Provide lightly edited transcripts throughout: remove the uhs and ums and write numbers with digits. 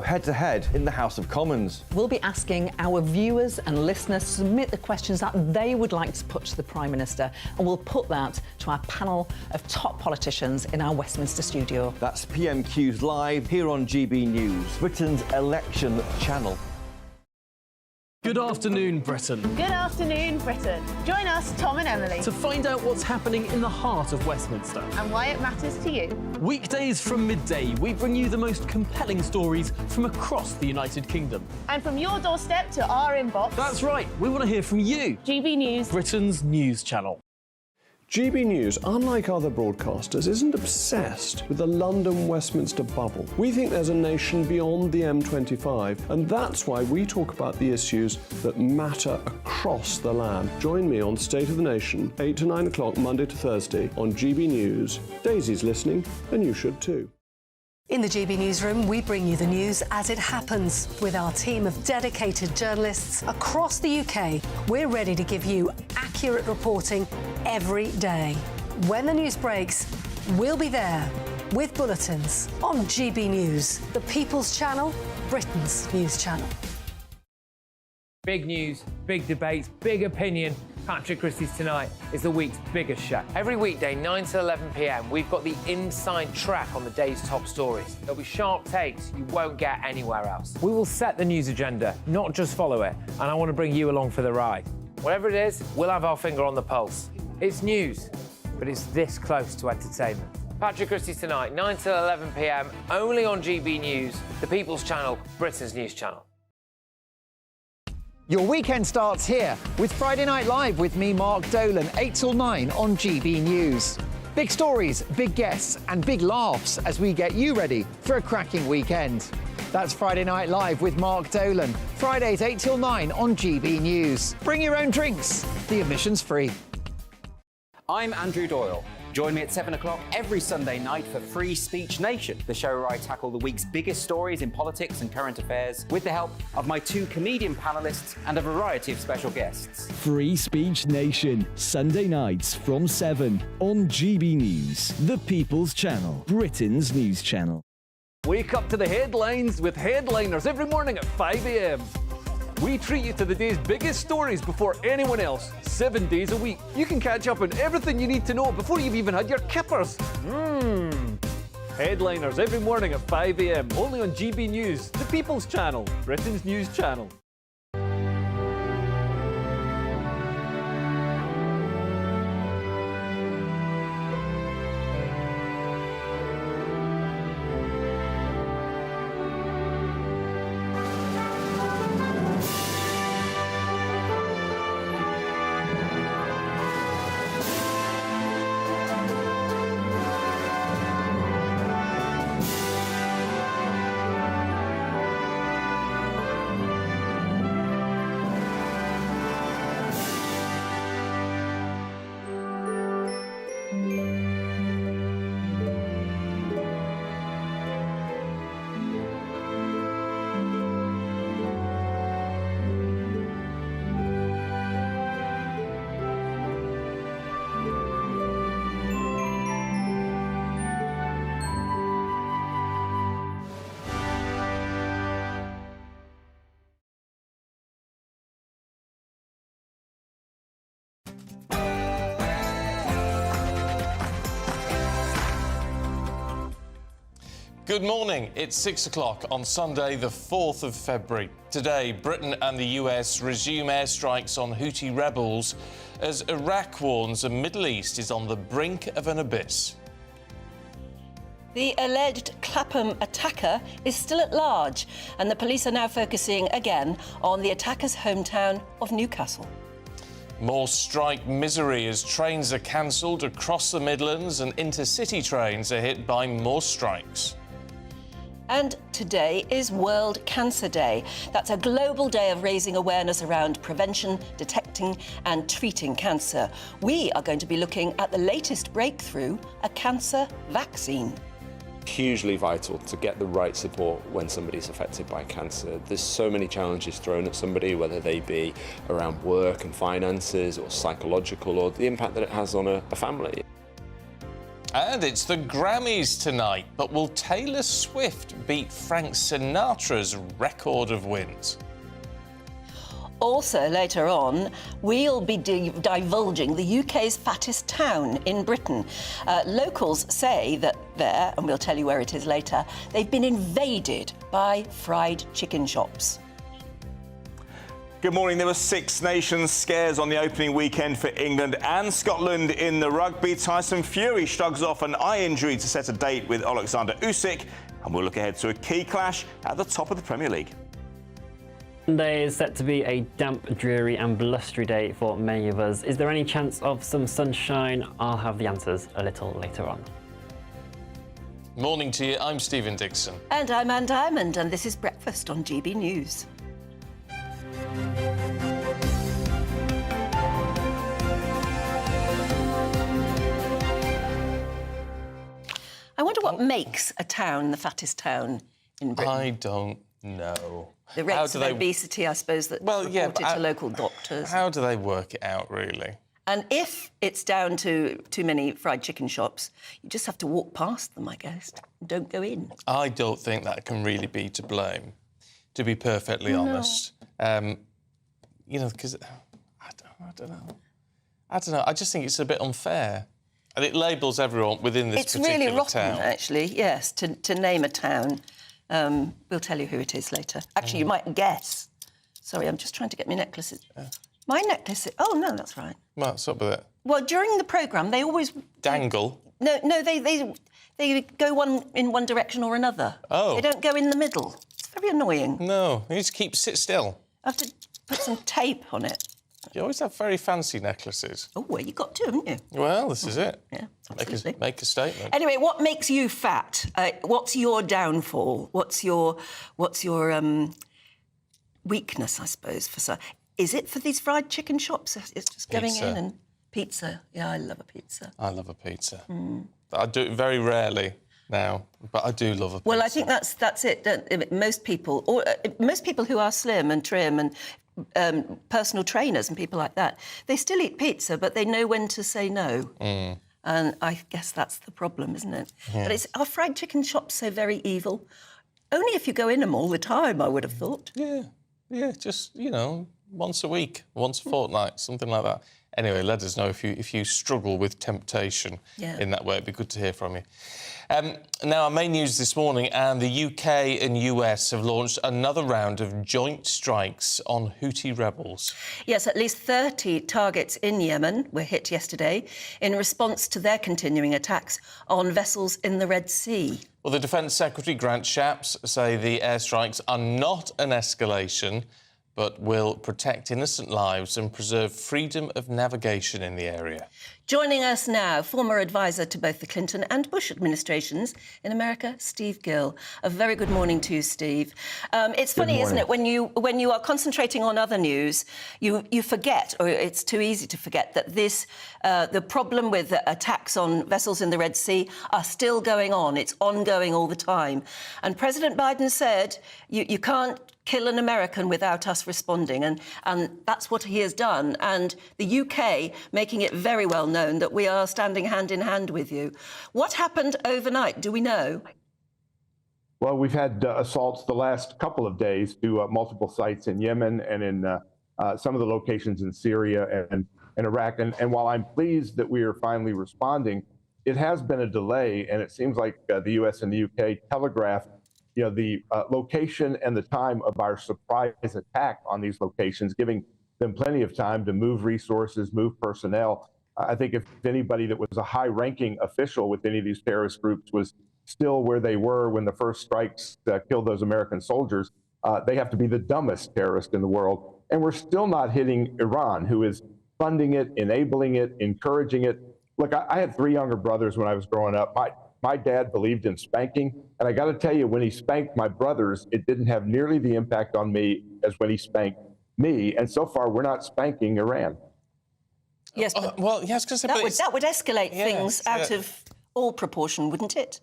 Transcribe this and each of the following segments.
Head-to-head in the House of Commons. We'll be asking our viewers and listeners to submit the questions that they would like to put to the Prime Minister, and we'll put that to our panel of top politicians in our Westminster studio. That's PMQ's Live here on GB News, Britain's election channel. Good afternoon, Britain. Good afternoon, Britain. Join us, Tom and Emily, To find out what's happening in the heart of Westminster. and why it matters to you. Weekdays from midday, we bring you the most compelling stories from across the United Kingdom. And from your doorstep to our inbox, That's right, we want to hear from you, GB News. Britain's news channel. GB News, unlike other broadcasters, isn't obsessed with the London-Westminster bubble. We think there's a nation beyond the M25, and that's why we talk about the issues that matter across the land. Join me on State of the Nation, 8 to 9 o'clock, Monday to Thursday, on GB News. Daisy's listening, and you should too. In the GB Newsroom, we bring you the news as it happens. With our team of dedicated journalists across the UK, we're ready to give you accurate reporting every day. When the news breaks, we'll be there with bulletins on GB News, the People's Channel, Britain's news channel. Big news, big debates, big opinion. Patrick Christie's Tonight is the week's biggest show. Every weekday, 9 to 11 p.m, we've got the inside track on the day's top stories. There'll be sharp takes you won't get anywhere else. We will set the news agenda, not just follow it, and I want to bring you along for the ride. Whatever it is, we'll have our finger on the pulse. It's news, but it's this close to entertainment. Patrick Christie's Tonight, 9 to 11 p.m, only on GB News, the People's Channel, Britain's news channel. Your weekend starts here with Friday Night Live with me, Mark Dolan, 8 till 9 on GB News. Big stories, big guests and big laughs as we get you ready for a cracking weekend. That's Friday Night Live with Mark Dolan, Fridays 8 till 9 on GB News. Bring your own drinks, the admission's free. I'm Andrew Doyle. Join me at 7 o'clock every Sunday night for Free Speech Nation, the show where I tackle the week's biggest stories in politics and current affairs with the help of my two comedian panellists and a variety of special guests. Free Speech Nation, Sunday nights from 7 on GB News, the People's Channel, Britain's news channel. Wake up to the headlines with Headliners every morning at 5 a.m. We treat you to the day's biggest stories before anyone else, 7 days a week. You can catch up on everything you need to know before you've even had your kippers. Headliners every morning at 5 a.m, only on GB News, the People's Channel, Britain's news channel. Good morning. It's 6 o'clock on Sunday, the 4th of February. Today, Britain and the US resume airstrikes on Houthi rebels as Iraq warns the Middle East is on the brink of an abyss. The alleged Clapham attacker is still at large, and the police are now focusing again on the attacker's hometown of Newcastle. More strike misery as trains are cancelled across the Midlands and intercity trains are hit by more strikes. And today is World Cancer Day. That's a global day of raising awareness around prevention, detecting and treating cancer. We are going to be looking at the latest breakthrough, a cancer vaccine. Hugely vital to get the right support when somebody's affected by cancer. There's so many challenges thrown at somebody, whether they be around work and finances or psychological, or the impact that it has on a family. And it's the Grammys tonight, but will Taylor Swift beat Frank Sinatra's record of wins? Also, later on, we'll be divulging the UK's fattest town in Britain. Locals say that there, and we'll tell you where it is later, they've been invaded by fried chicken shops. Good morning. There were Six Nations scares on the opening weekend for England and Scotland in the rugby. Tyson Fury shrugs off an eye injury to set a date with Alexander Usyk, and we'll look ahead to a key clash at the top of the Premier League. Sunday is set to be a damp, dreary and blustery day for many of us. Is there any chance of some sunshine? I'll have the answers a little later on. Morning to you, I'm Stephen Dixon. And I'm Ann Diamond, and this is Breakfast on GB News. I wonder what makes a town the fattest town in Britain. I don't know. The rates of obesity, I suppose, that reported to local doctors. How do they work it out, really? And if it's down to too many fried chicken shops, you just have to walk past them, I guess. Don't go in. I don't think that can really be to blame, to be perfectly honest. You know, because I don't know. I just think it's a bit unfair. And it labels everyone within this particular town. It's really rotten, actually, yes, to name a town. We'll tell you who it is later. Actually, you might guess. Sorry, I'm just trying to get my necklaces. My necklace... Oh, no, that's right. What's up with it? Well, during the programme, they always... Dangle? No, they go in one direction or another. Oh. They don't go in the middle. It's very annoying. No, you just sit still. I have to put some tape on it. You always have very fancy necklaces. Oh, well, you got to, haven't you? Well, this is it. Yeah, make a statement. Anyway, what makes you fat? What's your downfall? What's your weakness, I suppose? Is it for these fried chicken shops? It's just going in and pizza. Yeah, I love a pizza. I love a pizza. I do it very rarely now, but I do love a pizza. Well, I think that's it. Most people who are slim and trim and personal trainers and people like that, they still eat pizza, but they know when to say no. And I guess that's the problem, isn't it? Yeah. But are fried chicken shops so very evil? Only if you go in them all the time, I would have thought. Yeah, just, once a week, once a fortnight, something like that. Anyway, let us know if you struggle with temptation in that way. It'd be good to hear from you. Now, our main news this morning, and the UK and US have launched another round of joint strikes on Houthi rebels. Yes, at least 30 targets in Yemen were hit yesterday in response to their continuing attacks on vessels in the Red Sea. Well, the Defence Secretary, Grant Shapps, say the airstrikes are not an escalation, but will protect innocent lives and preserve freedom of navigation in the area. Joining us now, former advisor to both the Clinton and Bush administrations in America, Steve Gill. A very good morning to you, Steve. It's funny, isn't it, when you are concentrating on other news, you forget, or it's too easy to forget, that the problem with attacks on vessels in the Red Sea are still going on. It's ongoing all the time. And President Biden said, you can't kill an American without us responding, and that's what he has done. And the UK making it very well known that we are standing hand in hand with you. What happened overnight? Do we know? Well, we've had assaults the last couple of days to multiple sites in Yemen and in some of the locations in Syria and Iraq. And while I'm pleased that we are finally responding, it has been a delay, and it seems like the US and the UK telegraphed the location and the time of our surprise attack on these locations, giving them plenty of time to move resources, move personnel. I think if anybody that was a high-ranking official with any of these terrorist groups was still where they were when the first strikes killed those American soldiers, they have to be the dumbest terrorist in the world. And we're still not hitting Iran, who is funding it, enabling it, encouraging it. Look, I had 3 younger brothers when I was growing up. My dad believed in spanking, and I got to tell you, when he spanked my brothers, it didn't have nearly the impact on me as when he spanked me. And so far, we're not spanking Iran. Yes, but well, yes, because that would escalate things out of all proportion, wouldn't it?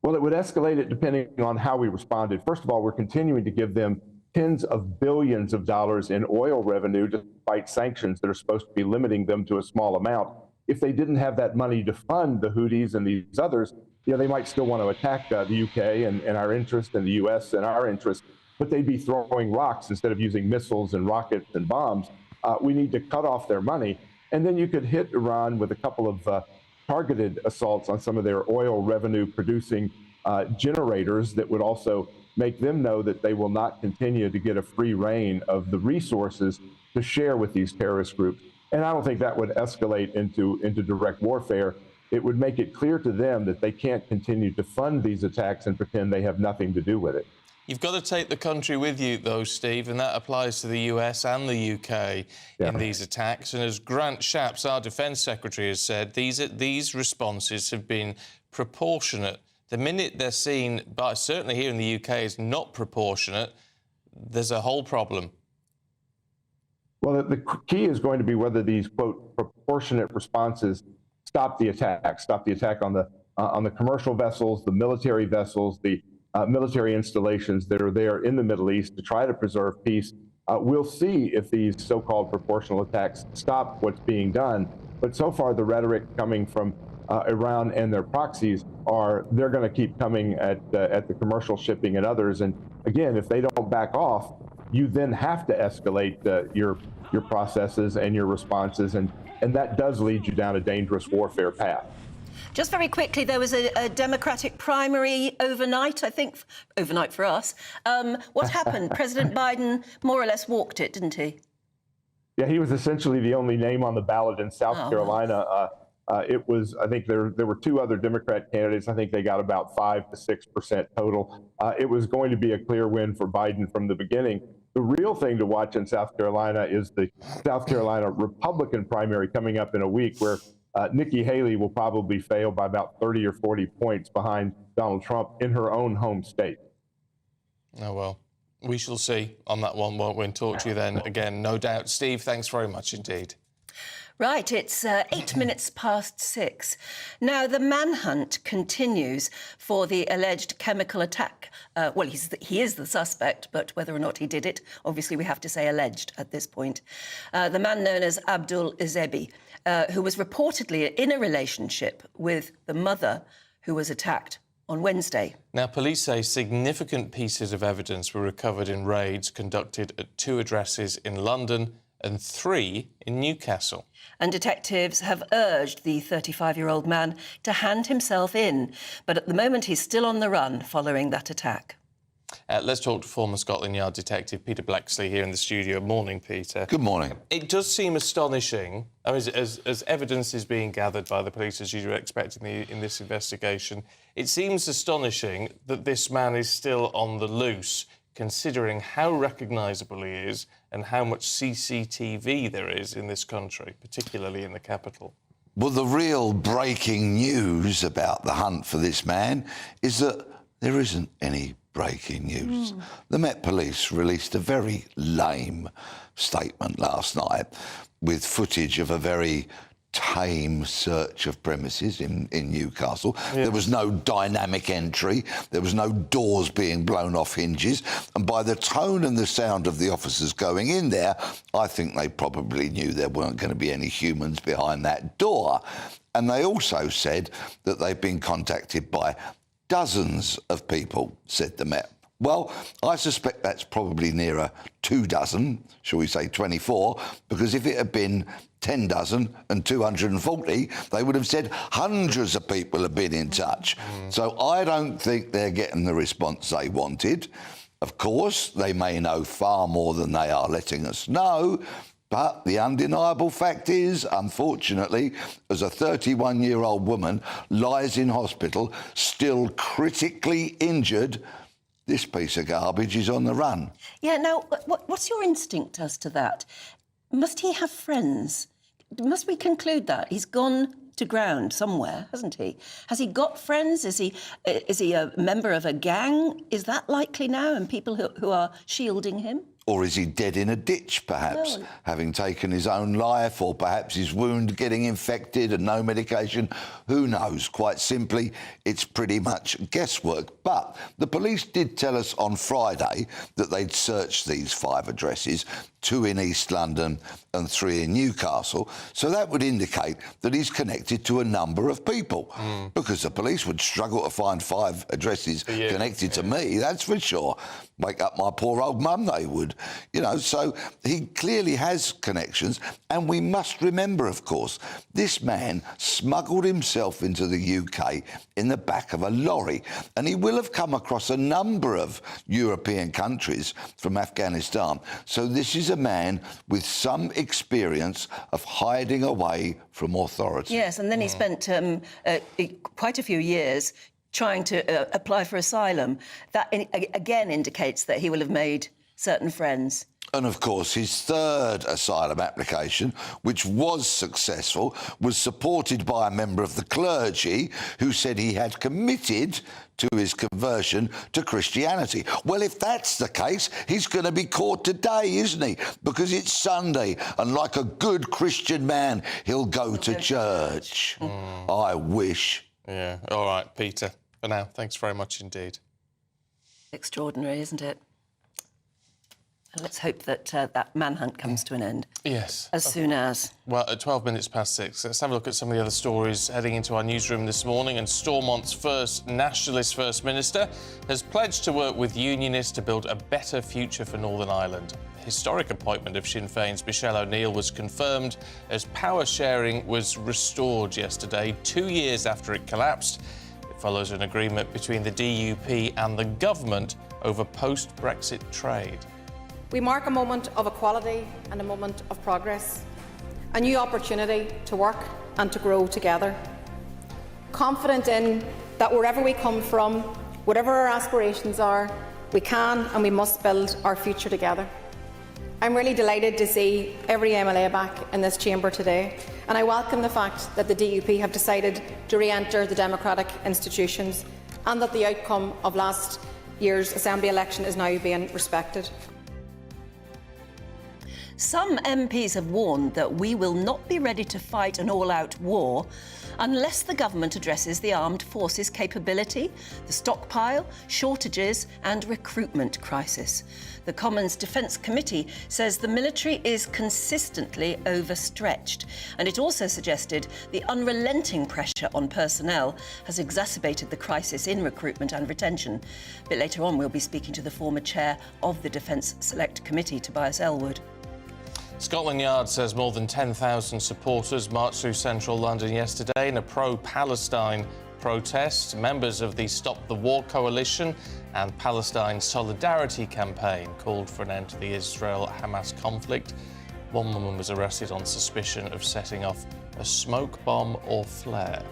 Well, it would escalate it depending on how we responded. First of all, we're continuing to give them tens of billions of dollars in oil revenue, despite sanctions that are supposed to be limiting them to a small amount. if they didn't have that money to fund the Houthis and these others, they might still want to attack the UK and our interest, and the US and our interest, but they'd be throwing rocks instead of using missiles and rockets and bombs. We need to cut off their money. And then you could hit Iran with a couple of targeted assaults on some of their oil revenue producing generators that would also make them know that they will not continue to get a free reign of the resources to share with these terrorist groups. And I don't think that would escalate into direct warfare. It would make it clear to them that they can't continue to fund these attacks and pretend they have nothing to do with it. You've got to take the country with you, though, Steve, and that applies to the US and the UK in these attacks. And as Grant Shapps, our Defence Secretary, has said, these responses have been proportionate. The minute they're seen, but certainly here in the UK, as not proportionate, there's a whole problem. Well, the key is going to be whether these, quote, proportionate responses stop the attack on the commercial vessels, the military vessels, the military installations that are there in the Middle East to try to preserve peace. We'll see if these so-called proportional attacks stop what's being done. But so far, the rhetoric coming from Iran and their proxies are they're going to keep coming at the commercial shipping and others. And again, if they don't back off, you then have to escalate your processes and your responses, and that does lead you down a dangerous warfare path. Just very quickly, there was a Democratic primary overnight, I think, overnight for us. What happened? President Biden more or less walked it, didn't he? Yeah, he was essentially the only name on the ballot in South Carolina. It was, I think there were two other Democrat candidates. I think they got about 5 to 6% total. It was going to be a clear win for Biden from the beginning. The real thing to watch in South Carolina is the South Carolina Republican primary coming up in a week, where Nikki Haley will probably fail by about 30 or 40 points behind Donald Trump in her own home state. Oh, well, we shall see on that one, won't we? And talk to you then again, no doubt. Steve, thanks very much indeed. Right, it's 8 minutes past 6. Now, the manhunt continues for the alleged chemical attack. Well, he is the suspect, but whether or not he did it, obviously we have to say alleged at this point. The man known as Abdul Izebi, who was reportedly in a relationship with the mother who was attacked on Wednesday. Now, police say significant pieces of evidence were recovered in raids conducted at 2 addresses in London and 3 in Newcastle. And detectives have urged the 35-year-old man to hand himself in. But at the moment, he's still on the run following that attack. Let's talk to former Scotland Yard detective Peter Blexley here in the studio. Morning, Peter. Good morning. It does seem astonishing, as evidence is being gathered by the police, as you're expecting in this investigation, it seems astonishing that this man is still on the loose, considering how recognisable he is and how much CCTV there is in this country, particularly in the capital. Well, the real breaking news about the hunt for this man is that there isn't any breaking news. The Met Police released a very lame statement last night with footage of a very tame search of premises in Newcastle. Yeah. There was no dynamic entry. There was no doors being blown off hinges. And by the tone and the sound of the officers going in there, I think they probably knew there weren't going to be any humans behind that door. And they also said that they've been contacted by dozens of people, said the Met. Well, I suspect that's probably nearer 24, shall we say 24, because if it had been 10 dozen and 240, they would have said hundreds of people have been in touch. So I don't think they're getting the response they wanted. Of course, they may know far more than they are letting us know, but the undeniable fact is, unfortunately, as a 31-year-old woman lies in hospital, still critically injured, this piece of garbage is on the run. Yeah, now, what's your instinct as to that? Must he have friends? Must we conclude that? He's gone to ground somewhere, hasn't he? Has he got friends? Is he a member of a gang? Is that likely now, and people who are shielding him? Or is he dead in a ditch, perhaps, Well, having taken his own life, or perhaps his wound getting infected and no medication? Who knows? Quite simply, it's pretty much guesswork. But the police did tell us on Friday that they'd searched these 5 addresses, 2 in East London and 3 in Newcastle. So that would indicate that he's connected to a number of people, because the police would struggle to find 5 addresses connected to me, that's for sure. Wake up my poor old mum, they would. You know, so he clearly has connections. And we must remember, of course, this man smuggled himself into the UK in the back of a lorry. And he will have come across a number of European countries from Afghanistan. So this is a man with some experience of hiding away from authority. Yes, and then he spent quite a few years trying to apply for asylum. That, again, indicates that he will have made certain friends. And, of course, his 3rd asylum application, which was successful, was supported by a member of the clergy who said he had committed to his conversion to Christianity. Well, if that's the case, he's going to be caught today, isn't he? Because it's Sunday, and like a good Christian man, he'll go to church. I wish. Yeah. All right, Peter. For now, thanks very much indeed. Extraordinary, isn't it? And let's hope that that manhunt comes to an end. Yes. As soon as. Well, at 12 minutes past 6, let's have a look at some of the other stories heading into our newsroom this morning. And Stormont's first nationalist First Minister has pledged to work with unionists to build a better future for Northern Ireland. The historic appointment of Sinn Féin's Michelle O'Neill was confirmed as power sharing was restored yesterday, 2 years after it collapsed. It follows an agreement between the DUP and the government over post-Brexit trade. We mark a moment of equality and a moment of progress, a new opportunity to work and to grow together. Confident in that wherever we come from, whatever our aspirations are, we can and we must build our future together. I'm really delighted to see every MLA back in this chamber today, and I welcome the fact that the DUP have decided to re-enter the democratic institutions and that the outcome of last year's Assembly election is now being respected. Some MPs have warned that we will not be ready to fight an all-out war unless the government addresses the armed forces capability, the stockpile, shortages and recruitment crisis. The Commons Defence Committee says the military is consistently overstretched, and it also suggested the unrelenting pressure on personnel has exacerbated the crisis in recruitment and retention. A bit later on, we'll be speaking to the former chair of the Defence Select Committee, Tobias Elwood. Scotland Yard says more than 10,000 supporters marched through central London yesterday in a pro-Palestine protest. Members of the Stop the War Coalition and Palestine Solidarity campaign called for an end to the Israel-Hamas conflict. One woman was arrested on suspicion of setting off a smoke bomb or flare.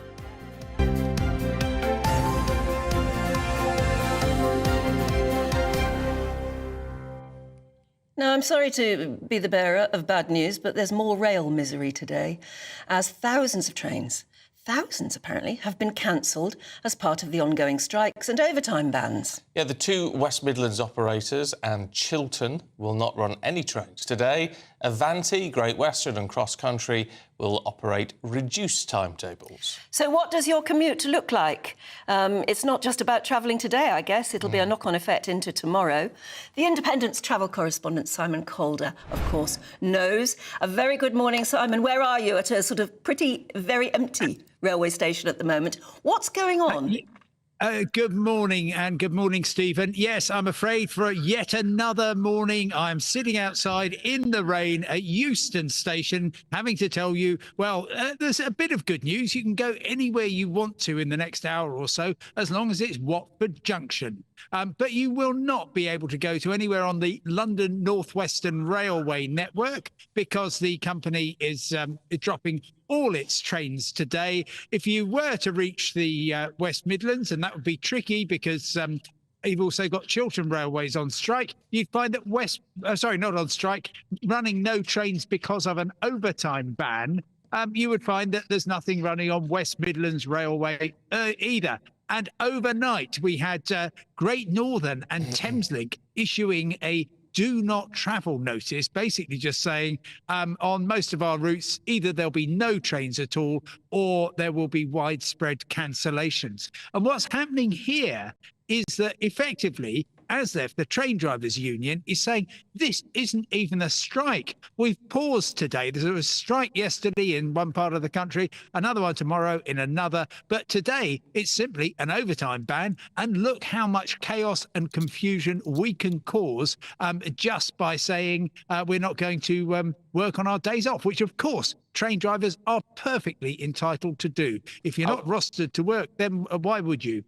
Now, I'm sorry to be the bearer of bad news, but there's more rail misery today, as thousands of trains, thousands apparently, have been cancelled as part of the ongoing strikes and overtime bans. Yeah, the 2 West Midlands operators and Chiltern will not run any trains today. Avanti, Great Western and Cross Country will operate reduced timetables. So what does your commute look like? It's not just about travelling today, I guess. It'll be a knock-on effect into tomorrow. The Independent's travel correspondent, Simon Calder, of course, knows. A very good morning, Simon. Where are you? At a sort of very empty railway station at the moment. What's going on? Good morning, and good morning, Stephen. Yes, I'm afraid for yet another morning, I'm sitting outside in the rain at Euston Station, having to tell you, well, there's a bit of good news. You can go anywhere you want to in the next hour or so, as long as it's Watford Junction. But you will not be able to go to anywhere on the London North Western Railway network because the company is dropping all its trains today. If you were to reach the West Midlands, and that would be tricky because you've also got Chiltern Railways on strike, you'd find that not on strike, running no trains because of an overtime ban, you would find that there's nothing running on West Midlands Railway either. And overnight, we had Great Northern and Thameslink issuing a do not travel notice, basically just saying on most of our routes, either there'll be no trains at all or there will be widespread cancellations. And what's happening here is that effectively, ASLEF, the train drivers union, is saying this isn't even a strike. We've paused today. There was a strike yesterday in one part of the country, another one tomorrow in another. But today, it's simply an overtime ban. And look how much chaos and confusion we can cause just by saying we're not going to work on our days off, which, of course, train drivers are perfectly entitled to do. If you're not rostered to work, then why would you?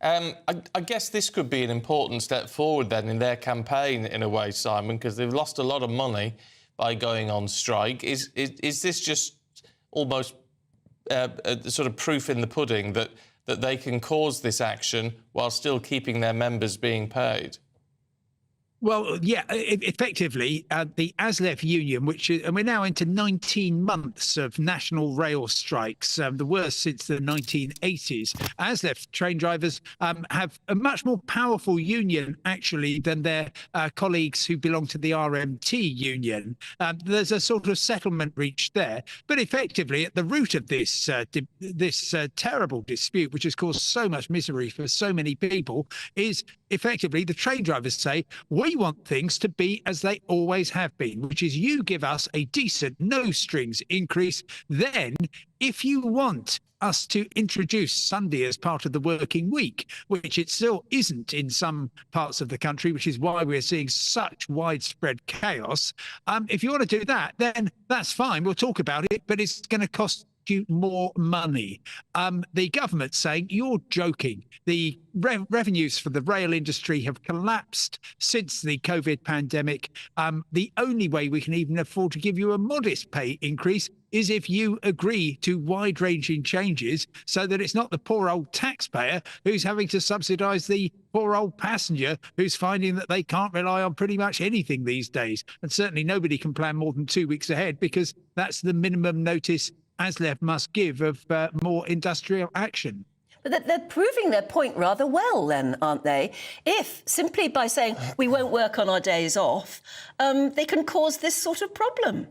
I guess this could be an important step forward then in their campaign, in a way, Simon, because they've lost a lot of money by going on strike. Is this just almost a sort of proof in the pudding that they can cause this action while still keeping their members being paid? Well, yeah, effectively, the ASLEF union, and we're now into 19 months of national rail strikes, the worst since the 1980s. ASLEF train drivers have a much more powerful union, actually, than their colleagues who belong to the RMT union. There's a sort of settlement reached there. But effectively, at the root of this terrible dispute, which has caused so much misery for so many people, is effectively the train drivers say, we want things to be as they always have been, which is you give us a decent no strings increase. Then if you want us to introduce Sunday as part of the working week, which it still isn't in some parts of the country, which is why we're seeing such widespread chaos. If you want to do that, then that's fine. We'll talk about it, but it's going to cost you more money. The government's saying you're joking. The revenues for the rail industry have collapsed since the COVID pandemic. The only way we can even afford to give you a modest pay increase is if you agree to wide-ranging changes so that it's not the poor old taxpayer who's having to subsidise the poor old passenger who's finding that they can't rely on pretty much anything these days. And certainly nobody can plan more than 2 weeks ahead because that's the minimum notice ASLEF must give of more industrial action. But they're proving their point rather well then, aren't they? If, simply by saying we won't work on our days off, they can cause this sort of problem.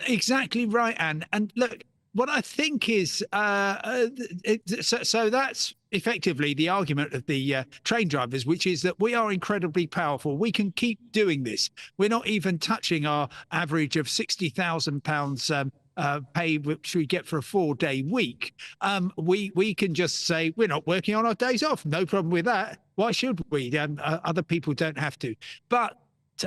Exactly right, Anne. And look, what I think is, so that's effectively the argument of the train drivers, which is that we are incredibly powerful. We can keep doing this. We're not even touching our average of £60,000 pay which we get for a 4-day week. We can just say we're not working on our days off. No problem with that. Why should we? Other people don't have to. But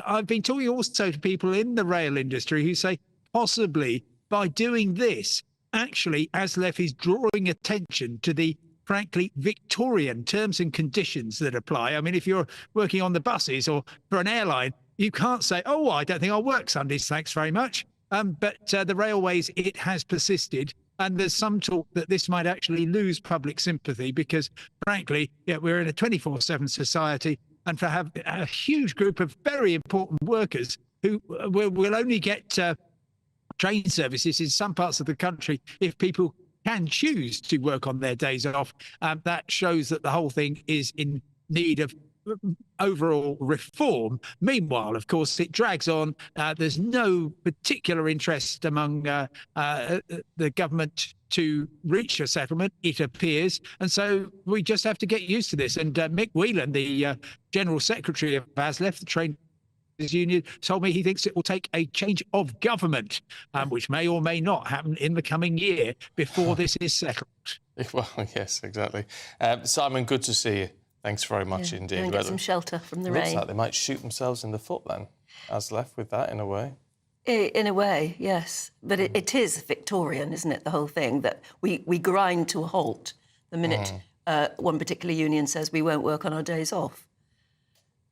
I've been talking also to people in the rail industry who say possibly by doing this, actually, ASLEF is drawing attention to the frankly Victorian terms and conditions that apply. I mean, if you're working on the buses or for an airline, you can't say, oh, I don't think I'll work Sundays, thanks very much. But the railways, it has persisted. And there's some talk that this might actually lose public sympathy because, frankly, we're in a 24/7 society. And for have a huge group of very important workers who will only get train services in some parts of the country if people can choose to work on their days off, that shows that the whole thing is in need of overall reform. Meanwhile, of course, it drags on. There's no particular interest among the government to reach a settlement, it appears. And so we just have to get used to this. And Mick Whelan, the General Secretary of ASLEF, the train union, told me he thinks it will take a change of government, which may or may not happen in the coming year before this is settled. Well, yes, exactly. Simon, good to see you. Thanks very much indeed. And get some shelter from the rain. Looks like they might shoot themselves in the foot then, ASLEF, with that, in a way. In a way, yes. But it is Victorian, isn't it, the whole thing, that we grind to a halt the minute one particular union says we won't work on our days off.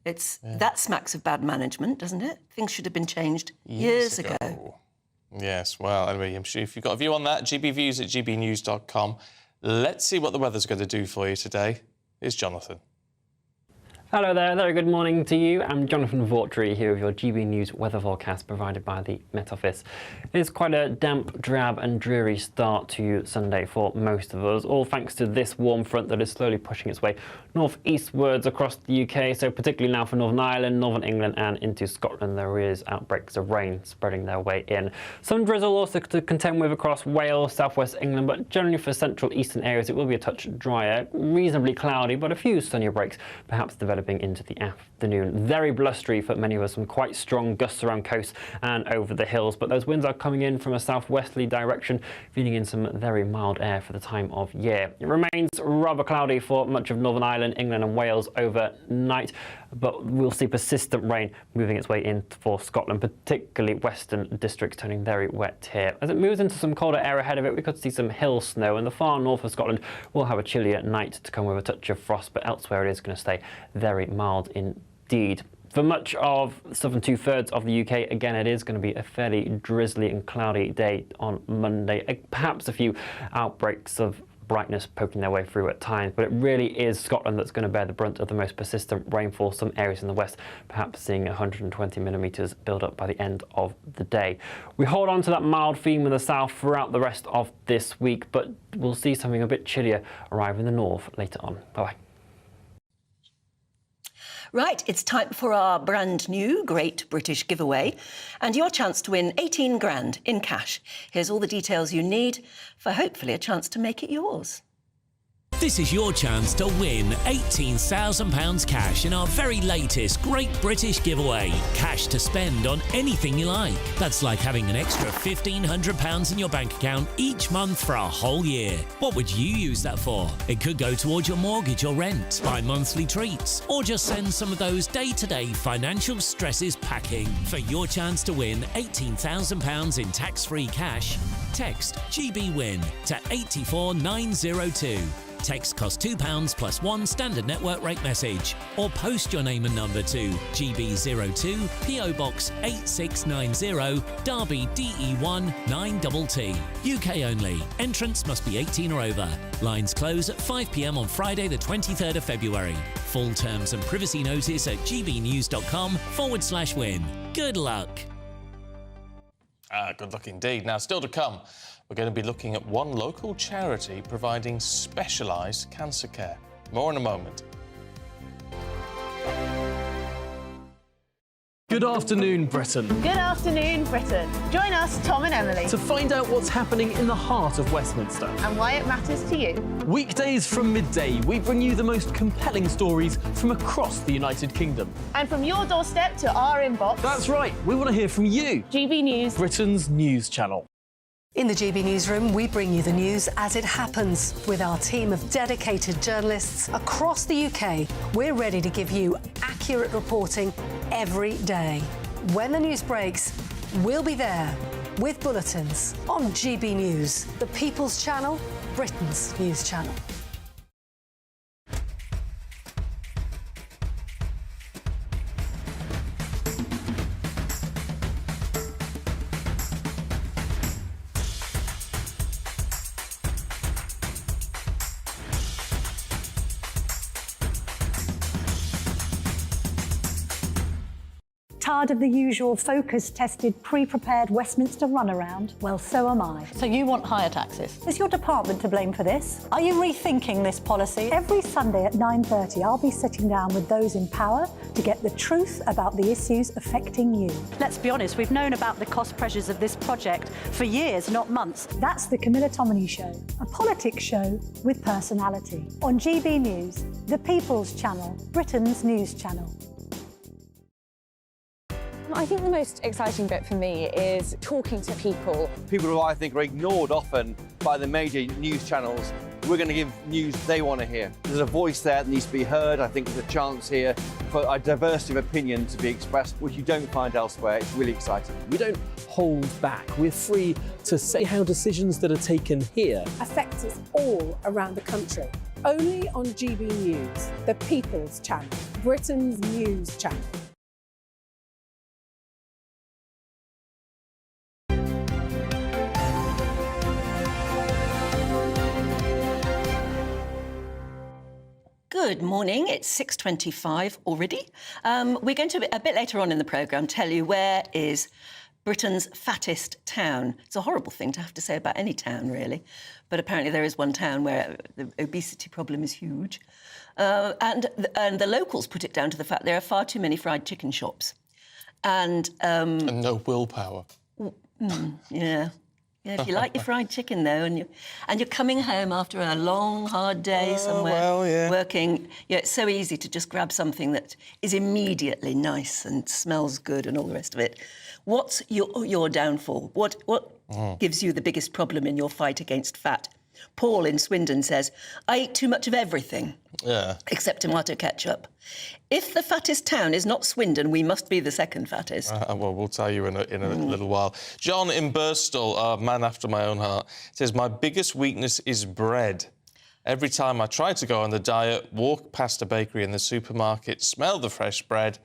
That smacks of bad management, doesn't it? Things should have been changed years ago. Yes, well, anyway, I'm sure if you've got a view on that, gbviews@gbnews.com. Let's see what the weather's going to do for you today. Here's Jonathan. Hello there, very good morning to you. I'm Jonathan Vautry here with your GB News weather forecast provided by the Met Office. It's quite a damp, drab and dreary start to Sunday for most of us, all thanks to this warm front that is slowly pushing its way north-eastwards across the UK, so particularly now for Northern Ireland, Northern England and into Scotland there is outbreaks of rain spreading their way in. Some drizzle also to contend with across Wales, southwest England, but generally for central eastern areas it will be a touch drier, reasonably cloudy, but a few sunnier breaks perhaps developing into the afternoon. Very blustery for many of us, some quite strong gusts around coast and over the hills, but those winds are coming in from a southwesterly direction, feeding in some very mild air for the time of year. It remains rather cloudy for much of Northern Ireland, England and Wales overnight, but we'll see persistent rain moving its way in for Scotland, particularly western districts turning very wet here. As it moves into some colder air ahead of it, we could see some hill snow, and the far north of Scotland will have a chillier night to come with a touch of frost, but elsewhere it is going to stay very mild indeed. For much of the southern two-thirds of the UK, again, it is going to be a fairly drizzly and cloudy day on Monday. Perhaps a few outbreaks of brightness poking their way through at times, but it really is Scotland that's going to bear the brunt of the most persistent rainfall. Some areas in the west perhaps seeing 120 millimetres build up by the end of the day. We hold on to that mild theme in the south throughout the rest of this week, but we'll see something a bit chillier arrive in the north later on. Bye-bye. Right, it's time for our brand new Great British Giveaway and your chance to win 18 grand in cash. Here's all the details you need for hopefully a chance to make it yours. This is your chance to win £18,000 cash in our very latest Great British Giveaway. Cash to spend on anything you like. That's like having an extra £1,500 in your bank account each month for a whole year. What would you use that for? It could go towards your mortgage or rent, buy monthly treats, or just send some of those day-to-day financial stresses packing. For your chance to win £18,000 in tax-free cash, text GBWIN to 84902. Text costs £2 plus one standard network rate message, or post your name and number to GB02 PO Box 8690 Derby DE1 9TT. UK only. Entrants must be 18 or over. Lines close at 5 p.m. on Friday the 23rd of February. Full terms and privacy notice at gbnews.com/win. Good luck. Good luck indeed. Now, still to come, we're going to be looking at one local charity providing specialised cancer care. More in a moment. Good afternoon, Britain. Good afternoon, Britain. Join us, Tom and Emily, To find out what's happening in the heart of Westminster. and why it matters to you. Weekdays from midday, we bring you the most compelling stories from across the United Kingdom. And from your doorstep to our inbox. That's right, we want to hear from you. GB News, Britain's news channel. In the GB Newsroom, we bring you the news as it happens. With our team of dedicated journalists across the UK, we're ready to give you accurate reporting every day. When the news breaks, we'll be there with bulletins on GB News, the People's Channel, Britain's news channel. Tired of the usual focus-tested, pre-prepared Westminster runaround? Well, so am I. So you want higher taxes? Is your department to blame for this? Are you rethinking this policy? Every Sunday at 9:30, I'll be sitting down with those in power to get the truth about the issues affecting you. Let's be honest, we've known about the cost pressures of this project for years, not months. That's the Camilla Tominey Show, a politics show with personality. On GB News, the People's Channel, Britain's news channel. I think the most exciting bit for me is talking to people. People who I think are ignored often by the major news channels. We're going to give news they want to hear. There's a voice there that needs to be heard. I think there's a chance here for a diversity of opinion to be expressed, which you don't find elsewhere. It's really exciting. We don't hold back. We're free to say how decisions that are taken here affects us all around the country. Only on GB News, the People's Channel, Britain's news channel. Good morning. It's 6:25 already. We're going to, a bit later on in the programme, tell you where is Britain's fattest town. It's a horrible thing to have to say about any town, really. But apparently there is one town where the obesity problem is huge. And the locals put it down to the fact there are far too many fried chicken shops. And no willpower. Yeah. Yeah, if you like your fried chicken, though, and you're coming home after a long, hard day somewhere, working, it's so easy to just grab something that is immediately nice and smells good and all the rest of it. What's your downfall? What gives you the biggest problem in your fight against fat? Paul in Swindon says, I eat too much of everything, except tomato ketchup. If the fattest town is not Swindon, we must be the second fattest. Well, we'll tell you in a little while. John in Birstall, a man after my own heart, says, my biggest weakness is bread. Every time I try to go on the diet, walk past a bakery in the supermarket, smell the fresh bread,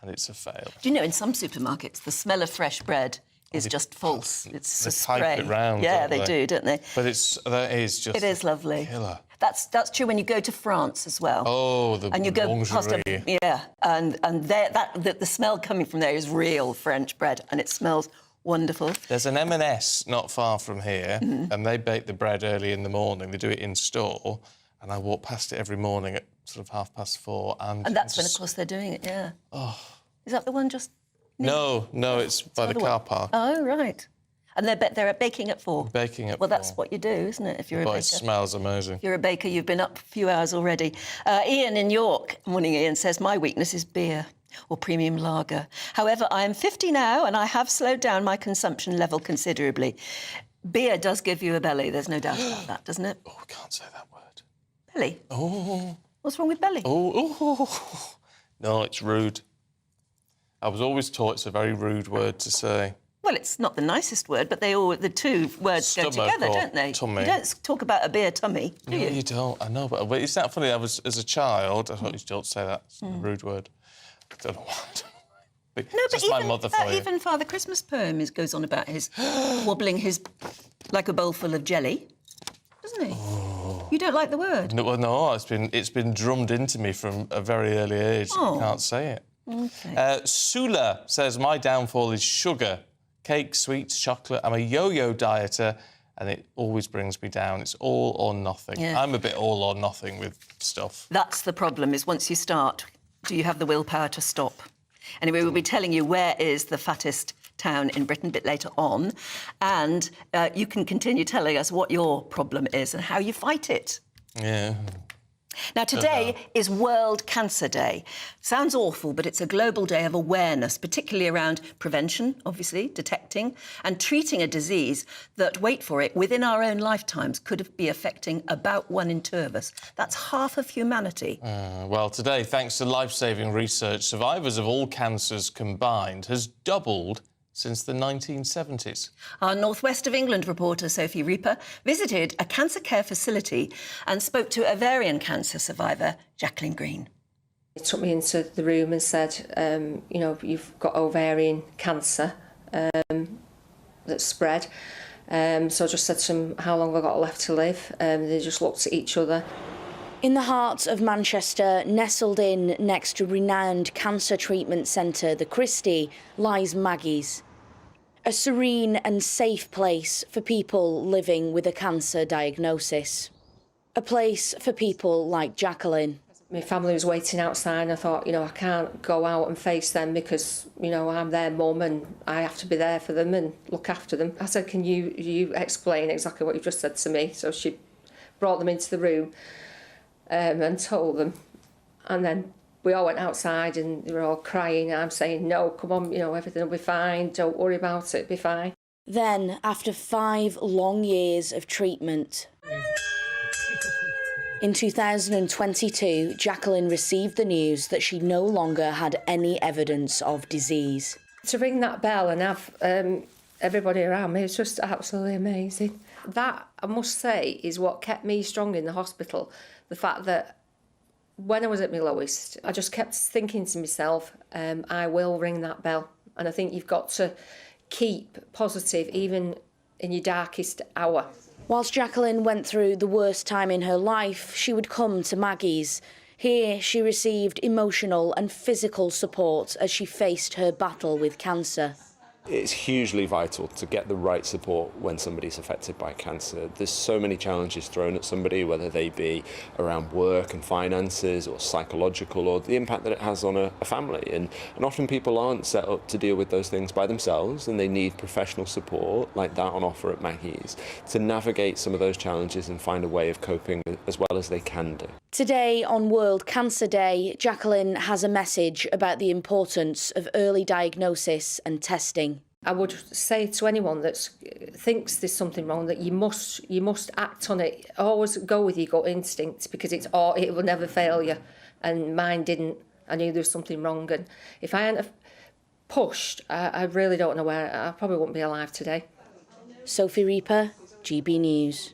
and it's a fail. Do you know, in some supermarkets, the smell of fresh bread is just false. It's a spray. Type it round, yeah, they do, don't they? But that is just... It is lovely. Killer. That's true when you go to France as well. Oh, the and you go past lingerie. and the smell coming from there is real French bread, and it smells wonderful. There's an M&S not far from here, and they bake the bread early in the morning. They do it in store, and I walk past it every morning at sort of 4:30. And that's when, of course, they're doing it. Yeah. Oh. Is that the one just? No, it's by the car park. Oh, right. And they're baking at 4? Baking at 4. Well, that's what you do, isn't it, if you're a baker? It smells amazing. If you're a baker, you've been up a few hours already. Ian in York, morning Ian, says, my weakness is beer or premium lager. However, I am 50 now and I have slowed down my consumption level considerably. Beer does give you a belly, there's no doubt about that, doesn't it? Oh, I can't say that word. Belly? Oh. What's wrong with belly? Oh. No, it's rude. I was always taught it's a very rude word to say. Well, it's not the nicest word, but the two words go together, don't they? Tummy. You don't talk about a beer tummy, do you? No, you don't. I know, but it's that funny. As a child, I thought you don't say that. It's a rude word. I don't know why. But no, but my mother for you. Even Father Christmas poem goes on about his wobbling his like a bowl full of jelly, doesn't he? Oh. You don't like the word? No, it's been drummed into me from a very early age. Oh. I can't say it. Okay. Sula says, my downfall is sugar, cake, sweets, chocolate. I'm a yo-yo dieter, and it always brings me down. It's all or nothing. Yeah. I'm a bit all or nothing with stuff. That's the problem, is once you start, do you have the willpower to stop? Anyway, we'll be telling you where is the fattest town in Britain a bit later on, and you can continue telling us what your problem is and how you fight it. Yeah. Now, today is World Cancer Day. Sounds awful, but it's a global day of awareness, particularly around prevention, obviously, detecting and treating a disease that, wait for it, within our own lifetimes could be affecting about 1 in 2 of us. That's half of humanity. Well, today, thanks to life-saving research, survivors of all cancers combined has doubled since the 1970s. Our North West of England reporter, Sophie Reaper, visited a cancer care facility and spoke to ovarian cancer survivor, Jacqueline Green. He took me into the room and said, you've got ovarian cancer that's spread. So I just said to him, how long have I got left to live? They just looked at each other. In the heart of Manchester, nestled in next to renowned cancer treatment centre, the Christie, lies Maggie's. A serene and safe place for people living with a cancer diagnosis. A place for people like Jacqueline. My family was waiting outside and I thought, I can't go out and face them because, I'm their mum and I have to be there for them and look after them. I said, can you explain exactly what you've just said to me? So she brought them into the room and told them. And then we all went outside and they were all crying. I'm saying, no, come on, everything will be fine. Don't worry about it, it'll be fine. Then, after 5 long years of treatment, in 2022, Jacqueline received the news that she no longer had any evidence of disease. To ring that bell and have everybody around me was just absolutely amazing. That, I must say, is what kept me strong in the hospital. The fact that when I was at my lowest, I just kept thinking to myself, I will ring that bell. And I think you've got to keep positive even in your darkest hour. Whilst Jacqueline went through the worst time in her life, she would come to Maggie's. Here, she received emotional and physical support as she faced her battle with cancer. It's hugely vital to get the right support when somebody's affected by cancer. There's so many challenges thrown at somebody, whether they be around work and finances or psychological, or the impact that it has on a family. And often people aren't set up to deal with those things by themselves, and they need professional support like that on offer at Maggie's to navigate some of those challenges and find a way of coping as well as they can do. Today, on World Cancer Day, Jacqueline has a message about the importance of early diagnosis and testing. I would say to anyone that thinks there's something wrong that you must act on it. Always go with your gut instinct, because it will never fail you. And mine didn't. I knew there was something wrong, and if I hadn't pushed, I really don't know where. I probably wouldn't be alive today. Sophie Reaper, GB News.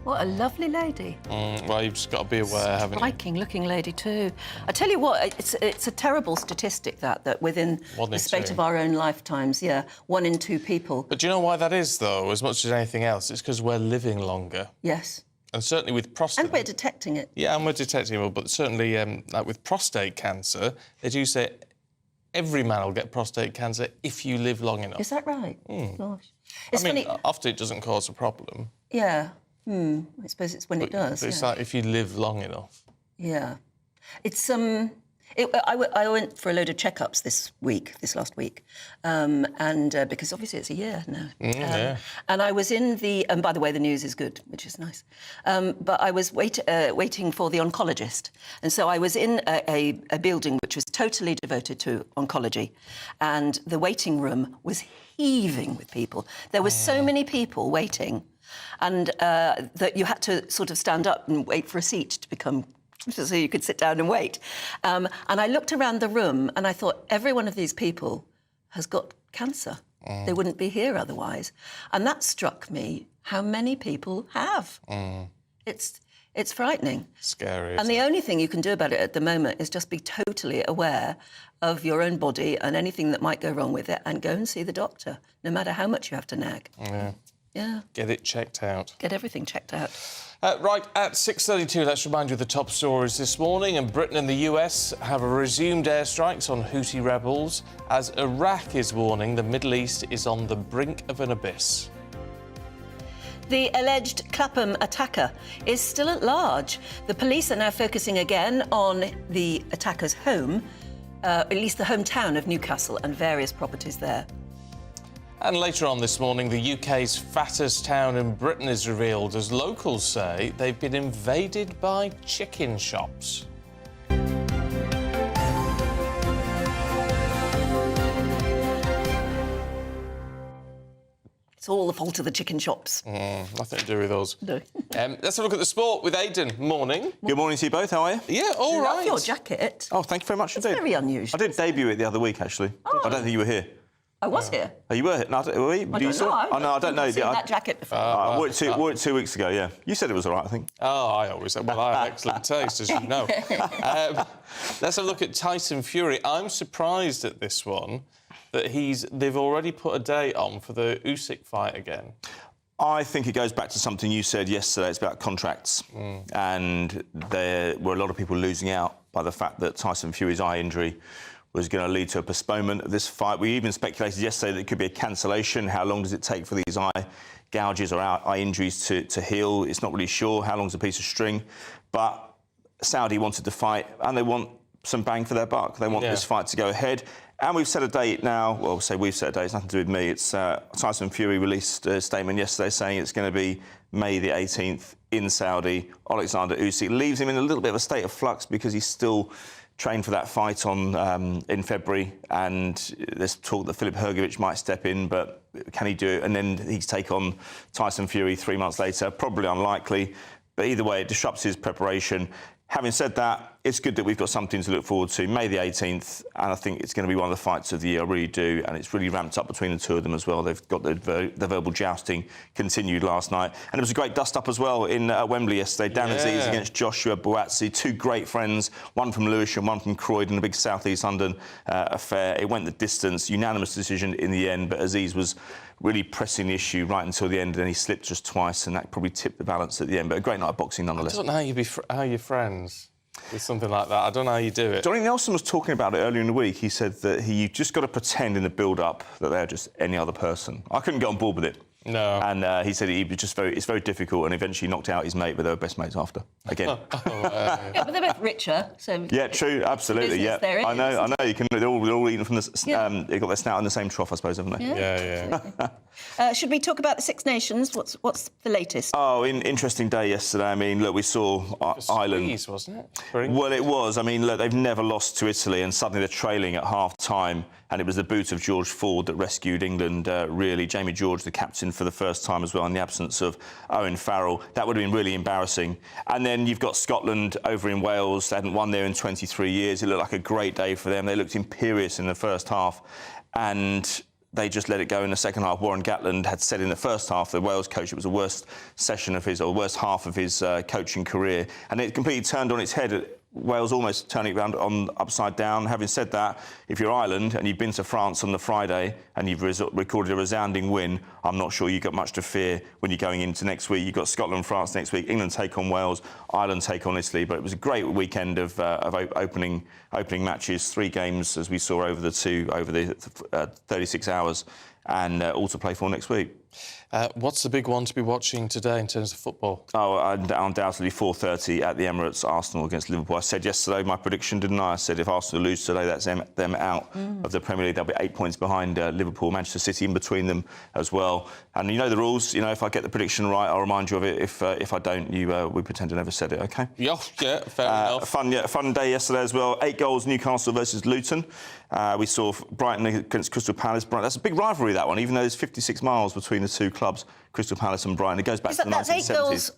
What a lovely lady. Well, you've just got to be aware, haven't you? Striking-looking lady too. I tell you what, it's a terrible statistic that within the spate of our own lifetimes, 1 in 2 people. But do you know why that is, though? As much as anything else, it's because we're living longer. Yes. And certainly with prostate... And we're detecting it. Yeah, and we're detecting it, but certainly like with prostate cancer, they do say every man will get prostate cancer if you live long enough. Is that right? Gosh. I mean, often it doesn't cause a problem. Yeah. I suppose it's when it does. But it's like if you live long enough. Yeah. It's I went for a load of checkups this last week, and because obviously it's a year now. Yeah. And I was in the, and by the way, the news is good, which is nice. But I was waiting for the oncologist, and so I was in a building which was totally devoted to oncology, and the waiting room was heaving with people. There were so many people waiting, and that you had to sort of stand up and wait for a seat to become, so you could sit down and wait. And I looked around the room and I thought, every one of these people has got cancer. They wouldn't be here otherwise. And that struck me, how many people have. It's frightening. Scary. And the only thing you can do about it at the moment is just be totally aware of your own body and anything that might go wrong with it, and go and see the doctor, no matter how much you have to nag. Yeah. Get it checked out. Get everything checked out. Right, at 6:32, let's remind you of the top stories this morning. And Britain and the US have resumed airstrikes on Houthi rebels as Iraq is warning the Middle East is on the brink of an abyss. The alleged Clapham attacker is still at large. The police are now focusing again on the attacker's home, at least the hometown of Newcastle, and various properties there. And later on this morning, the UK's fattest town in Britain is revealed as locals say they've been invaded by chicken shops. It's all the fault of the chicken shops. Nothing to do with us. No. Let's have a look at the sport with Aidan. Morning. Good morning to you both. How are you? Yeah, all right. Love your jacket. Oh, thank you very much indeed. It's very unusual. I did debut it the other week, actually. I don't think you were here. I was here. Oh, you were here? No, were you? I don't know. Oh, no, I don't know. I've seen that jacket before. I wore it 2 weeks ago, yeah. You said it was all right, I think. Oh, I always say, well, I have excellent taste, as you know. Let's have a look at Tyson Fury. I'm surprised at this one, that they've already put a date on for the Usyk fight again. I think it goes back to something you said yesterday. It's about contracts. And there were a lot of people losing out by the fact that Tyson Fury's eye injury was going to lead to a postponement of this fight. We even speculated yesterday that it could be a cancellation. How long does it take for these eye gouges or eye injuries to heal? It's not really sure. How long's a piece of string? But Saudi wanted to fight, and they want some bang for their buck. They want this fight to go ahead. And we've set a date now. Well, say we've set a date. It's nothing to do with me. It's Tyson Fury released a statement yesterday saying it's going to be May the 18th in Saudi. Alexander Usyk leaves him in a little bit of a state of flux because he's still trained for that fight in February, and there's talk that Filip Hrgović might step in, but can he do it? And then he's take on Tyson Fury 3 months later. Probably unlikely, but either way, it disrupts his preparation. Having said that, it's good that we've got something to look forward to. May the 18th, and I think it's going to be one of the fights of the year, I really do, and it's really ramped up between the two of them as well. They've got the verbal jousting continued last night. And it was a great dust-up as well in Wembley yesterday. Dan Aziz against Joshua Buatsi, two great friends, one from Lewisham, one from Croydon, a big South East London affair. It went the distance, unanimous decision in the end, but Aziz was really pressing the issue right until the end, and then he slipped just twice, and that probably tipped the balance at the end. But a great night of boxing nonetheless. I don't know how you're friends with something like that. I don't know how you do it. Johnny Nelson was talking about it earlier in the week. He said that you've just got to pretend in the build-up that they're just any other person. I couldn't get on board with it. No. And he said it's very difficult, and eventually knocked out his mate, but they were best mates after. Again. Yeah, but they're both richer, so... Yeah, true, absolutely, yeah. I know, you can... They're all eating from the... They've got their snout in the same trough, I suppose, haven't they? Yeah. Should we talk about the Six Nations? What's the latest? Oh, interesting day yesterday. I mean, look, we saw Ireland... Squeeze, wasn't it? Well, it was. I mean, look, they've never lost to Italy, and suddenly they're trailing at half-time, and it was the boot of George Ford that rescued England, really. Jamie George, the captain, for the first time as well, in the absence of Owen Farrell. That would have been really embarrassing. And then you've got Scotland over in Wales. They hadn't won there in 23 years. It looked like a great day for them. They looked imperious in the first half, and they just let it go in the second half. Warren Gatland had said in the first half, the Wales coach, it was the worst session of his, or worst half of his coaching career. And it completely turned on its head. Wales almost turning it around on upside down. Having said that, if you're Ireland and you've been to France on the Friday and you've recorded a resounding win, I'm not sure you've got much to fear when you're going into next week. You've got Scotland, France next week. England take on Wales, Ireland take on Italy. But it was a great weekend of opening matches, 3 games as we saw over the 36 hours, and all to play for next week. What's the big one to be watching today in terms of football? Oh, undoubtedly 4:30 at the Emirates, Arsenal against Liverpool. I said yesterday my prediction, didn't I? I said if Arsenal lose today, that's them out of the Premier League. They'll be 8 points behind Liverpool, Manchester City in between them as well. And you know the rules. You know, if I get the prediction right, I'll remind you of it. If I don't, we pretend I never said it. OK? Yeah, fair enough. Fun day yesterday as well. 8 goals, Newcastle versus Luton. We saw Brighton against Crystal Palace. That's a big rivalry, that one, even though there's 56 miles between the two clubs, Crystal Palace and Brighton. It goes back to the 1970s. That's 8 goals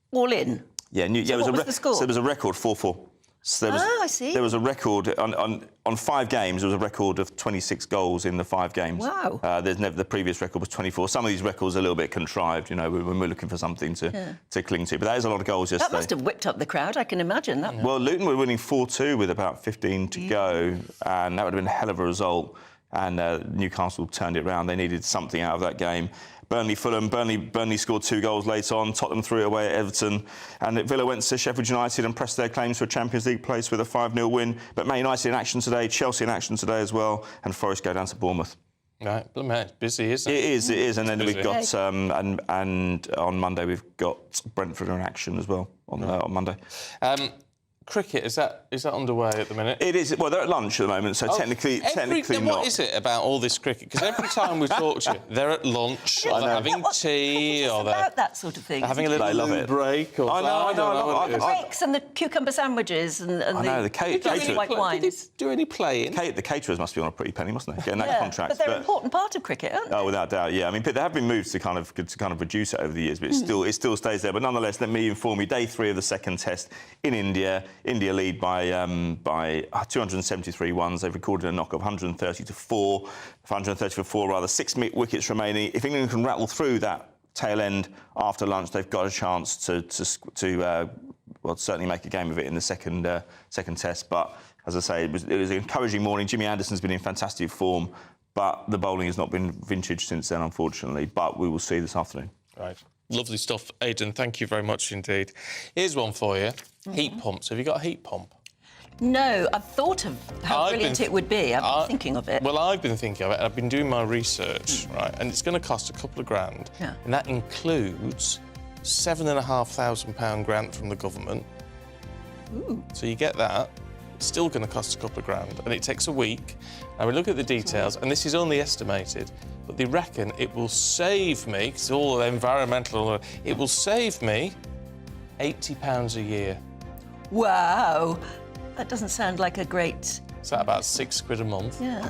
all in? Yeah, what was the score? So there was a record, 4-4. So I see. There was a record on 5 games. There was a record of 26 goals in the 5 games. Wow. The previous record was 24. Some of these records are a little bit contrived, you know, when we're looking for something to cling to. But that is a lot of goals yesterday. That must have whipped up the crowd. I can imagine that. Well, Luton were winning 4-2 with about 15 to go, and that would have been a hell of a result. And Newcastle turned it around. They needed something out of that game. Burnley-Fulham. Burnley scored 2 goals late on. Tottenham threw it away at Everton. And Villa went to Sheffield United and pressed their claims for a Champions League place with a 5-0 win. But Man United in action today, Chelsea in action today as well, and Forest go down to Bournemouth. Right, but man, it's busy, isn't it? It is. And then we've got and on Monday we've got Brentford in action as well on Monday. Cricket, is that underway at the minute? It is. Well, they're at lunch at the moment, so technically not. What is it about all this cricket? Because every time we talk to you, they're at lunch, or they're having tea, or they're about that sort of thing. Having a little break. Or I know. The breaks and the cucumber sandwiches and the caterers. white wines. Did they do any playing? The caterers must be on a pretty penny, mustn't they? Getting that contract. But they're an important part of cricket, aren't they? Oh, without doubt, yeah. I mean, there have been moves to kind of reduce it over the years, but it still stays there. But nonetheless, let me inform you, day 3 of the second test in India. India lead by 273 runs. They've recorded a knock of 130 for 4 rather. 6 wickets remaining. If England can rattle through that tail end after lunch, they've got a chance to certainly make a game of it in the second test. But as I say, it was an encouraging morning. Jimmy Anderson's been in fantastic form, but the bowling has not been vintage since then, unfortunately. But we will see this afternoon. Right. Lovely stuff, Aidan. Thank you very much indeed. Here's one for you. Heat pumps. Have you got a heat pump? No, I've thought of how brilliant it would be. I've been thinking of it. Well, I've been thinking of it, and I've been doing my research, right? And it's going to cost a couple of grand. Yeah. And that includes £7,500 grant from the government. Ooh. So you get that. It's still going to cost a couple of grand, and it takes a week. Now, we look at the details, and this is only estimated, but they reckon it will save me, because all environmental, it will save me £80 a year. Wow. That doesn't sound like a great... Is that about £6 a month? Yeah.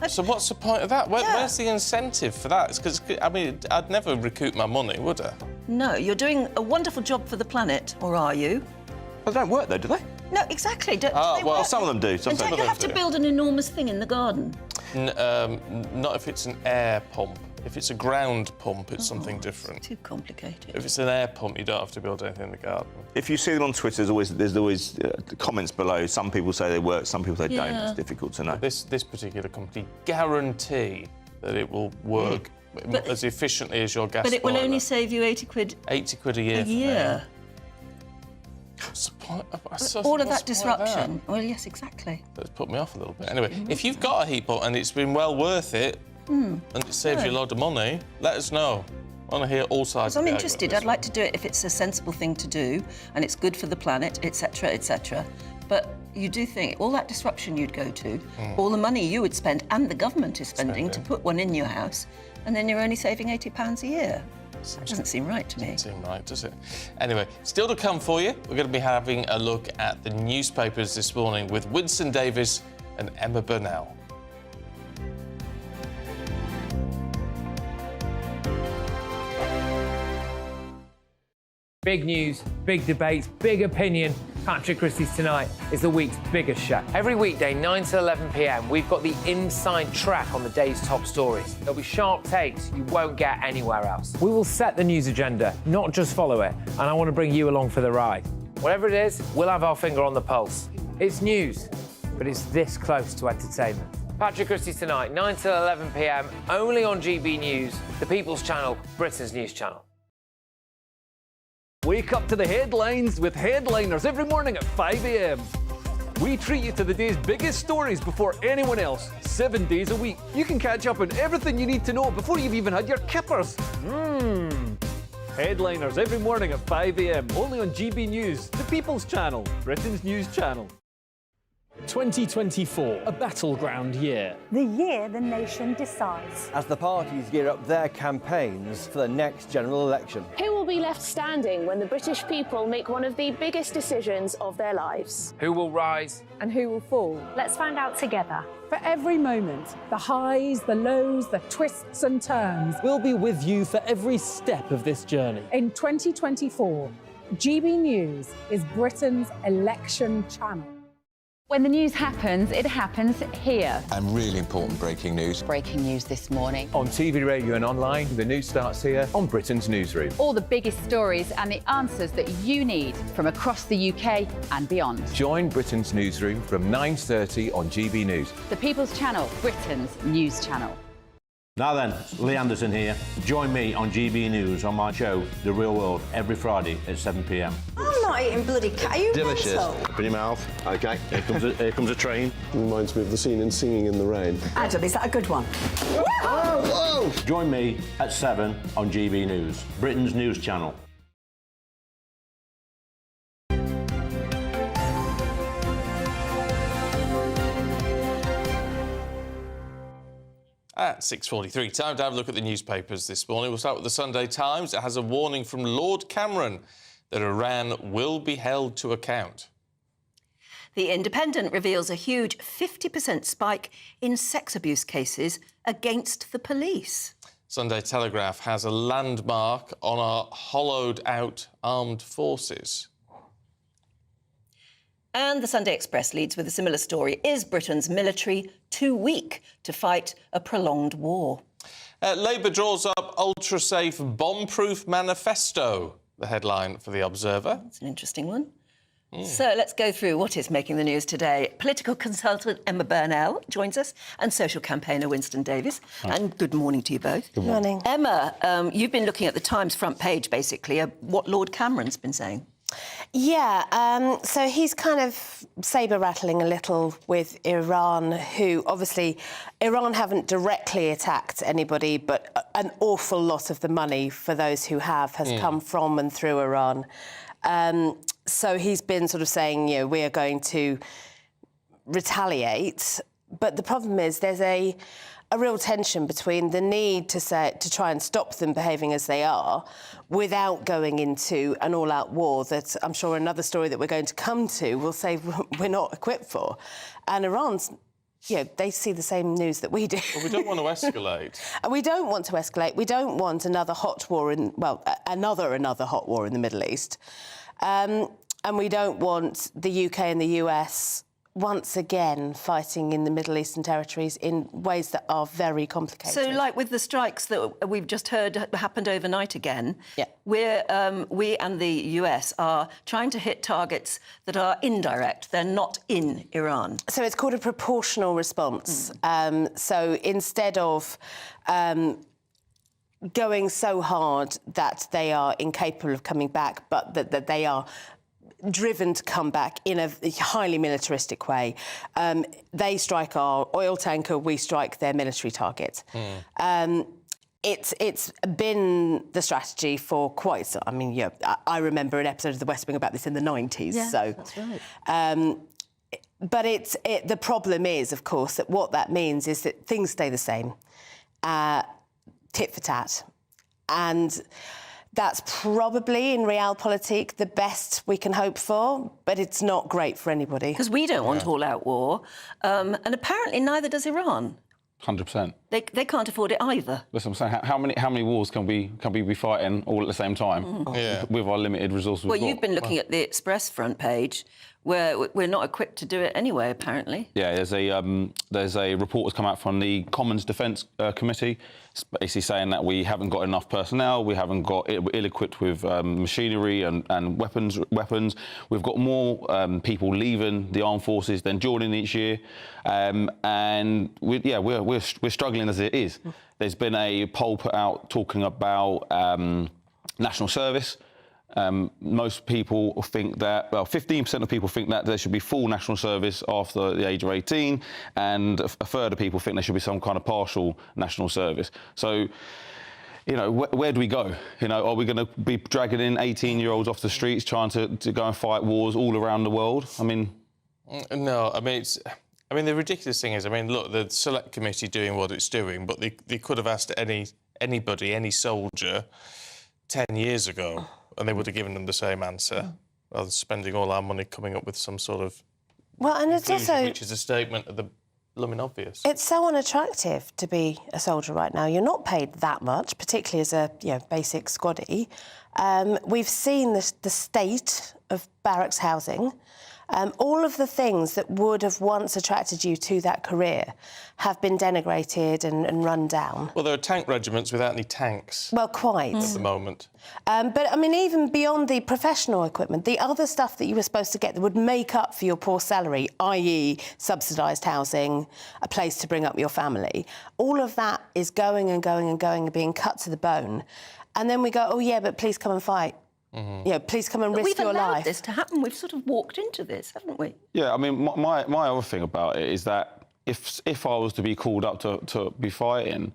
So what's the point of that? Where's the incentive for that? Because, I mean, I'd never recoup my money, would I? No, you're doing a wonderful job for the planet, or are you? Well, they don't work, though, do they? No, exactly. Don't, well, some of them do. And don't you have to build an enormous thing in the garden? Not if it's an air pump. If it's a ground pump, it's something different. Too complicated. If it's an air pump, you don't have to build anything in the garden. If you see them on Twitter, there's always comments below. Some people say they work, some people say don't. It's difficult to know. This particular company guarantee that it will work as efficiently as your gas But it will boiler. only save you 80 quid. 80 quid a year. A year. What's the point? All of that disruption. Well, yes, exactly. That's put me off a little bit. Anyway, if you've got a heat pump and it's been well worth it, and it saves you a lot of money, let us know. I want to hear all sides of I'm the interested. I'd like to do it if it's a sensible thing to do and it's good for the planet, etc., etc. But you do think all that disruption you'd go to, all the money you would spend and the government is spending to put one in your house, and then you're only saving £80 a year. That doesn't seem right to me. Doesn't seem right, does it? Anyway, still to come for you, we're going to be having a look at the newspapers this morning with Winston Davis and Emma Burnell. Big news, big debates, big opinion. Patrick Christie's Tonight is the week's biggest show. Every weekday, 9 to 11 p.m, we've got the inside track on the day's top stories. There'll be sharp takes you won't get anywhere else. We will set the news agenda, not just follow it, and I want to bring you along for the ride. Whatever it is, we'll have our finger on the pulse. It's news, but it's this close to entertainment. Patrick Christie's Tonight, 9 to 11 p.m, only on GB News, the People's Channel, Britain's news channel. Wake up to the headlines with Headliners every morning at 5 a.m. We treat you to the day's biggest stories before anyone else, 7 days a week. You can catch up on everything you need to know before you've even had your kippers. Headliners every morning at 5 a.m, only on GB News, the People's Channel, Britain's news channel. 2024, a battleground year. The year the nation decides. As the parties gear up their campaigns for the next general election. Who will be left standing when the British people make one of the biggest decisions of their lives? Who will rise? And who will fall? Let's find out together. For every moment, the highs, the lows, the twists and turns. We'll be with you for every step of this journey. In 2024, GB News is Britain's election channel. When the news happens, it happens here. And really important breaking news. Breaking news this morning. On TV, radio and online, the news starts here on Britain's Newsroom. All the biggest stories and the answers that you need from across the UK and beyond. Join Britain's Newsroom from 9:30 on GB News. The People's Channel, Britain's news channel. Now then, Lee Anderson here. Join me on GB News on my show, The Real World, every Friday at 7 p.m. I'm not eating bloody cat. Are you Delicious. mental? Open your mouth. OK, here comes a train. Reminds me of the scene in Singing in the Rain. Adam, is that a good one? Whoa! Join me at 7 on GB News, Britain's news channel. At 6:43, time to have a look at the newspapers this morning. We'll start with the Sunday Times. It has a warning from Lord Cameron that Iran will be held to account. The Independent reveals a huge 50% spike in sex abuse cases against the police. Sunday Telegraph has a landmark on our hollowed-out armed forces. And the Sunday Express leads with a similar story. Is Britain's military too weak to fight a prolonged war? Labour draws up ultra-safe bomb-proof manifesto, the headline for The Observer. That's an interesting one. So let's go through what is making the news today. Political consultant Emma Burnell joins us and social campaigner Winston Davis. Hi. And good morning to you both. Good morning. Emma, you've been looking at the Times front page, basically, what Lord Cameron's been saying. Yeah, so he's kind of sabre-rattling a little with Iran, who obviously, Iran haven't directly attacked anybody, but an awful lot of the money for those who have has come from and through Iran. So he's been sort of saying, you know, we are going to retaliate. But the problem is there's a real tension between the need to try and stop them behaving as they are without going into an all-out war that I'm sure another story that we're going to come to will say we're not equipped for. And Iran's, you know, they see the same news that we do. Well, we don't want to escalate. And we don't want to escalate. We don't want another hot war another hot war in the Middle East. And we don't want the UK and the US once again fighting in the Middle Eastern territories in ways that are very complicated. So, like with the strikes that we've just heard happened overnight again, we and the US are trying to hit targets that are indirect. They're not in Iran. So it's called a proportional response. So instead of going so hard that they are incapable of coming back, but that they are driven to come back in a highly militaristic way. They strike our oil tanker, we strike their military target. It's been the strategy for quite... I mean, yeah, I remember an episode of The West Wing about this in the 90s. Yeah, so that's right. But the problem is, of course, that what that means is that things stay the same, tit for tat. And that's probably, in realpolitik, the best we can hope for, but it's not great for anybody. Because we don't want all-out war, and apparently neither does Iran. 100%. They can't afford it either. Listen, I'm saying, how many wars can we be fighting all at the same time with our limited resources? Well, you've been looking at the Express front page, where we're not equipped to do it anyway, apparently. Yeah, there's a report that's come out from the Commons Defence Committee, basically saying that we haven't got enough personnel, we haven't got ill-equipped with machinery and weapons. We've got more people leaving the armed forces than joining each year, and we're struggling as it is. There's been a poll put out talking about national service. Most people think that, 15% of people think that there should be full national service after the age of 18, and a third of people think there should be some kind of partial national service. So, where do we go? Are we going to be dragging in 18-year-olds off the streets trying to go and fight wars all around the world? I mean... No, the ridiculous thing is, look, the Select Committee doing what it's doing, but they could have asked anybody, any soldier, 10 years ago, and they would have given them the same answer, rather than spending all our money coming up with some sort of... Well, and it's also... which is a statement of the blooming obvious. It's so unattractive to be a soldier right now. You're not paid that much, particularly as a basic squaddie. We've seen the state of barracks housing. All of the things that would have once attracted you to that career have been denigrated and run down. Well, there are tank regiments without any tanks. Well, quite. At the moment. But, even beyond the professional equipment, the other stuff that you were supposed to get that would make up for your poor salary, i.e. subsidised housing, a place to bring up your family, all of that is going and going and going and being cut to the bone. And then we go, oh, yeah, but please come and fight. Please come and risk your life. We've allowed this to happen. We've sort of walked into this, haven't we? Yeah, my other thing about it is that if I was to be called up to be fighting,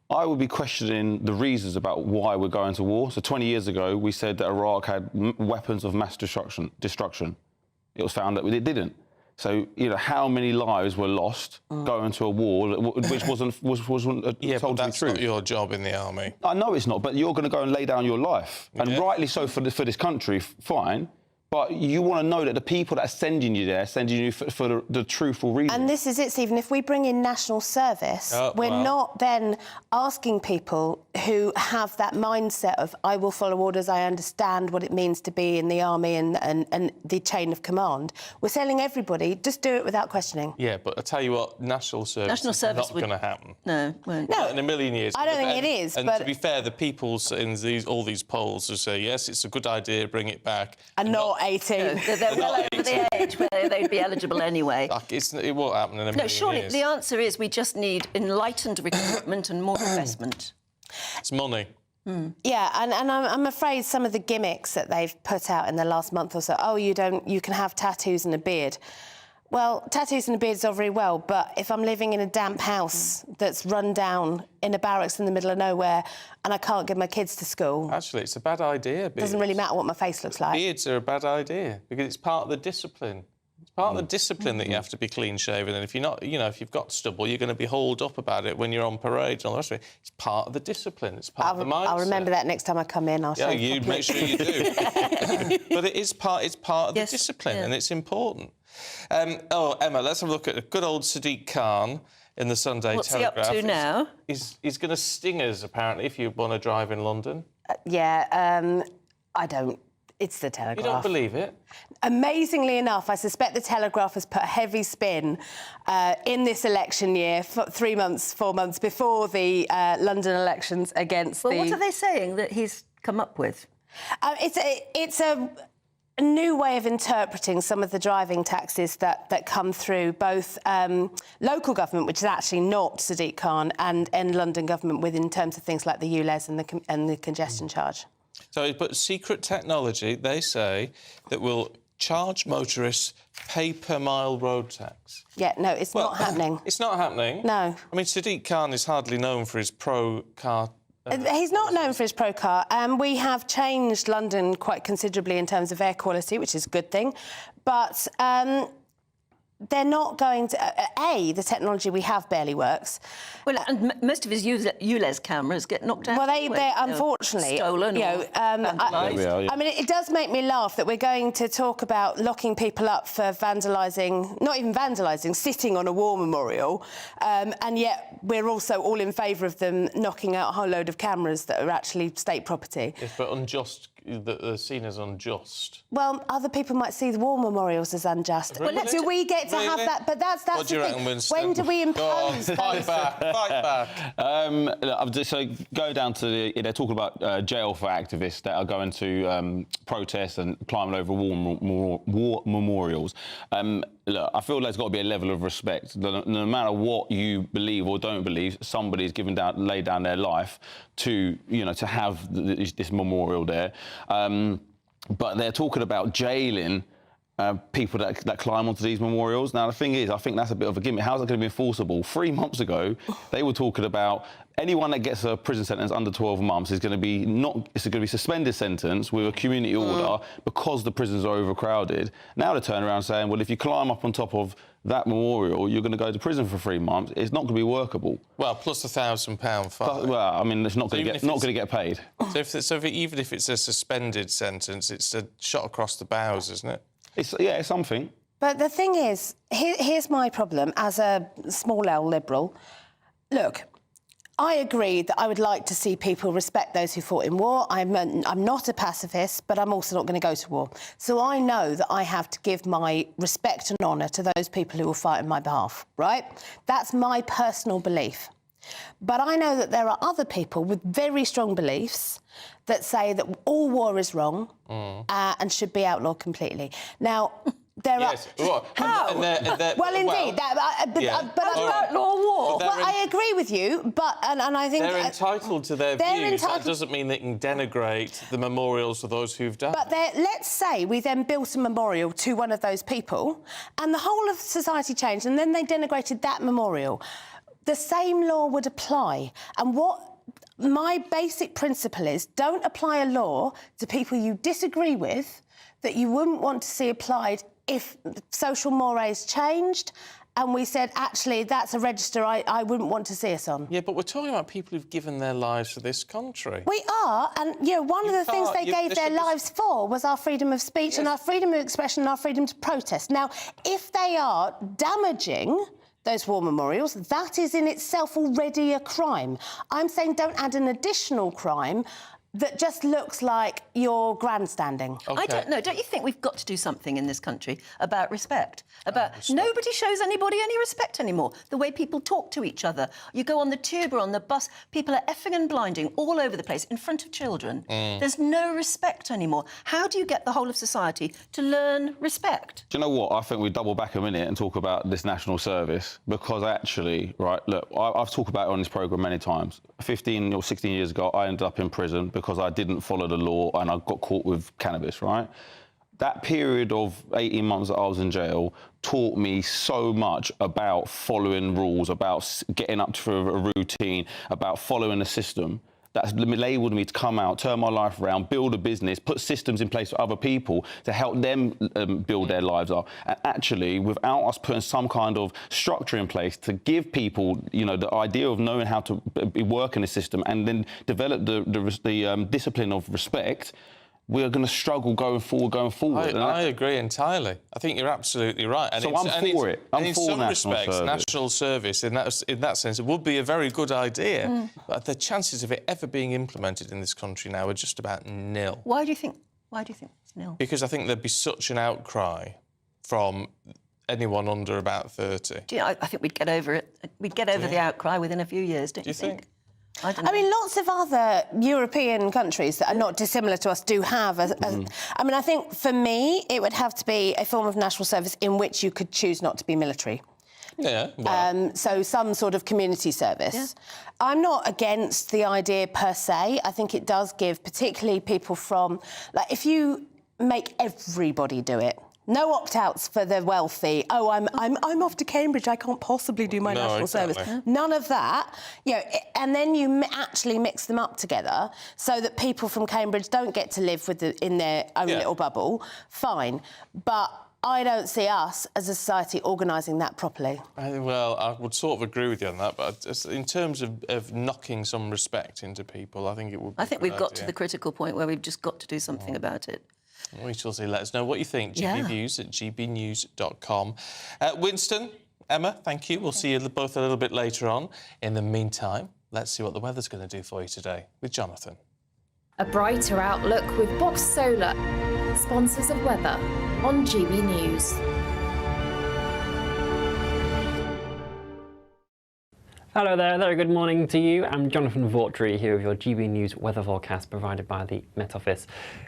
I would be questioning the reasons about why we're going to war. So 20 years ago, we said that Iraq had weapons of mass destruction. It was found that it didn't. So, how many lives were lost going to a war which wasn't yeah, told but to be that's true? Not your job in the army. I know it's not, but you're going to go and lay down your life. And rightly so for this country, fine. But you want to know that the people that are sending you there are sending you for the truthful reason. And this is it, Stephen. If we bring in national service, we're not then asking people who have that mindset of, I will follow orders, I understand what it means to be in the army and the chain of command. We're telling everybody, just do it without questioning. Yeah, but I tell you what, national service is not going to happen. No, won't. Not in a million years. I don't think it is, and but... to be fair, the people in all these polls who say, yes, it's a good idea, bring it back... And not 18. No, they're well over the age where they'd be eligible anyway. It won't happen in a million No, surely years. the answer is we just need enlightened recruitment and more investment. It's money. Yeah, and I'm afraid some of the gimmicks that they've put out in the last month or so, you can have tattoos and a beard. Well, tattoos and a beard is all very well, but if I'm living in a damp house that's run down in a barracks in the middle of nowhere and I can't get my kids to school... Actually, it's a bad idea, It doesn't really matter what my face looks like. Beards are a bad idea because it's part of the discipline. It's part of the discipline that you have to be clean-shaven, and if you're not, if you've got stubble, you're going to be hauled up about it when you're on parade and all the rest of it. It's part of the discipline. It's part of the mindset. I'll remember that next time I come in. I'll shave you make sure you do. But it's part of the discipline, and it's important. Emma, let's have a look at good old Sadiq Khan in the Sunday Telegraph. What's he up to now? He's going to sting us, apparently, if you want to drive in London. I don't... It's the Telegraph. You don't believe it? Amazingly enough, I suspect the Telegraph has put a heavy spin in this election year, 4 months before the London elections against Well, what are they saying that he's come up with? It's a new way of interpreting some of the driving taxes that come through both local government, which is actually not Sadiq Khan, and London government in terms of things like the ULEZ and the congestion charge. So, but secret technology, they say, that will charge motorists pay-per-mile road tax. Yeah, no, it's not happening. It's not happening? No. I mean, Sadiq Khan is hardly known for his pro-car... He's not known for his pro-car. We have changed London quite considerably in terms of air quality, which is a good thing. But they're not going to... the technology we have barely works. Well, and most of his ULEZ cameras get knocked out. Well, anyway, they're unfortunately... stolen or vandalised. I mean, it does make me laugh that we're going to talk about locking people up for vandalising, not even vandalising, sitting on a war memorial, and yet we're also all in favour of them knocking out a whole load of cameras that are actually state property. Yes, but unjust... They're seen as unjust. Well, other people might see the war memorials as unjust. Really? Do we get to have that? But that's What do the you thing. reckon, Winston? When do we impose those? Fight back. So go down to they're talking about jail for activists that are going to protest and climbing over war memorials. Look, I feel there's got to be a level of respect. No matter what you believe or don't believe, somebody's laid down their life to have this memorial there. But they're talking about jailing people that climb onto these memorials. Now, the thing is, I think that's a bit of a gimmick. How's it going to be enforceable? 3 months ago, they were talking about anyone that gets a prison sentence under 12 months is going to be suspended sentence with a community order because the prisons are overcrowded. Now they're turning around saying, well, if you climb up on top of that memorial, you're going to go to prison for 3 months. It's not going to be workable. Well, plus £1,000 fine. Well, I mean, it's not going to get paid. Even if it's a suspended sentence, it's a shot across the bows, isn't it? It's something. But the thing is, here's my problem as a small L liberal. Look, I agree that I would like to see people respect those who fought in war. I'm not a pacifist, but I'm also not going to go to war. So I know that I have to give my respect and honour to those people who will fight on my behalf, right? That's my personal belief. But I know that there are other people with very strong beliefs that say that all war is wrong and should be outlawed completely. Now, there are... How? Well, indeed. But outlaw war. Well, I agree with you, but... And I think... They're entitled to their views. That doesn't mean they can denigrate the memorials of those who've died. But let's say we then built a memorial to one of those people and the whole of society changed and then they denigrated that memorial. The same law would apply. And what my basic principle is, don't apply a law to people you disagree with that you wouldn't want to see applied if social mores changed and we said, actually, that's a register I wouldn't want to see us on. Yeah, but we're talking about people who've given their lives for this country. We are, and, one of the things they gave their lives for was our freedom of speech and our freedom of expression and our freedom to protest. Now, if they are damaging those war memorials, that is in itself already a crime. I'm saying don't add an additional crime that just looks like you're grandstanding. Okay. I don't know. Don't you think we've got to do something in this country about respect? Nobody shows anybody any respect anymore. The way people talk to each other. You go on the tube or on the bus, people are effing and blinding all over the place in front of children. There's no respect anymore. How do you get the whole of society to learn respect? Do you know what? I think we double back a minute and talk about this national service because actually, right, look, I've talked about it on this programme many times. 15 or 16 years ago, I ended up in prison because I didn't follow the law and I got caught with cannabis, right? That period of 18 months that I was in jail taught me so much about following rules, about getting up to a routine, about following a system. That's enabled me to come out, turn my life around, build a business, put systems in place for other people to help them build their lives up. And actually, without us putting some kind of structure in place to give people, the idea of knowing how to work in the system and then develop the discipline of respect, we are going to struggle going forward. I agree entirely. I think you're absolutely right. And so I'm for it. I'm in for some respects, national service, in that sense, it would be a very good idea. But the chances of it ever being implemented in this country now are just about nil. Why do you think Why do you think it's nil? Because I think there'd be such an outcry from anyone under about 30. Do you know, I think we'd get over it. We'd get over the outcry within a few years, don't you think? I don't know. I mean, lots of other European countries that are not dissimilar to us do have I mean, I think for me, it would have to be a form of national service in which you could choose not to be military. Yeah. Well. So some sort of community service. Yeah. I'm not against the idea per se. I think it does give particularly people from... Like, if you make everybody do it, no opt-outs for the wealthy. Oh, I'm off to Cambridge. I can't possibly do my national service. None of that. You know, and then you actually mix them up together so that people from Cambridge don't get to live in their own little bubble. Fine, but I don't see us as a society organising that properly. Well, I would sort of agree with you on that, but in terms of knocking some respect into people, I think it would be I think we've got to the critical point where we've just got to do something about it. We shall see. Let us know what you think. Yeah. gbviews@gbnews.com. Winston, Emma, thank you. We'll see you both a little bit later on. In the meantime, let's see what the weather's going to do for you today with Jonathan. A brighter outlook with Box Solar, sponsors of weather on GB News. Hello there, very good morning to you. I'm Jonathan Vaughtry here with your GB News weather forecast provided by the Met Office.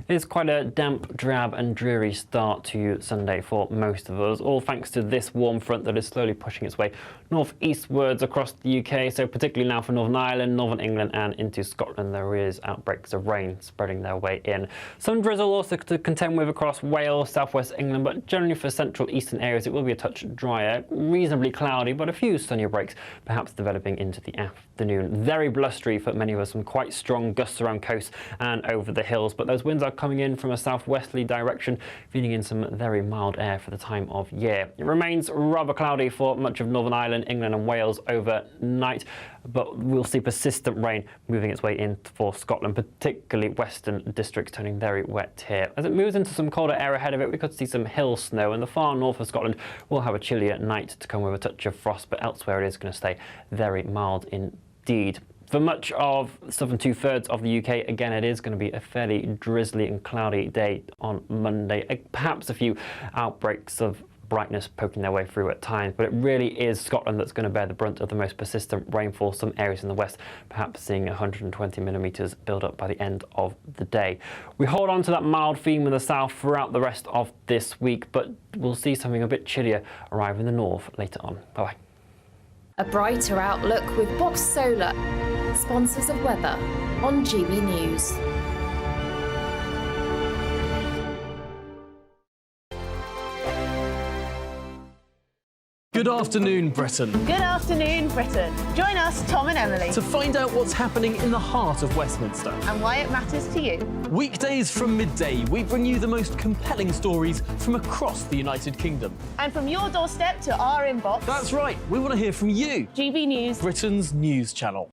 It's quite a damp, drab and dreary start to Sunday for most of us, all thanks to this warm front that is slowly pushing its way north-eastwards across the UK, so particularly now for Northern Ireland, Northern England and into Scotland there is outbreaks of rain spreading their way in. Some drizzle also to contend with across Wales, southwest England, but generally for central eastern areas it will be a touch drier, reasonably cloudy, but a few sunnier breaks perhaps developing into the afternoon. Very blustery for many of us, some quite strong gusts around coast and over the hills, but those winds are coming in from a southwesterly direction, feeding in some very mild air for the time of year. It remains rather cloudy for much of Northern Ireland, England and Wales overnight, but we'll see persistent rain moving its way in for Scotland, particularly western districts turning very wet here. As it moves into some colder air ahead of it, we could see some hill snow, and the far north of Scotland will have a chillier night to come with a touch of frost, but elsewhere it is going to stay very mild indeed. For much of the southern two-thirds of the UK, again, it is going to be a fairly drizzly and cloudy day on Monday. Perhaps a few outbreaks of brightness poking their way through at times, but it really is Scotland that's going to bear the brunt of the most persistent rainfall. Some areas in the west perhaps seeing 120 millimetres build up by the end of the day. We hold on to that mild theme in the south throughout the rest of this week, but we'll see something a bit chillier arrive in the north later on. Bye-bye. A brighter outlook with Box Solar, sponsors of weather on GB News. Good afternoon, Britain. Good afternoon, Britain. Join us, Tom and Emily, To find out what's happening in the heart of Westminster. and why it matters to you. Weekdays from midday, we bring you the most compelling stories from across the United Kingdom. And from your doorstep to our inbox, That's right, we want to hear from you, GB News. Britain's news channel.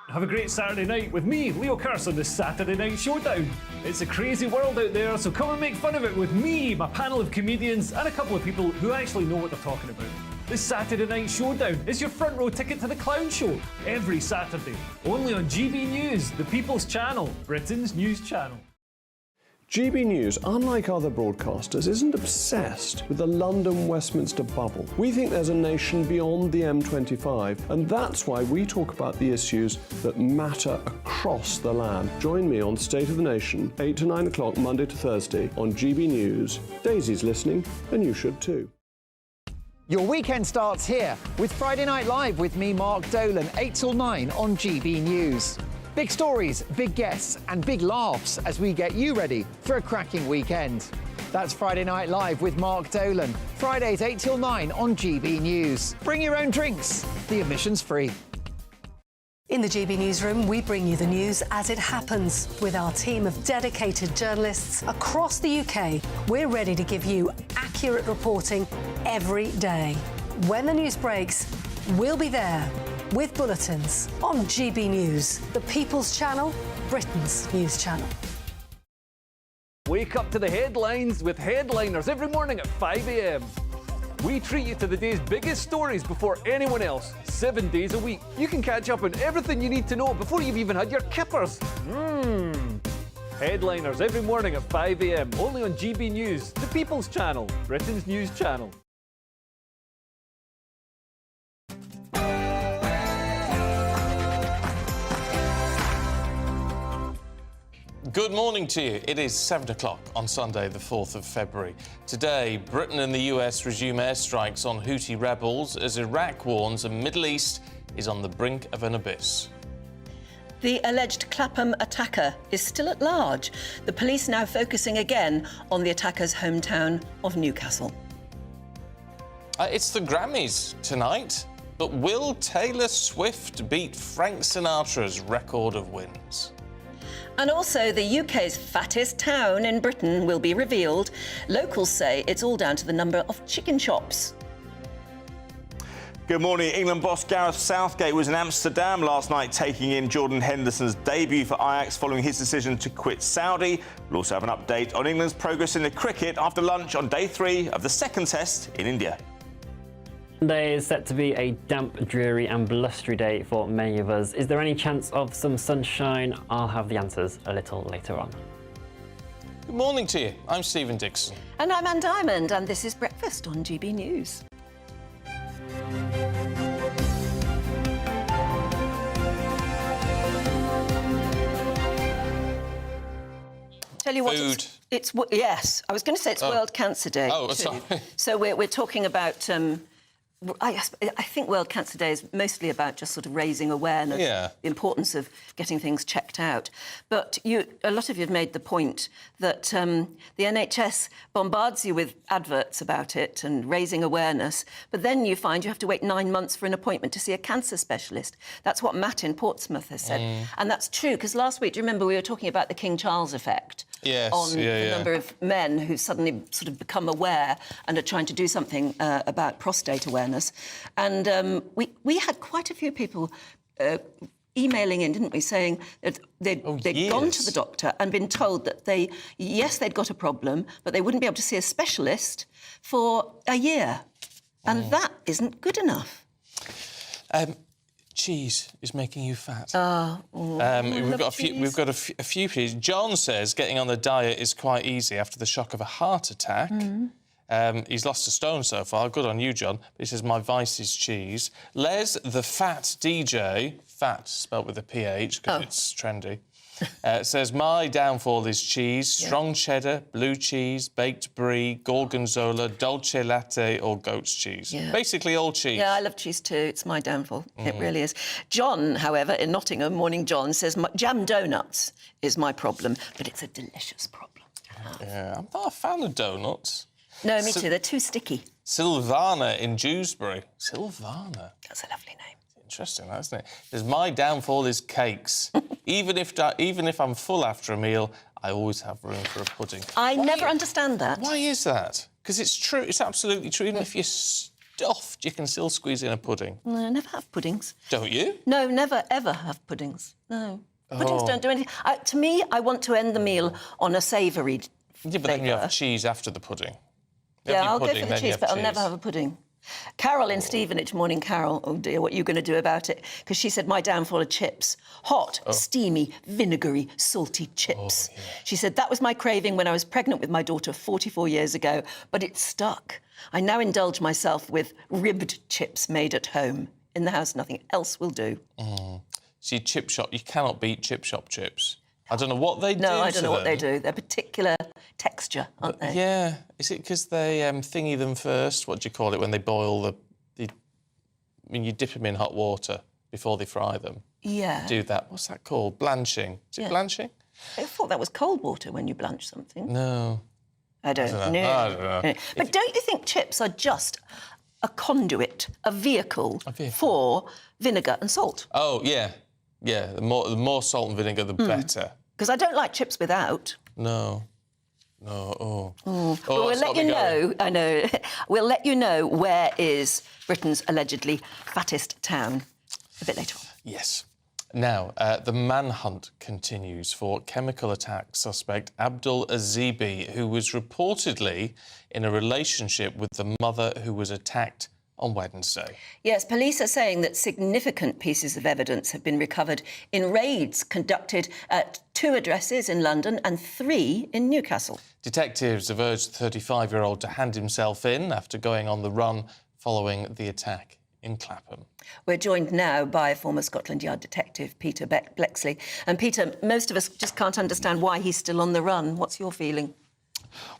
Have a great Saturday night with me, Leo Curse, on the Saturday Night Showdown. It's a crazy world out there, so come and make fun of it with me, my panel of comedians, and a couple of people who actually know what they're talking about. This Saturday Night Showdown is your front row ticket to the clown show, every Saturday, only on GB News, the People's Channel, Britain's news channel. GB News, unlike other broadcasters, isn't obsessed with the London-Westminster bubble. We think there's a nation beyond the M25, and that's why we talk about the issues that matter across the land. Join me on State of the Nation, 8 to 9 o'clock, Monday to Thursday, on GB News. Daisy's listening, and you should too. Your weekend starts here with Friday Night Live with me, Mark Dolan, 8 till 9 on GB News. Big stories, big guests and big laughs as we get you ready for a cracking weekend. That's Friday Night Live with Mark Dolan, Fridays 8 till 9 on GB News. Bring your own drinks, the admission's free. In the GB Newsroom, we bring you the news as it happens. With our team of dedicated journalists across the UK, we're ready to give you accurate reporting every day. When the news breaks, we'll be there with bulletins on GB News, the People's Channel, Britain's news channel. Wake up to the headlines with headliners every morning at 5 a.m. We treat you to the day's biggest stories before anyone else, 7 days a week. You can catch up on everything you need to know before you've even had your kippers. Headliners every morning at 5 a.m. only on GB News, the People's Channel, Britain's news channel. Good morning to you. It is 7 o'clock on Sunday, the 4th of February. Today, Britain and the US resume airstrikes on Houthi rebels as Iraq warns the Middle East is on the brink of an abyss. The alleged Clapham attacker is still at large. The police now focusing again on the attacker's hometown of Newcastle. It's the Grammys tonight, but will Taylor Swift beat Frank Sinatra's record of wins? And also, the UK's fattest town in Britain will be revealed. Locals say it's all down to the number of chicken shops. Good morning. England boss Gareth Southgate was in Amsterdam last night taking in Jordan Henderson's debut for Ajax following his decision to quit Saudi. We'll also have an update on England's progress in the cricket after lunch on day 3 of the second test in India. Sunday is set to be a damp, dreary and blustery day for many of us. Is there any chance of some sunshine? I'll have the answers a little later on. Good morning to you. I'm Stephen Dixon. And I'm Anne Diamond, and this is Breakfast on GB News. Tell you what, Food. it's yes. I was going to say it's World Cancer Day. Oh, too. sorry. So we're talking about. I think World Cancer Day is mostly about just sort of raising awareness, the importance of getting things checked out. But a lot of you have made the point that the NHS bombards you with adverts about it and raising awareness, but then you find you have to wait 9 months for an appointment to see a cancer specialist. That's what Matt in Portsmouth has said. And that's true, because last week, do you remember we were talking about the King Charles effect? Yes, on the number of men who suddenly sort of become aware and are trying to do something about prostate awareness. And we had quite a few people emailing in, didn't we, saying that they'd gone to the doctor and been told that they'd got a problem, but they wouldn't be able to see a specialist for a year. And that isn't good enough. Cheese is making you fat. We've got a few cheese. John says getting on the diet is quite easy after the shock of a heart attack. He's lost a stone so far. Good on you, John. But he says my vice is cheese. Les, the fat DJ, fat spelt with a PH because it's trendy, says my downfall is cheese, strong cheddar, blue cheese, baked brie, gorgonzola, dolce latte or goat's cheese. Basically all cheese. Yeah, I love cheese too. It's my downfall. It really is. John, however, in Nottingham, morning John, says jam donuts is my problem, but it's a delicious problem. Yeah, I'm not a fan of donuts. No, me too. They're too sticky. Silvana in Dewsbury. Silvana. That's a lovely name. Interesting, that, isn't it? Says my downfall is cakes. even if I'm full after a meal, I always have room for a pudding. I never understand that. Why is that? Because it's true. It's absolutely true. Even if you're stuffed, you can still squeeze in a pudding. No, I never have puddings. Don't you? No, never ever have puddings. No. Puddings don't do anything. To me, I want to end the meal on a savoury Yeah, but then you have cheese after the pudding. I'll go for the cheese, but I'll never have a pudding. Carol in Stevenage, morning, Carol. Oh, dear, what are you going to do about it? Because she said, my downfall are chips. Hot, steamy, vinegary, salty chips. She said, that was my craving when I was pregnant with my daughter 44 years ago, but it stuck. I now indulge myself with ribbed chips made at home. In the house, nothing else will do. See, chip shop, you cannot beat chip shop chips. I don't know what they do. No, I don't know what they do. They're particular texture, aren't they? Yeah. Is it because they thingy them first? What do you call it when they boil I mean, you dip them in hot water before they fry them. Yeah. Do that. What's that called? Blanching. Is it blanching? I thought that was cold water when you blanch something. No. I don't know. I don't know. But don't you think chips are just a conduit, a vehicle for vinegar and salt? Oh, yeah. Yeah, the more salt and vinegar, the better. Because I don't like chips without. No. Well, we'll let you know. I know. We'll let you know where is Britain's allegedly fattest town a bit later on. Yes. Now, the manhunt continues for chemical attack suspect Abdul Azibi, who was reportedly in a relationship with the mother who was attacked on Wednesday. Yes, police are saying that significant pieces of evidence have been recovered in raids conducted at 2 addresses in London and 3 in Newcastle. Detectives have urged the 35-year-old to hand himself in after going on the run following the attack in Clapham. We're joined now by former Scotland Yard detective Peter Blexley. And Peter, most of us just can't understand why he's still on the run. What's your feeling?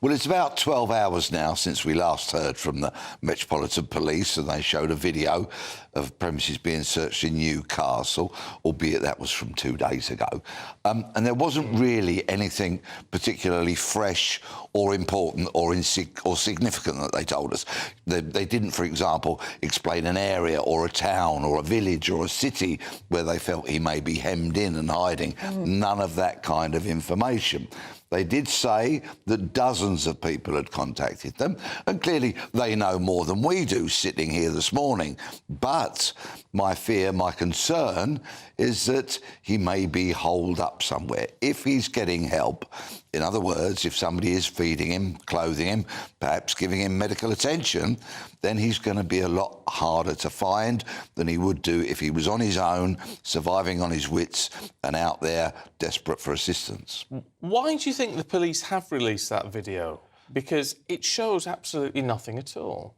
Well, it's about 12 hours now since we last heard from the Metropolitan Police, and they showed a video of premises being searched in Newcastle, albeit that was from 2 days ago. And there wasn't really anything particularly fresh or important or significant that they told us. They didn't, for example, explain an area or a town or a village or a city where they felt he may be hemmed in and hiding. None of that kind of information. They did say that dozens of people had contacted them, and clearly they know more than we do sitting here this morning. But my fear, my concern, is that he may be holed up somewhere. If he's getting help, in other words, if somebody is feeding him, clothing him, perhaps giving him medical attention, then he's going to be a lot harder to find than he would do if he was on his own, surviving on his wits and out there desperate for assistance. Why do you think the police have released that video? Because it shows absolutely nothing at all.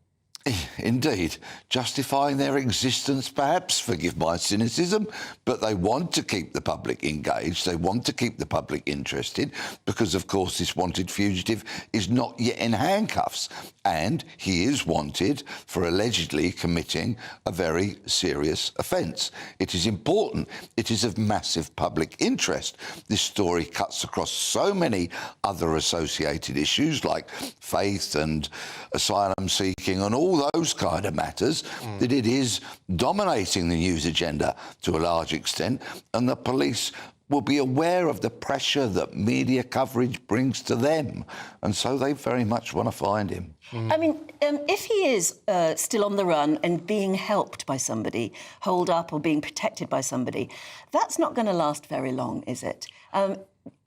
Indeed, justifying their existence, perhaps, forgive my cynicism, but they want to keep the public engaged, they want to keep the public interested, because, of course, this wanted fugitive is not yet in handcuffs, and he is wanted for allegedly committing a very serious offence. It is important, it is of massive public interest. This story cuts across so many other associated issues like faith and asylum seeking and all those kind of matters, that it is dominating the news agenda to a large extent, and the police will be aware of the pressure that media coverage brings to them, and so they very much want to find him. I mean, if he is still on the run and being helped by somebody, holed up or being protected by somebody, that's not going to last very long, is it?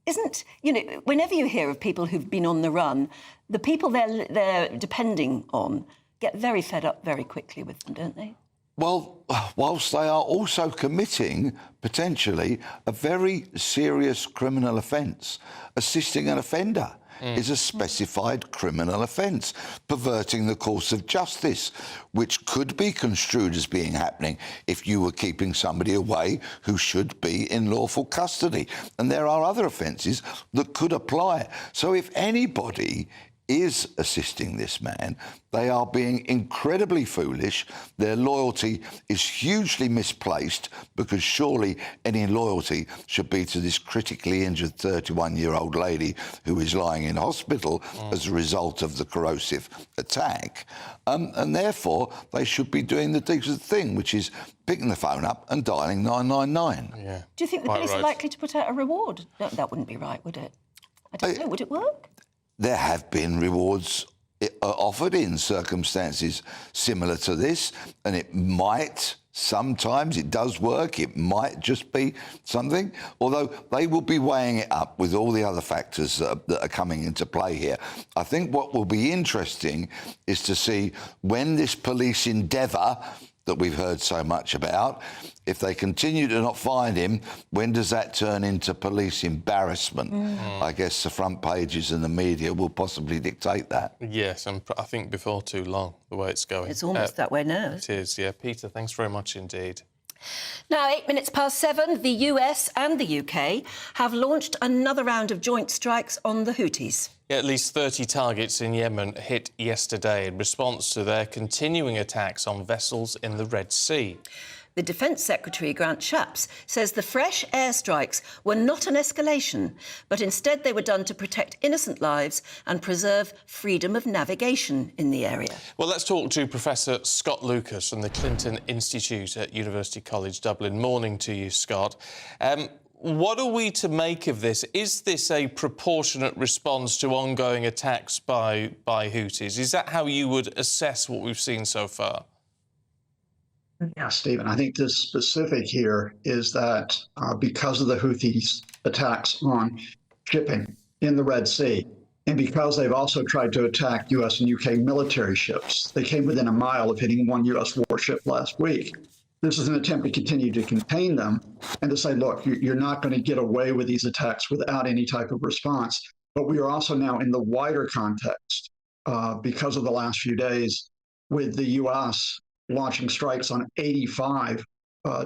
Isn't, you know, whenever you hear of people who've been on the run, the people they're depending on get very fed up very quickly with them, don't they? Well, whilst they are also committing, potentially, a very serious criminal offence, assisting an offender is a specified criminal offence, perverting the course of justice, which could be construed as being happening if you were keeping somebody away who should be in lawful custody. And there are other offences that could apply. So if anybody is assisting this man, they are being incredibly foolish. Their loyalty is hugely misplaced, because surely any loyalty should be to this critically injured 31-year-old lady who is lying in hospital as a result of the corrosive attack. And therefore, they should be doing the decent thing, which is picking the phone up and dialing 999. Yeah. Do you think the police are likely to put out a reward? No, that wouldn't be right, would it? I don't know. Would it work? There have been rewards offered in circumstances similar to this, and it might, sometimes it does work, it might just be something, although they will be weighing it up with all the other factors that are coming into play here. I think what will be interesting is to see when this police endeavour that we've heard so much about, if they continue to not find him, when does that turn into police embarrassment? I guess the front pages and the media will possibly dictate that. Yes, and I think before too long, the way it's going. It's almost that way now. It is, yeah. Peter, thanks very much indeed. Now, 8 minutes past 7, the US and the UK have launched another round of joint strikes on the Houthis. At least 30 targets in Yemen hit yesterday in response to their continuing attacks on vessels in the Red Sea. The Defence Secretary, Grant Shapps, says the fresh airstrikes were not an escalation, but instead they were done to protect innocent lives and preserve freedom of navigation in the area. Well, let's talk to Professor Scott Lucas from the Clinton Institute at University College Dublin. Morning to you, Scott. What are we to make of this? Is this a proportionate response to ongoing attacks by Houthis? Is that how you would assess what we've seen so far? Yeah, Stephen, I think the specific here is that because of the Houthis' attacks on shipping in the Red Sea, And because they've also tried to attack U.S. and U.K. military ships, they came within a mile of hitting one U.S. warship last week. This is an attempt to continue to contain them and to say, look, you're not going to get away with these attacks without any type of response. But we are also now in the wider context because of the last few days with the U.S. launching strikes on 85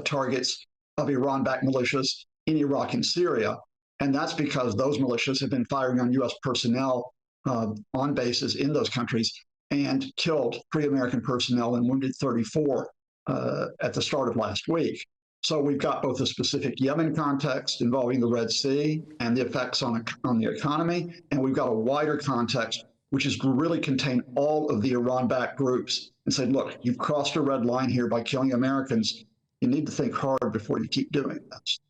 targets of Iran-backed militias in Iraq and Syria. And that's because those militias have been firing on U.S. personnel on bases in those countries and killed 3 American personnel and wounded 34 at the start of last week. So we've got both a specific Yemen context involving the Red Sea and the effects on the economy, and we've got a wider context, which is to really contain all of the Iran-backed groups and say, look, you've crossed a red line here by killing Americans. You need to think hard before you keep doing this.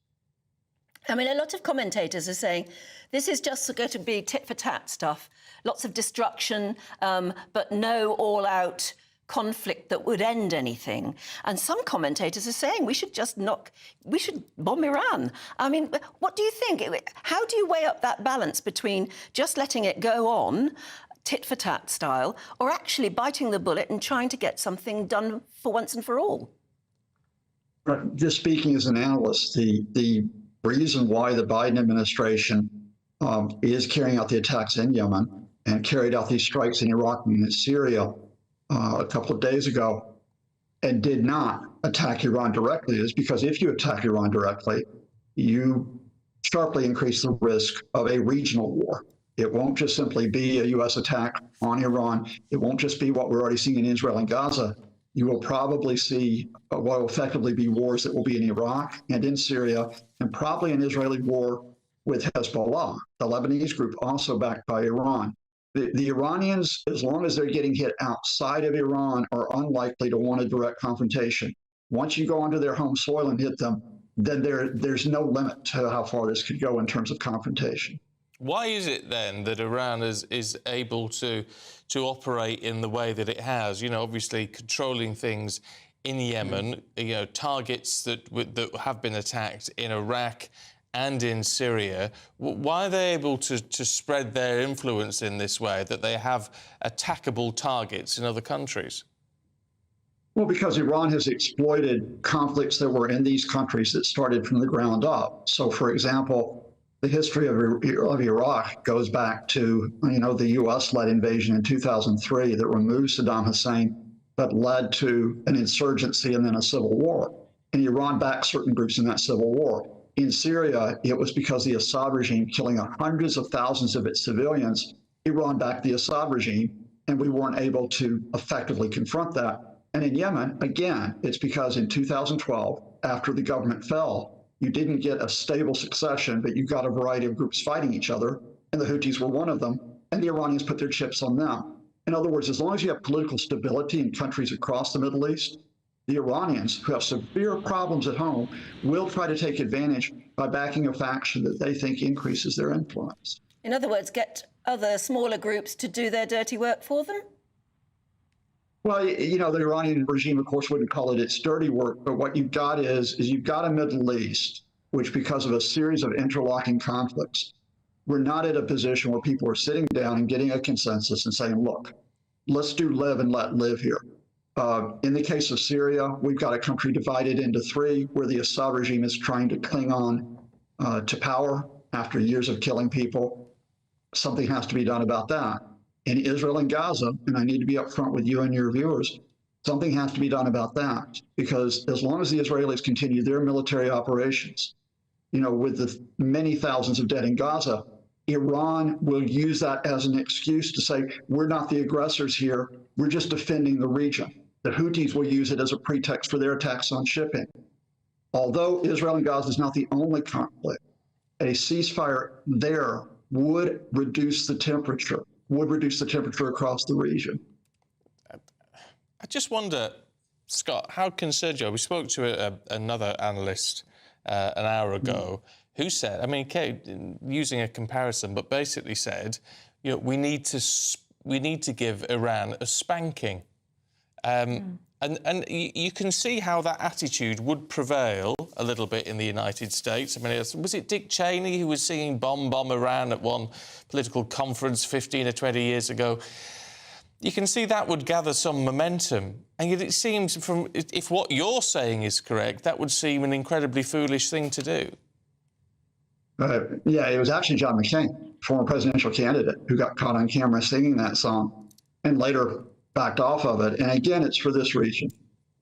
I mean, a lot of commentators are saying this is just going to be tit-for-tat stuff, lots of destruction, but no all-out conflict that would end anything. And some commentators are saying we should bomb Iran. I mean, what do you think? How do you weigh up that balance between just letting it go on, tit-for-tat style, or actually biting the bullet and trying to get something done for once and for all? Just speaking as an analyst, the reason why the Biden administration is carrying out the attacks in Yemen and carried out these strikes in Iraq and Syria a couple of days ago and did not attack Iran directly is because if you attack Iran directly, you sharply increase the risk of a regional war. It won't just simply be a U.S. attack on Iran. It won't just be what we're already seeing in Israel and Gaza. You will probably see what will effectively be wars that will be in Iraq and in Syria, and probably an Israeli war with Hezbollah, the Lebanese group also backed by Iran. The Iranians, as long as they're getting hit outside of Iran, are unlikely to want a direct confrontation. Once you go onto their home soil and hit them, then there's no limit to how far this could go in terms of confrontation. Why is it then that Iran is able to operate in the way that it has? You know, obviously controlling things in Yemen, you know, targets that have been attacked in Iraq and in Syria. Why are they able to spread their influence in this way, that they have attackable targets in other countries? Well, because Iran has exploited conflicts that were in these countries that started from the ground up. So, for example, the history of Iraq goes back to, you know, the U.S.-led invasion in 2003 that removed Saddam Hussein, but led to an insurgency and then a civil war. And Iran backed certain groups in that civil war. In Syria, it was because the Assad regime killing hundreds of thousands of its civilians. Iran backed the Assad regime, and we weren't able to effectively confront that. And in Yemen, again, it's because in 2012, after the government fell, you didn't get a stable succession, but you got a variety of groups fighting each other, and the Houthis were one of them, and the Iranians put their chips on them. In other words, as long as you have political stability in countries across the Middle East, the Iranians, who have severe problems at home, will try to take advantage by backing a faction that they think increases their influence. In other words, get other smaller groups to do their dirty work for them? Well, you know, the Iranian regime, of course, wouldn't call it its dirty work, but what you've got is you've got a Middle East, which because of a series of interlocking conflicts, we're not at a position where people are sitting down and getting a consensus and saying, look, let's do live and let live here. In the case of Syria, we've got a country divided into three where the Assad regime is trying to cling on to power after years of killing people. Something has to be done about that. In Israel and Gaza, and I need to be upfront with you and your viewers, something has to be done about that, because as long as the Israelis continue their military operations, you know, with the many thousands of dead in Gaza, Iran will use that as an excuse to say, we're not the aggressors here, we're just defending the region. The Houthis will use it as a pretext for their attacks on shipping. Although Israel and Gaza is not the only conflict, a ceasefire there would reduce the temperature across the region. I just wonder, Scott, how concerned you are. We spoke to another analyst an hour ago who said, I mean, using a comparison, but basically said, you know, we need to give Iran a spanking. And you can see how that attitude would prevail a little bit in the United States. I mean, was it Dick Cheney who was singing Bomb Bomb Iran at one political conference 15 or 20 years ago? You can see that would gather some momentum. And yet it seems, from if what you're saying is correct, that would seem an incredibly foolish thing to do. Yeah, it was actually John McCain, former presidential candidate, who got caught on camera singing that song and later backed off of it. And again, it's for this reason.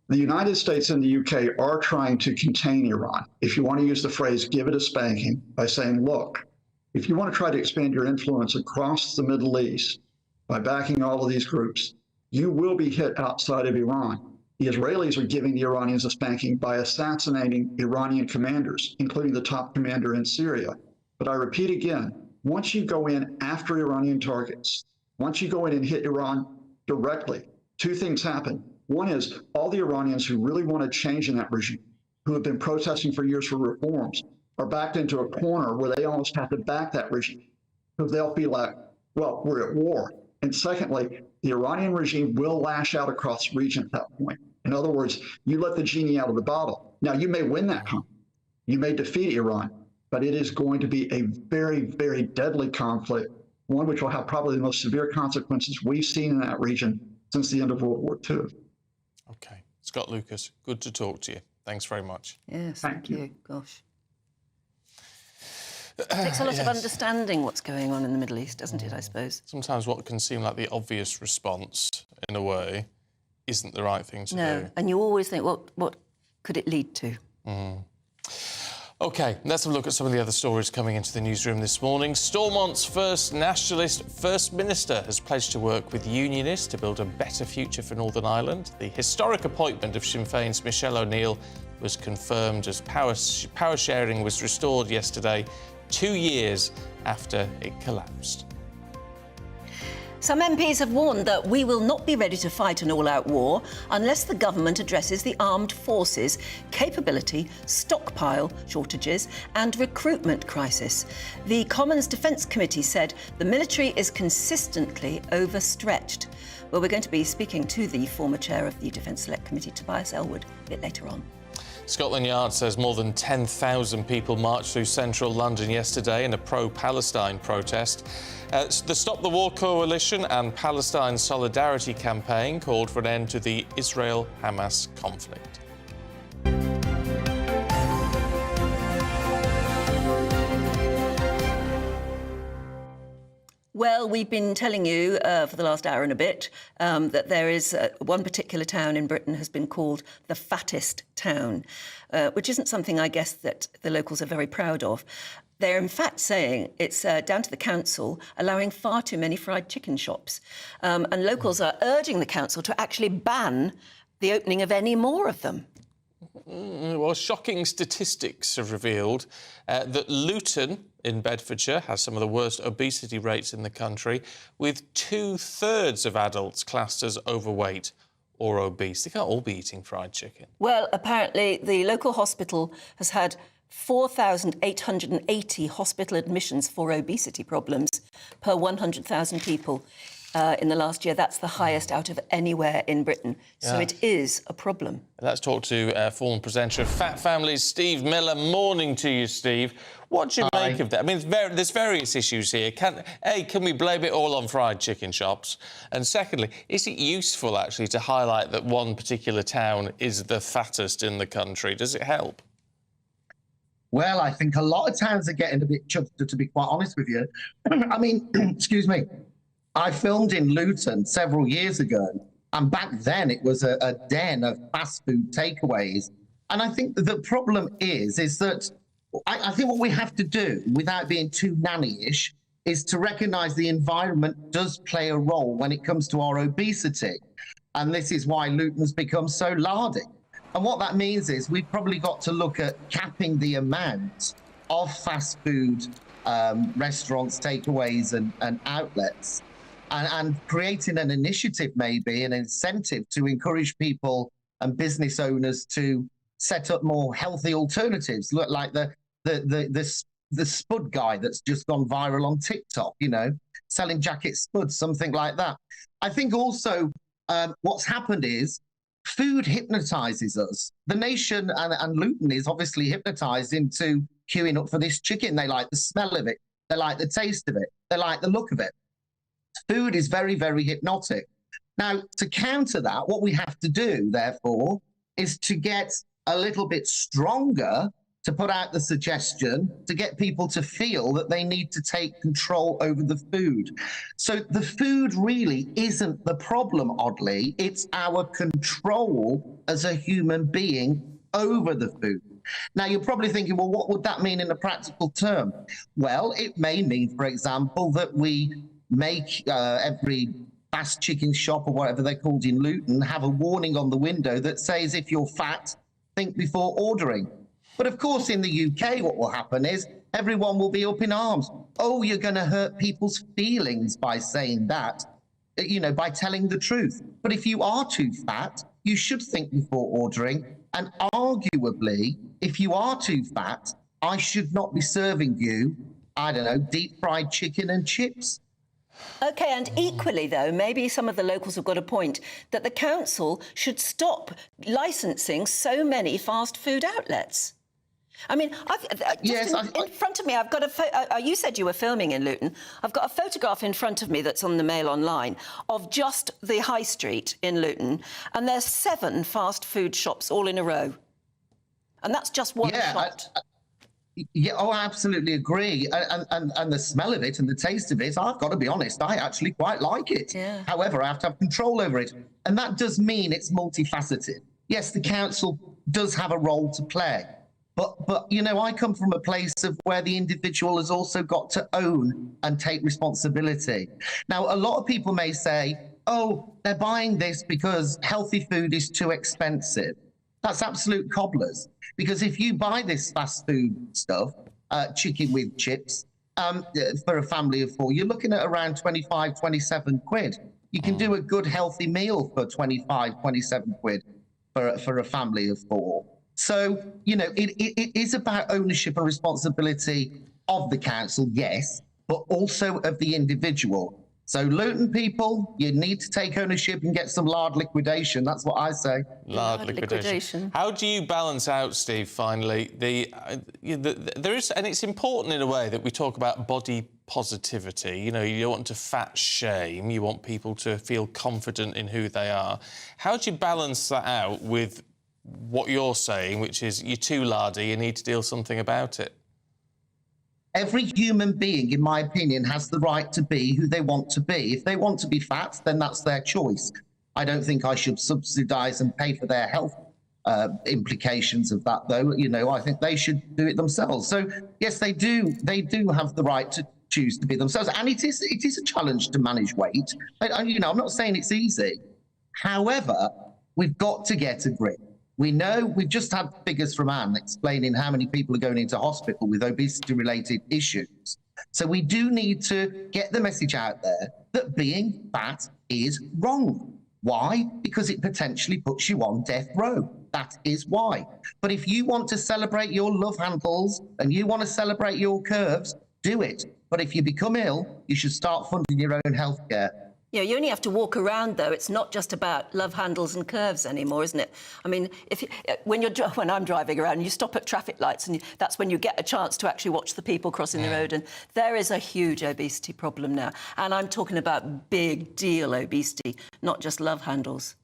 The United States and the UK are trying to contain Iran. If you want to use the phrase, give it a spanking, by saying, look, if you want to try to expand your influence across the Middle East by backing all of these groups, you will be hit outside of Iran. The Israelis are giving the Iranians a spanking by assassinating Iranian commanders, including the top commander in Syria. But I repeat again, once you go in after Iranian targets, once you go in and hit Iran directly, two things happen. One is all the Iranians who really want to change in that regime, who have been protesting for years for reforms, are backed into a corner where they almost have to back that regime, because they'll feel like, well, we're at war. And secondly, the Iranian regime will lash out across the region at that point. In other words, you let the genie out of the bottle. Now, you may win that conflict. You may defeat Iran, but it is going to be a very, very deadly conflict, one which will have probably the most severe consequences we've seen in that region since the end of World War II. OK. Scott Lucas, good to talk to you. Thanks very much. Yes, thank you. Gosh. It takes a lot of understanding what's going on in the Middle East, doesn't it, I suppose? Sometimes what can seem like the obvious response, in a way, isn't the right thing to do. No, and you always think, what could it lead to? OK, let's have a look at some of the other stories coming into the newsroom this morning. Stormont's first nationalist First Minister has pledged to work with unionists to build a better future for Northern Ireland. The historic appointment of Sinn Féin's Michelle O'Neill was confirmed as power sharing was restored yesterday, 2 years after it collapsed. Some MPs have warned that we will not be ready to fight an all-out war unless the government addresses the armed forces' capability, stockpile shortages and recruitment crisis. The Commons Defence Committee said the military is consistently overstretched. Well, we're going to be speaking to the former chair of the Defence Select Committee, Tobias Elwood, a bit later on. Scotland Yard says more than 10,000 people marched through central London yesterday in a pro-Palestine protest. The Stop the War Coalition and Palestine Solidarity campaign called for an end to the Israel-Hamas conflict. Well, we've been telling you for the last hour and a bit that there is one particular town in Britain has been called the fattest town, which isn't something I guess that the locals are very proud of. They're in fact saying it's down to the council allowing far too many fried chicken shops. And locals are urging the council to actually ban the opening of any more of them. Well, shocking statistics have revealed that Luton in Bedfordshire has some of the worst obesity rates in the country, with 2/3 of adults classed as overweight or obese. They can't all be eating fried chicken. Well, apparently the local hospital has had 4,880 hospital admissions for obesity problems per 100,000 people in the last year. That's the highest out of anywhere in Britain. So it is a problem. Let's talk to former presenter of Fat Families, Steve Miller. Morning to you, Steve. What do you make of that? I mean, there's various issues here. Can we blame it all on fried chicken shops? And secondly, is it useful, actually, to highlight that one particular town is the fattest in the country? Does it help? Well, I think a lot of towns are getting a bit chuffed, to be quite honest with you. I mean, excuse me, I filmed in Luton several years ago, and back then it was a den of fast food takeaways. And I think the problem is that I think what we have to do, without being too nanny-ish, is to recognise the environment does play a role when it comes to our obesity. And this is why Luton's become so lardy. And what that means is we've probably got to look at capping the amount of fast food restaurants, takeaways and outlets, and creating an initiative, maybe an incentive to encourage people and business owners to set up more healthy alternatives, look like the spud guy that's just gone viral on TikTok, you know, selling jacket spuds, something like that. I think also what's happened is Food hypnotizes us. The nation and Luton is obviously hypnotized into queuing up for this chicken. They like the smell of it. They like the taste of it. They like the look of it. Food is very, very hypnotic. Now, to counter that, what we have to do, therefore, is to get a little bit stronger, to put out the suggestion, to get people to feel that they need to take control over the food. So the food really isn't the problem, oddly. It's our control as a human being over the food. Now, you're probably thinking, well, what would that mean in a practical term? Well, it may mean, for example, that we make every fast chicken shop or whatever they're called in Luton have a warning on the window that says, if you're fat, think before ordering. But of course, in the UK, what will happen is everyone will be up in arms. Oh, you're going to hurt people's feelings by saying that, you know, by telling the truth. But if you are too fat, you should think before ordering. And arguably, if you are too fat, I should not be serving you, I don't know, deep fried chicken and chips. OK, and equally, though, maybe some of the locals have got a point that the council should stop licensing so many fast food outlets. I mean, in front of me, I've got a you said you were filming in Luton. I've got a photograph in front of me that's on the Mail Online of just the high street in Luton, and there's 7 fast food shops all in a row. And that's just one shot. I absolutely agree. And the smell of it and the taste of it, I've got to be honest, I actually quite like it. Yeah. However, I have to have control over it. And that does mean it's multifaceted. Yes, the council does have a role to play. But you know, I come from a place of where the individual has also got to own and take responsibility. Now, a lot of people may say, oh, they're buying this because healthy food is too expensive. That's absolute cobblers. Because if you buy this fast food stuff, chicken with chips, for a family of 4, you're looking at around 25, 27 quid. You can do a good healthy meal for 25, 27 quid for a family of 4. So, you know, it is about ownership and responsibility of the council, yes, but also of the individual. So Luton people, you need to take ownership and get some lard liquidation. That's what I say. Lard liquidation. How do you balance out, Steve, finally, there is, and it's important in a way that we talk about body positivity. You know, you don't want to fat shame. You want people to feel confident in who they are. How do you balance that out with what you're saying, which is you're too lardy, you need to do something about it? Every human being, in my opinion, has the right to be who they want to be. If they want to be fat, then that's their choice. I don't think I should subsidise and pay for their health implications of that, though. You know, I think they should do it themselves. So, yes, they do have the right to choose to be themselves. And it is a challenge to manage weight. You know, I'm not saying it's easy. However, we've got to get a grip. We know we've just had figures from Anne explaining how many people are going into hospital with obesity-related issues. So we do need to get the message out there that being fat is wrong. Why? Because it potentially puts you on death row. That is why. But if you want to celebrate your love handles and you want to celebrate your curves, do it. But if you become ill, you should start funding your own healthcare. Yeah, you only have to walk around, though. It's not just about love handles and curves anymore, isn't it? I mean, when I'm driving around, you stop at traffic lights, and that's when you get a chance to actually watch the people crossing the road. And there is a huge obesity problem now. And I'm talking about big deal obesity, not just love handles.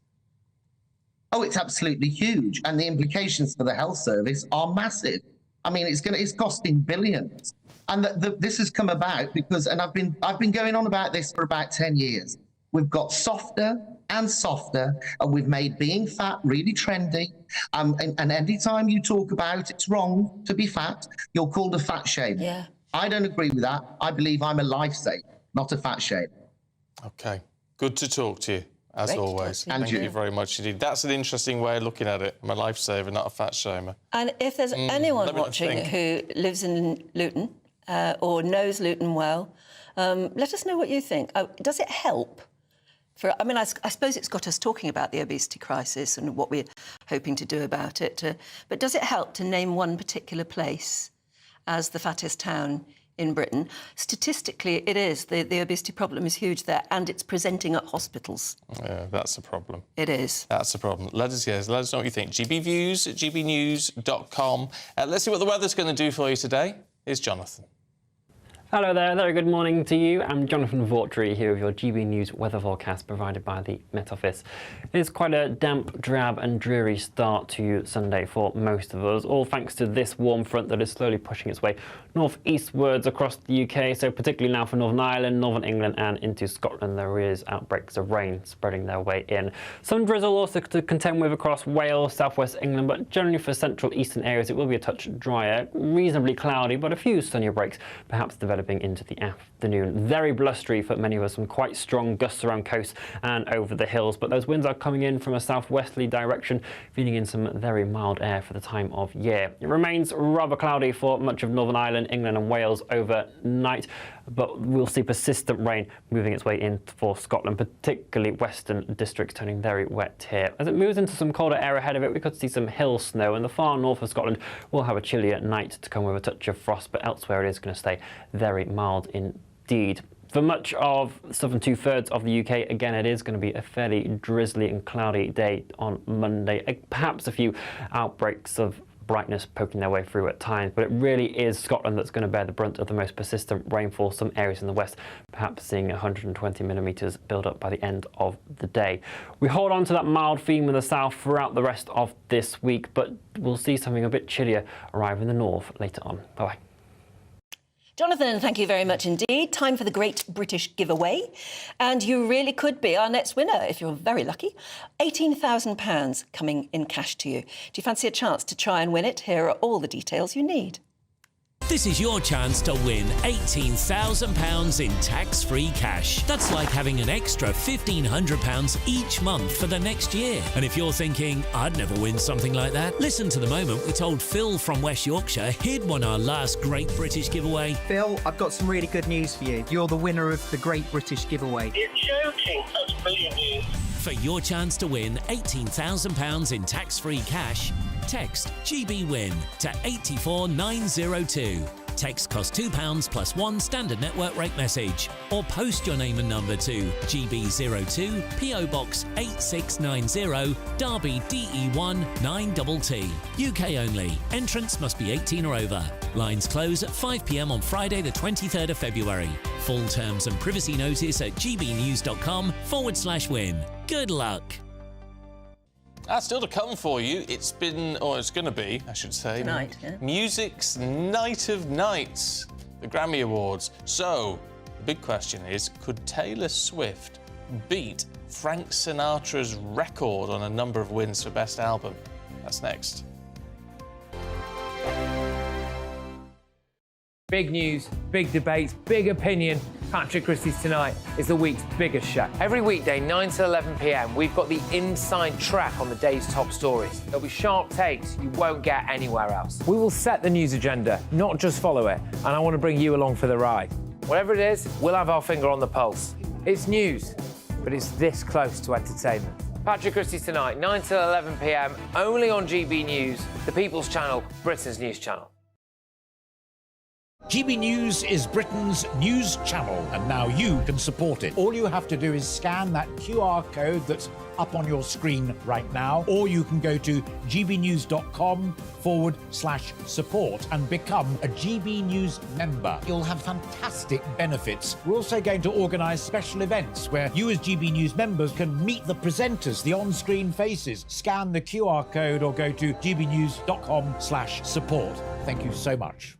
Oh, it's absolutely huge. And the implications for the health service are massive. I mean, it's costing billions. And this has come about because, and I've been going on about this for about 10 years. We've got softer and softer, and we've made being fat really trendy. And any time you talk about it's wrong to be fat, you're called a fat shamer. Yeah. I don't agree with that. I believe I'm a lifesaver, not a fat shamer. OK. Good to talk to you, as always. Thank you very much indeed. That's an interesting way of looking at it. I'm a lifesaver, not a fat shamer. And if there's anyone watching who lives in Luton, or knows Luton well, let us know what you think. Does it help? I mean, I suppose it's got us talking about the obesity crisis and what we're hoping to do about it. But does it help to name one particular place as the fattest town in Britain. Statistically, it is. The obesity problem is huge there, and it's presenting at hospitals. Yeah, that's a problem. It is. That's a problem. Let us know what you think. GBviews at gbnews.com. Let's see what the weather's going to do for you today. Here's Jonathan. Hello there, very good morning to you. I'm Jonathan Vaughtry here with your GB News weather forecast provided by the Met Office. It's quite a damp, drab and dreary start to Sunday for most of us, all thanks to this warm front that is slowly pushing its way north-eastwards across the UK, so particularly now for Northern Ireland, Northern England and into Scotland there is outbreaks of rain spreading their way in. Some drizzle also to contend with across Wales, southwest England, but generally for central eastern areas it will be a touch drier, reasonably cloudy, but a few sunnier breaks perhaps developing into the afternoon. Very blustery for many of us, some quite strong gusts around coast and over the hills, but those winds are coming in from a southwesterly direction, feeding in some very mild air for the time of year. It remains rather cloudy for much of Northern Ireland, England and Wales overnight, but we'll see persistent rain moving its way in for Scotland, particularly western districts turning very wet here. As it moves into some colder air ahead of it, we could see some hill snow, and the far north of Scotland will have a chillier night to come with a touch of frost, but elsewhere it is going to stay very mild indeed. For much of the southern two-thirds of the UK, again, it is going to be a fairly drizzly and cloudy day on Monday. Perhaps a few outbreaks of brightness poking their way through at times, but it really is Scotland that's going to bear the brunt of the most persistent rainfall. Some areas in the west perhaps seeing 120 millimetres build up by the end of the day. We hold on to that mild theme in the south throughout the rest of this week, but we'll see something a bit chillier arrive in the north later on. Bye-bye. Jonathan, thank you very much indeed. Time for the Great British Giveaway. And you really could be our next winner if you're very lucky. £18,000 coming in cash to you. Do you fancy a chance to try and win it? Here are all the details you need. This is your chance to win £18,000 in tax-free cash. That's like having an extra £1,500 each month for the next year. And if you're thinking, I'd never win something like that, listen to the moment we told Phil from West Yorkshire he'd won our last Great British Giveaway. Phil, I've got some really good news for you. You're the winner of the Great British Giveaway. You're joking. That's brilliant news. For your chance to win £18,000 in tax-free cash, text GBWIN to 84902. Text costs £2 plus one standard network rate message, or post your name and number to GB02 PO Box 8690 Derby DE1 9TT. UK only. Entrance must be 18 or over. Lines close at 5 p.m. on Friday the 23rd of February. Full terms and privacy notice at gbnews.com/win. Good luck. Still to come for you. It's been, or it's going to be, I should say, tonight, yeah. Music's Night of Nights, the Grammy Awards. So, the big question is, could Taylor Swift beat Frank Sinatra's record on a number of wins for Best Album? That's next. Big news, big debates, big opinion. Patrick Christie's Tonight is the week's biggest show. Every weekday, 9 to 11 p.m, we've got the inside track on the day's top stories. There'll be sharp takes you won't get anywhere else. We will set the news agenda, not just follow it, and I want to bring you along for the ride. Whatever it is, we'll have our finger on the pulse. It's news, but it's this close to entertainment. Patrick Christie's Tonight, 9 to 11 p.m, only on GB News, the People's Channel, Britain's news channel. GB News is Britain's news channel, and now you can support it. All you have to do is scan that QR code that's up on your screen right now, or you can go to gbnews.com/support and become a GB News member. You'll have fantastic benefits. We're also going to organise special events where you as GB News members can meet the presenters, the on-screen faces. Scan the QR code or go to gbnews.com/support. Thank you so much.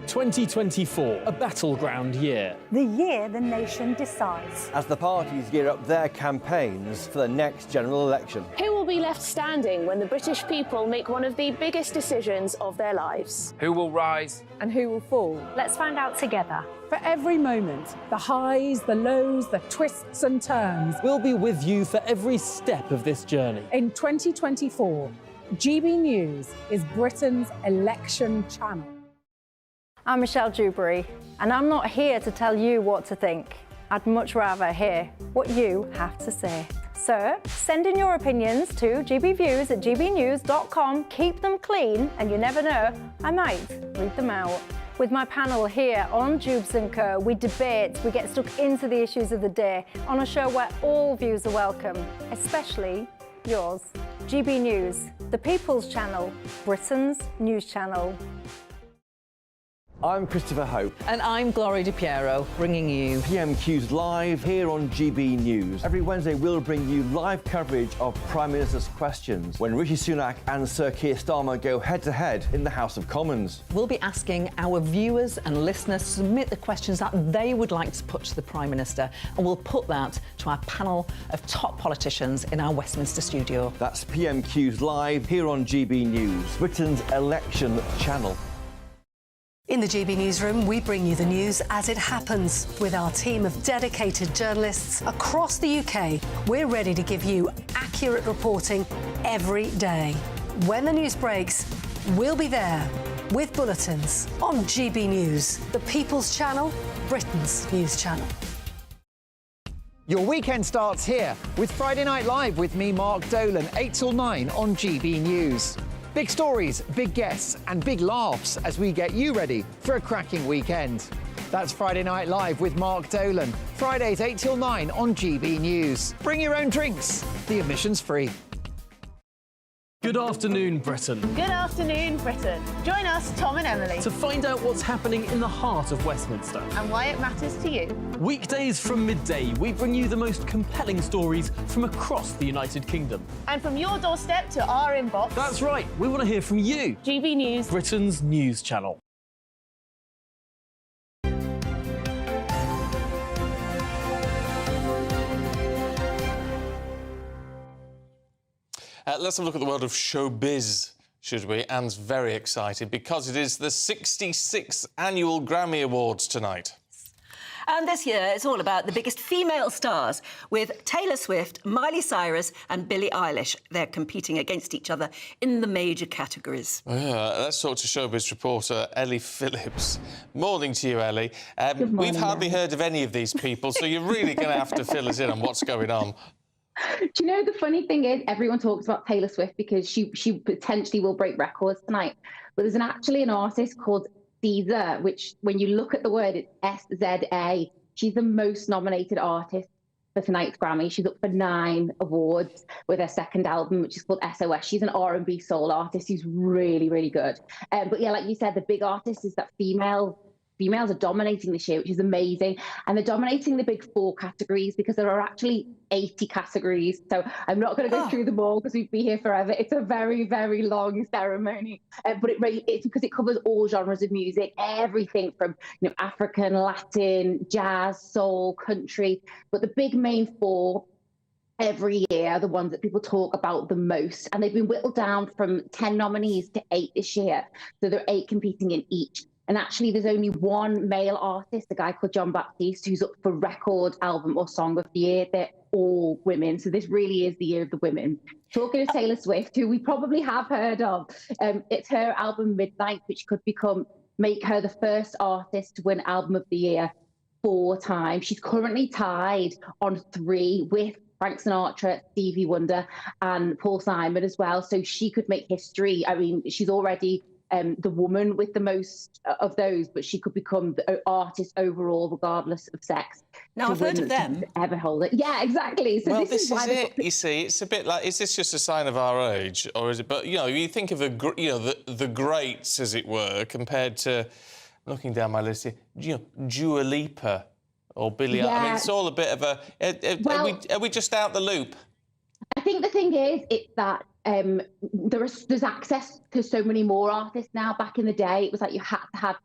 2024, a battleground year. The year the nation decides. As the parties gear up their campaigns for the next general election. Who will be left standing when the British people make one of the biggest decisions of their lives? Who will rise? And who will fall? Let's find out together. For every moment, the highs, the lows, the twists and turns. We'll be with you for every step of this journey. In 2024, GB News is Britain's election channel. I'm Michelle Dewberry, and I'm not here to tell you what to think. I'd much rather hear what you have to say. So, send in your opinions to gbviews@gbnews.com. Keep them clean, and you never know, I might read them out. With my panel here on Jubes & Co, we debate, we get stuck into the issues of the day on a show where all views are welcome, especially yours. GB News, the People's Channel, Britain's news channel. I'm Christopher Hope. And I'm Gloria Di Piero, bringing you PMQ's live here on GB News. Every Wednesday, we'll bring you live coverage of Prime Minister's questions when Rishi Sunak and Sir Keir Starmer go head-to-head in the House of Commons. We'll be asking our viewers and listeners to submit the questions that they would like to put to the Prime Minister, and we'll put that to our panel of top politicians in our Westminster studio. That's PMQ's live here on GB News, Britain's election channel. In the GB Newsroom, we bring you the news as it happens. With our team of dedicated journalists across the UK, we're ready to give you accurate reporting every day. When the news breaks, we'll be there with bulletins on GB News, the People's Channel, Britain's news channel. Your weekend starts here with Friday Night Live with me, Mark Dolan, 8 till 9 on GB News. Big stories, big guests and big laughs as we get you ready for a cracking weekend. That's Friday Night Live with Mark Dolan. Fridays 8 till 9 on GB News. Bring your own drinks. The admission's free. Good afternoon, Britain. Good afternoon, Britain. Join us, Tom and Emily, To find out what's happening in the heart of Westminster. and why it matters to you. Weekdays from midday, we bring you the most compelling stories from across the United Kingdom. And from your doorstep to our inbox. That's right, we want to hear from you. GB News, Britain's news channel. Let's have a look at the world of showbiz, should we? Anne's very excited because it is the 66th annual Grammy Awards tonight. And this year, it's all about the biggest female stars, with Taylor Swift, Miley Cyrus and Billie Eilish. They're competing against each other in the major categories. Let's talk to showbiz reporter Ellie Phillips. Morning to you, Ellie. Good morning, We've hardly heard of any of these people, so you're really going to have to fill us in on what's going on. Do you know, the funny thing is everyone talks about Taylor Swift because she potentially will break records tonight. But there's actually an artist called SZA, which when you look at the word, it's S-Z-A. She's the most nominated artist for tonight's Grammy. She's up for 9 awards with her second album, which is called SOS. She's an R&B soul artist who's really, really good. But yeah, like you said, the big artist is that females are dominating this year, which is amazing. And they're dominating the big 4 categories because there are actually 80 categories. So I'm not going to go through them all because we'd be here forever. It's a very, very long ceremony. But it's because it covers all genres of music, everything from African, Latin, jazz, soul, country. But the big main 4 every year are the ones that people talk about the most. And they've been whittled down from 10 nominees to 8 this year. So there are 8 competing in each. And actually, there's only one male artist, a guy called John Baptiste, who's up for record, album or song of the year. They're all women. So this really is the year of the women. Talking of Taylor Swift, who we probably have heard of, it's her album Midnight, which could make her the first artist to win Album of the Year 4 times. She's currently tied on 3 with Frank Sinatra, Stevie Wonder and Paul Simon as well. So she could make history. I mean, she's already the woman with the most of those, but she could become the artist overall, regardless of sex. Now, I've heard of them. Ever hold it? Yeah, exactly. So well, this is it. You see, it's a bit like, is this just a sign of our age, or is it? But you think of the greats, as it were, compared to, looking down my list here, Dua Lipa or Billie. Yeah. I mean, it's all a bit of a. Are we just out the loop? I think the thing is, it's that there's access to so many more artists now. Back in the day, it was like you had to have,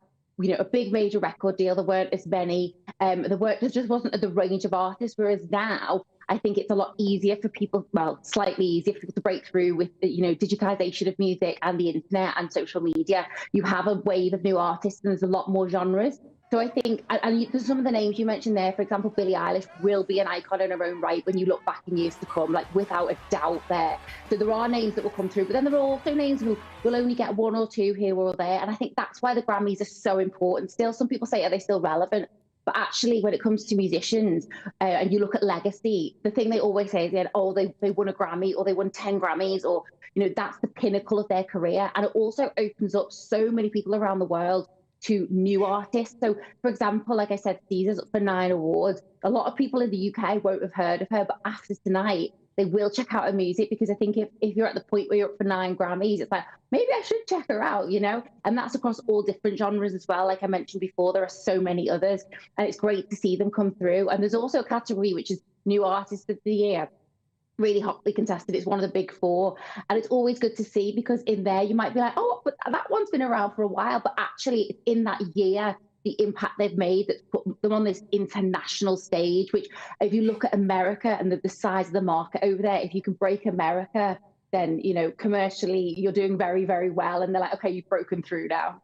a big major record deal. There weren't as many. There just wasn't the range of artists. Whereas now, I think it's a lot easier for people. Well, slightly easier for people to break through with digitization of music and the internet and social media. You have a wave of new artists, and there's a lot more genres. So I think, and there's some of the names you mentioned there, for example, Billie Eilish will be an icon in her own right when you look back in years to come, like without a doubt there. So there are names that will come through, but then there are also names who will only get 1 or 2 here or there. And I think that's why the Grammys are so important. Still, some people say, are they still relevant? But actually, when it comes to musicians and you look at legacy, the thing they always say is, they won a Grammy or they won 10 Grammys or, that's the pinnacle of their career. And it also opens up so many people around the world to new artists. So, for example, like I said, Caesar's up for 9 awards. A lot of people in the UK won't have heard of her, but after tonight, they will check out her music, because I think if you're at the point where you're up for 9 Grammys, it's like, maybe I should check her out, you know? And that's across all different genres as well. Like I mentioned before, there are so many others, and it's great to see them come through. And there's also a category which is New Artist of the Year. Really hotly contested. It's one of the big 4, and it's always good to see, because in there you might be like, oh, but that one's been around for a while, but actually it's in that year, the impact they've made that's put them on this international stage, which if you look at America and the size of the market over there, if you can break America, then, you know, commercially you're doing very, very well. And they're like, okay, you've broken through now.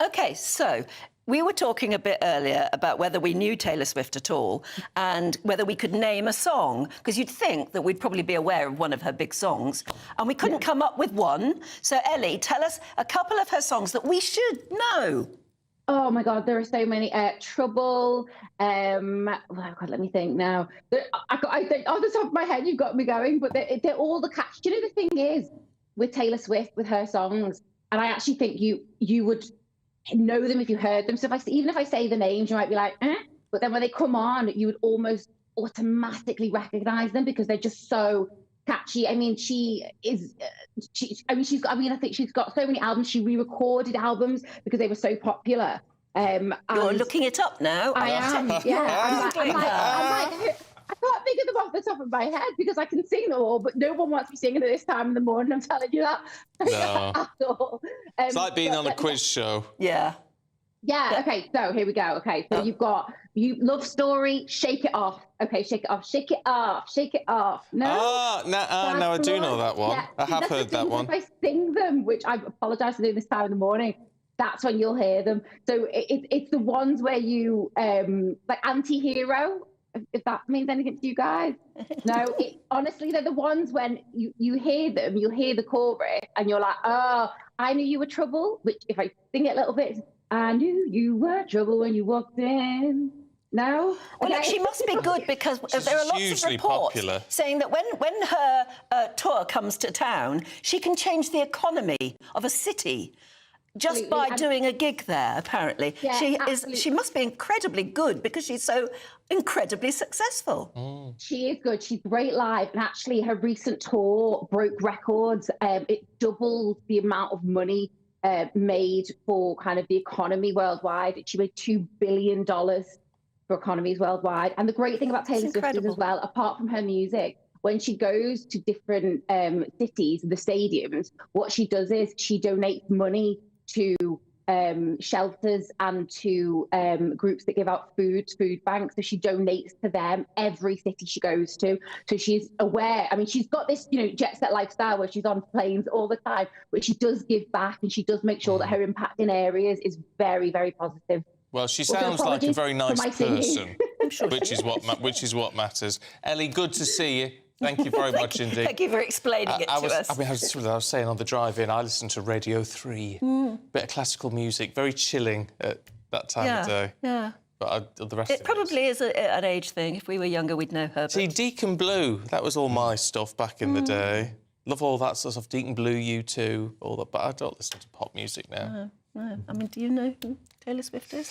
Okay, so we were talking a bit earlier about whether we knew Taylor Swift at all and whether we could name a song, because you'd think that we'd probably be aware of one of her big songs, and we couldn't come up with one. So, Ellie, tell us a couple of her songs that we should know. Oh my God, there are so many. Trouble. Oh God, let me think now. I think off the top of my head, you've got me going, but they're all the catch. Do you know, the thing is with Taylor Swift, with her songs, and I actually think you would know them if you heard them. So even if I say the names, you might be like, eh? But then when they come on, you would almost automatically recognize them, because they're just so catchy. I mean, I think she's got so many albums. She re-recorded albums because they were so popular. You're looking it up now. I am, yeah. I'm like, I can't think of them off the top of my head, because I can sing them all, but no one wants me singing at this time in the morning, I'm telling you that. No. At all. It's like being on a quiz show. Yeah. Yeah, okay, so here we go. Okay, so you've got Love Story, Shake It Off. Okay, Shake It Off, Shake It Off, Shake It Off. No? No, I do know that one. Yeah. I have heard that one. If I sing them, which I apologise for doing this time in the morning, that's when you'll hear them. So it's the ones where you, like Anti-Hero, if that means anything to you guys. No, honestly, they're the ones when you hear them, you hear the chorus, and you're like, oh, I knew you were trouble, which if I sing it a little bit, I knew you were trouble when you walked in. No? Well, look, she must be good, because there are lots of reports saying that when her tour comes to town, she can change the economy of a city just by doing a gig there, apparently. Yeah, she must be incredibly good, because she's so incredibly successful. She is good. She's great live. And actually, her recent tour broke records. It doubled the amount of money made for kind of the economy worldwide. She made $2 billion for economies worldwide. And the great thing about Taylor Swift is as well, apart from her music, when she goes to different cities, the stadiums, what she does is she donates money to shelters and to groups that give out food banks. So she donates to them every city she goes to. So she's aware. I mean, she's got this, you know, jet set lifestyle where she's on planes all the time, but she does give back, and she does make sure that her impact in areas is very, very positive. Well, she sounds like a very nice person, which is what matters. Ellie, good to see you. Thank you very much indeed. Thank you for explaining it to us. I mean, I was saying on the drive-in, I listened to Radio 3. Bit of classical music, very chilling at that time of day. Yeah. But the rest of it probably is an age thing. If we were younger, we'd know her. See, Deacon Blue, that was all my stuff back in the day. Love all that sort of Deacon Blue, U2, all that. But I don't listen to pop music now. No. I mean, do you know who Taylor Swift is?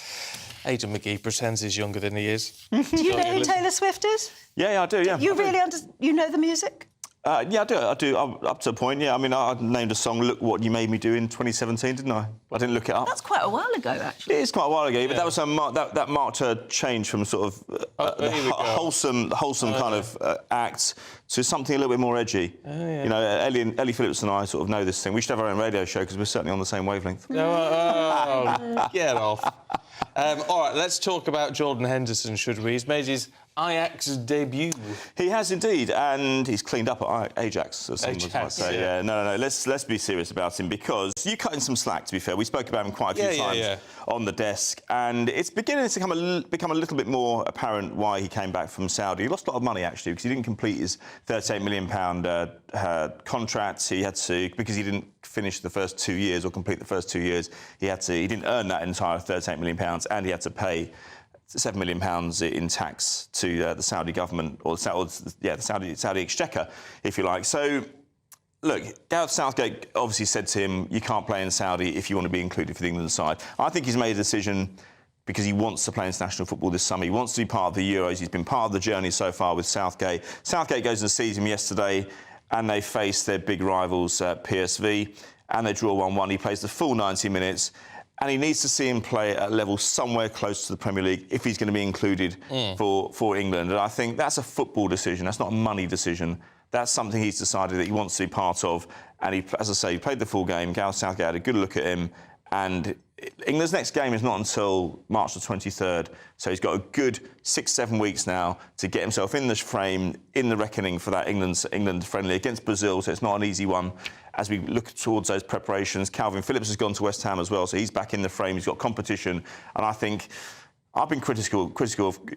Aidan McGee pretends he's younger than he is. Do you know who Taylor Swift is? Yeah, I do, yeah. You really you know the music? Yeah, I do. Up to a point, yeah. I mean, I named a song, Look What You Made Me Do, in 2017, didn't I? I didn't look it up. That's quite a while ago, actually. It is quite a while ago, but that was that marked a change from sort of wholesome kind of act to something a little bit more edgy. You know, Ellie Phillips and I sort of know this thing. We should have our own radio show, because we're certainly on the same wavelength. Get off. All right, let's talk about Jordan Henderson, should we? He's made his Ajax debut. He has indeed, and he's cleaned up at Ajax, as someone might say. Yeah. No. Let's be serious about him, because you cut in some slack, to be fair. We spoke about him quite a few times on the desk, and it's beginning to become a little bit more apparent why he came back from Saudi. He lost a lot of money, actually, because he didn't complete his £38 million contract. He had to, because he didn't finish the first 2 years or complete the first 2 years, he didn't earn that entire £38 million, and he had to pay £7 million in tax to the Saudi government, or the Saudi exchequer, if you like. So look, Gareth Southgate obviously said to him, you can't play in Saudi if you want to be included for the England side. I think he's made a decision because he wants to play international football this summer. He wants to be part of the Euros. He's been part of the journey so far with Southgate. Southgate goes and sees him yesterday, and they face their big rivals, PSV, and they draw 1-1. He plays the full 90 minutes, and he needs to see him play at a level somewhere close to the Premier League if he's going to be included for England. And I think that's a football decision. That's not a money decision. That's something he's decided that he wants to be part of. And he, as I say, he played the full game. Gareth Southgate had a good look at him, and England's next game is not until March the 23rd, so he's got a good 6-7 weeks now to get himself in this frame, in the reckoning for that England friendly against Brazil, so it's not an easy one. As we look towards those preparations, Calvin Phillips has gone to West Ham as well, so he's back in the frame, he's got competition, and I think I've been critical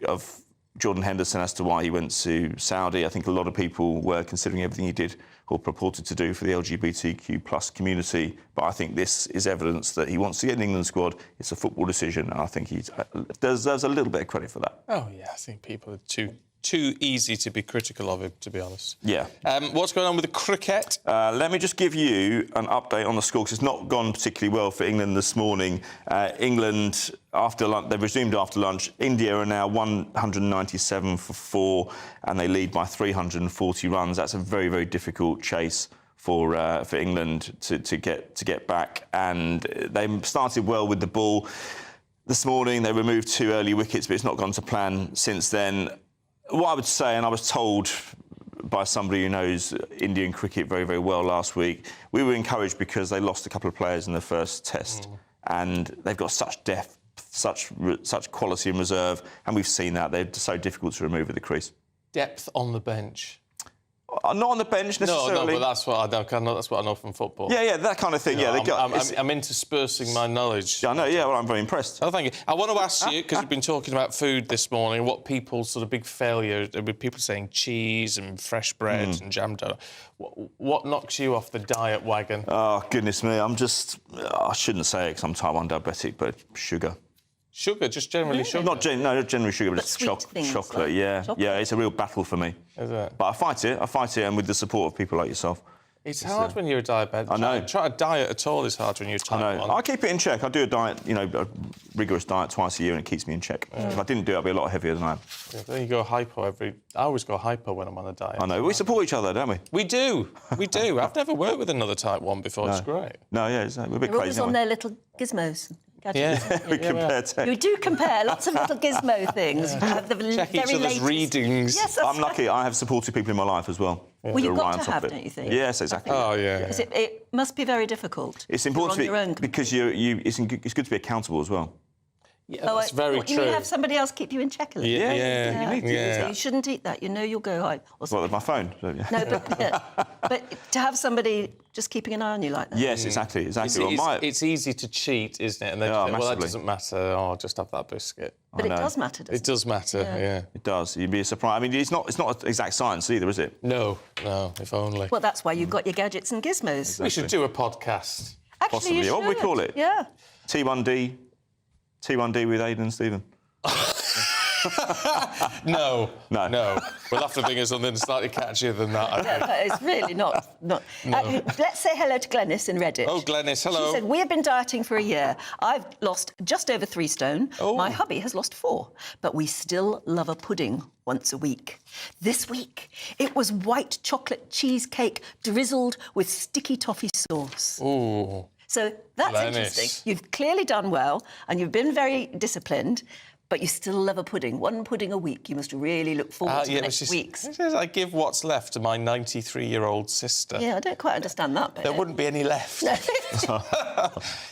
of Jordan Henderson as to why he went to Saudi. I think a lot of people were considering everything he did or purported to do for the LGBTQ plus community. But I think this is evidence that he wants to get an England squad. It's a football decision, and I think he deserves a little bit of credit for that. Oh, yeah, I think people are too easy to be critical of him, to be honest. Yeah. What's going on with the cricket? Let me just give you an update on the score, because it's not gone particularly well for England this morning. England, after lunch, they've resumed after lunch. India are now 197 for 4, and they lead by 340 runs. That's a very, very difficult chase for England to get back. And they started well with the ball. This morning, they removed 2 early wickets, but it's not gone to plan since then. What I would say, and I was told by somebody who knows Indian cricket very, very well last week, we were encouraged because they lost a couple of players in the first test, and they've got such depth, such quality in reserve, and we've seen that. They're so difficult to remove at the crease. Depth on the bench. Not on the bench necessarily. No, but that's what I know from football. Yeah, that kind of thing. You know, yeah, I'm interspersing my knowledge. Yeah, I know. Yeah, well, I'm very impressed. Oh, thank you. I want to ask you, because we've been talking about food this morning, what people's sort of big failure, people saying cheese and fresh bread and jam dough. What knocks you off the diet wagon? Oh, goodness me. I shouldn't say it because I'm type 1 diabetic, but sugar. Sugar, just generally sugar? Not generally sugar, but just chocolate. Like yeah, it's a real battle for me. Is it? But I fight it, and with the support of people like yourself. It's hard when you're a diabetic. I know. Try to diet at all is hard when you're type 1. I keep it in check. I do a diet, a rigorous diet twice a year, and it keeps me in check. If I didn't do it, I'd be a lot heavier than I am. Yeah, then you go hypo I always go hypo when I'm on a diet. I know. We support each other, don't we? We do. I've never worked with another type 1 before. No. It's great. No, yeah, we're a bit They're crazy. always on their little gizmos. Yeah, we compare tech. You do compare lots of little gizmo things. Check each other's latest readings. Yes, I'm lucky. I have supported people in my life as well. Well, you've got to have, don't you think? Yes, exactly. Oh, yeah. It must be very difficult. It's important You're on your own because it's good to be accountable as well. Yeah, that's very true. You have somebody else keep you in check a little. Yeah. You need to. So you shouldn't eat that. You know you'll go high. Well, my phone. So, yeah. No, but to have somebody just keeping an eye on you like that. Yes, exactly. It's easy to cheat, isn't it? And then you think, well, that doesn't matter. Oh, just have that biscuit. But it does matter, doesn't it? It does matter, yeah. It does. You'd be surprised. I mean, it's not exact science either, is it? No, if only. Well, that's why you've got your gadgets and gizmos. Exactly. We should do a podcast. Actually, possibly. you should. What do we call it? Yeah. T1D with Aidan and Stephen. No. We'll have to think of something slightly catchier than that. It's really not. No. Let's say hello to Glenys in Reddit. Oh, Glenys, hello. She said, we have been dieting for a year. I've lost just over 3 stone. Oh. My hubby has lost 4. But we still love a pudding once a week. This week, it was white chocolate cheesecake drizzled with sticky toffee sauce. Ooh. So that's interesting. You've clearly done well and you've been very disciplined, but you still love a pudding. 1 pudding a week. You must really look forward to the next weeks. It says I give what's left to my 93-year-old sister. Yeah, I don't quite understand that bit. There wouldn't be any left.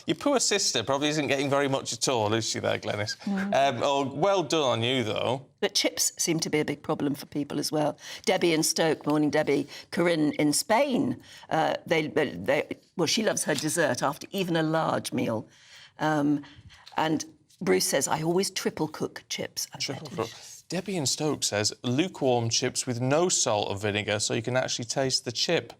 Your poor sister probably isn't getting very much at all, is she there, Glenys? Well done on you, though. But chips seem to be a big problem for people as well. Debbie in Stoke, morning Debbie. Corinne in Spain, she loves her dessert after even a large meal. And Bruce says, I always triple cook chips. Debbie in Stoke says, lukewarm chips with no salt or vinegar so you can actually taste the chip.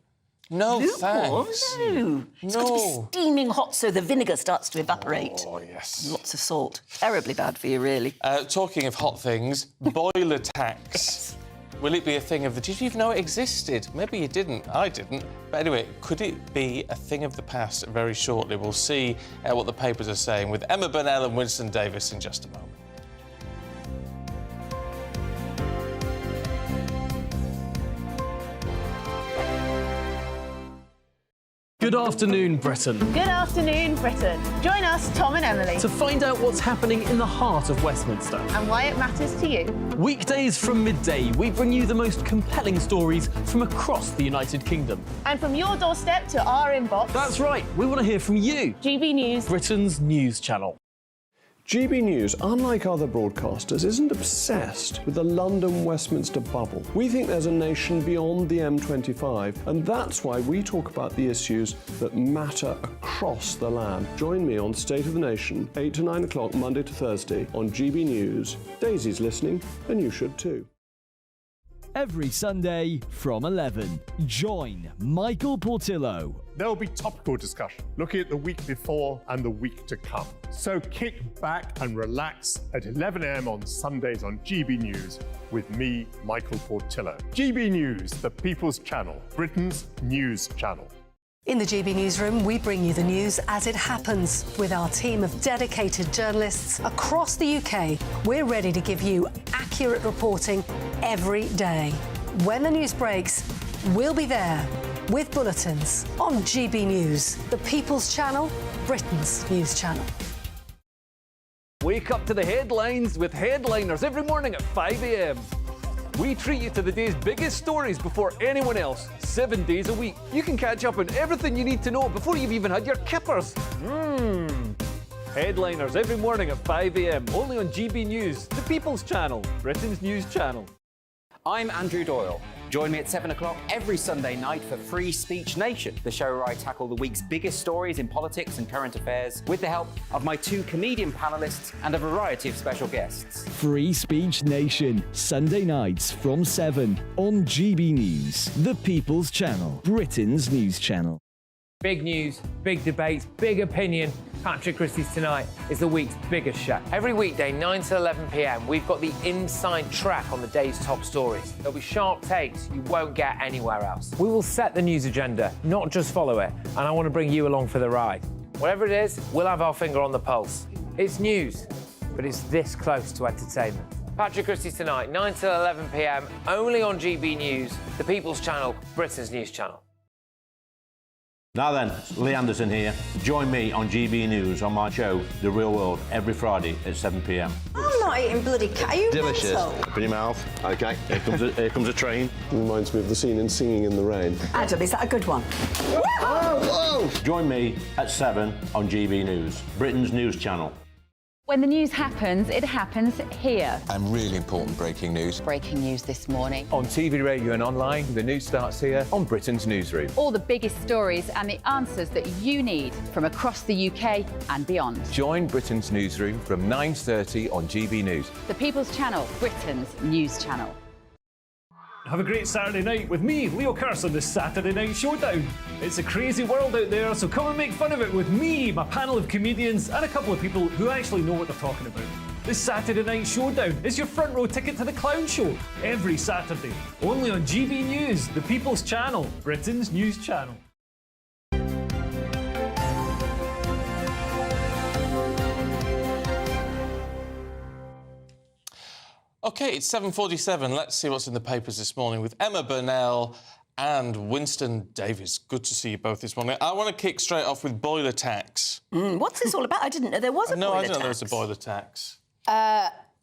No, lukewarm? thanks. No. It's got to be steaming hot so the vinegar starts to evaporate. Oh, yes. Lots of salt. Terribly bad for you, really. Talking of hot things, boiler tax. Will it be a thing of the... Did you even know it existed? Maybe you didn't. I didn't. But anyway, could it be a thing of the past very shortly? We'll see what the papers are saying with Emma Burnell and Winston Davis in just a moment. Good afternoon, Britain. Good afternoon, Britain. Join us, Tom and Emily, To find out what's happening in the heart of Westminster. and why it matters to you. Weekdays from midday, we bring you the most compelling stories from across the United Kingdom. And from your doorstep to our inbox. That's right, we want to hear from you. GB News, Britain's news channel. GB News, unlike other broadcasters, isn't obsessed with the London-Westminster bubble. We think there's a nation beyond the M25, and that's why we talk about the issues that matter across the land. Join me on State of the Nation, 8 to 9 o'clock, Monday to Thursday, on GB News. Daisy's listening, and you should too. Every Sunday from 11, join Michael Portillo. There'll be topical discussion, looking at the week before and the week to come. So kick back and relax at 11 a.m. on Sundays on GB News with me, Michael Portillo. GB News, the People's Channel, Britain's news channel. In the GB Newsroom, we bring you the news as it happens. With our team of dedicated journalists across the UK, we're ready to give you accurate reporting every day. When the news breaks, we'll be there with bulletins on GB News, the People's Channel, Britain's news channel. Wake up to the headlines with Headliners every morning at 5 a.m. We treat you to the day's biggest stories before anyone else, 7 days a week. You can catch up on everything you need to know before you've even had your kippers. Headliners every morning at 5 a.m, only on GB News, the People's Channel, Britain's news channel. I'm Andrew Doyle. Join me at 7 o'clock every Sunday night for Free Speech Nation, the show where I tackle the week's biggest stories in politics and current affairs with the help of my 2 comedian panellists and a variety of special guests. Free Speech Nation, Sunday nights from 7 on GB News, the People's Channel, Britain's news channel. Big news, big debates, big opinion. Patrick Christie's Tonight is the week's biggest show. Every weekday, 9 to 11 p.m, we've got the inside track on the day's top stories. There'll be sharp takes you won't get anywhere else. We will set the news agenda, not just follow it, and I want to bring you along for the ride. Whatever it is, we'll have our finger on the pulse. It's news, but it's this close to entertainment. Patrick Christie's Tonight, 9 to 11 p.m, only on GB News, the People's Channel, Britain's news channel. Now then, Lee Anderson here. Join me on GB News on my show, The Real World, every Friday at 7 p.m. I'm not eating bloody cat. Are you Delicious. mental? Open your mouth. OK, here comes a train. Reminds me of the scene in Singing in the Rain. Adam, is that a good one? Whoa! Join me at 7 on GB News, Britain's news channel. When the news happens, it happens here. And really important breaking news. Breaking news this morning. On TV, radio and online, the news starts here on Britain's Newsroom. All the biggest stories and the answers that you need from across the UK and beyond. Join Britain's Newsroom from 9:30 on GB News. The People's Channel, Britain's news channel. Have a great Saturday night with me, Leo Curse, on the Saturday Night Showdown. It's a crazy world out there, so come and make fun of it with me, my panel of comedians, and a couple of people who actually know what they're talking about. This Saturday Night Showdown is your front row ticket to the clown show, every Saturday, only on GB News, the People's Channel, Britain's news channel. OK, it's 7:47. Let's see what's in the papers this morning with Emma Burnell and Winston Davis. Good to see you both this morning. I want to kick straight off with boiler tax. What's this all about? I didn't know there was a boiler tax. No, I didn't know there was a boiler tax.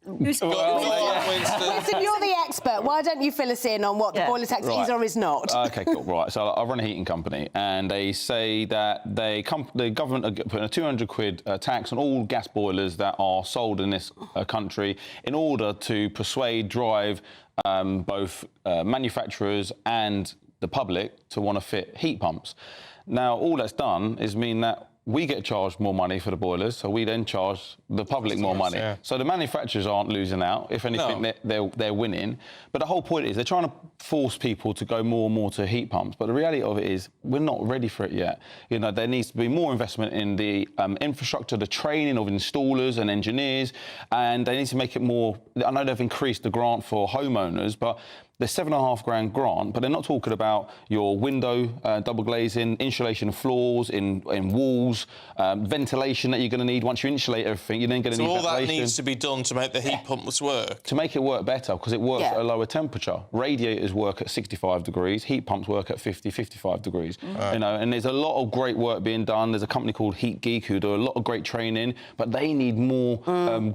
Winston, you're the expert. Why don't you fill us in on what the boiler tax is or is not? OK, cool. Right. So I run a heating company, and they say that the government are putting a £200 tax on all gas boilers that are sold in this country in order to drive both manufacturers and the public to want to fit heat pumps. Now, all that's done is mean that we get charged more money for the boilers, so we then charge the public more money. Yeah. So the manufacturers aren't losing out. If anything, they're winning. But the whole point is they're trying to force people to go more and more to heat pumps. But the reality of it is we're not ready for it yet. You know, there needs to be more investment in the infrastructure, the training of installers and engineers, and they need to make it more. I know they've increased the grant for homeowners, but the £7.5 grant, but they're not talking about your window double glazing, insulation of floors, in walls, ventilation that you're going to need. Once you insulate everything, you're then going to need all ventilation. that needs to be done to make the heat pumps work? To make it work better, because it works at a lower temperature. Radiators work at 65 degrees, heat pumps work at 50, 55 degrees. You know, and there's a lot of great work being done. There's a company called Heat Geek who do a lot of great training, but they need more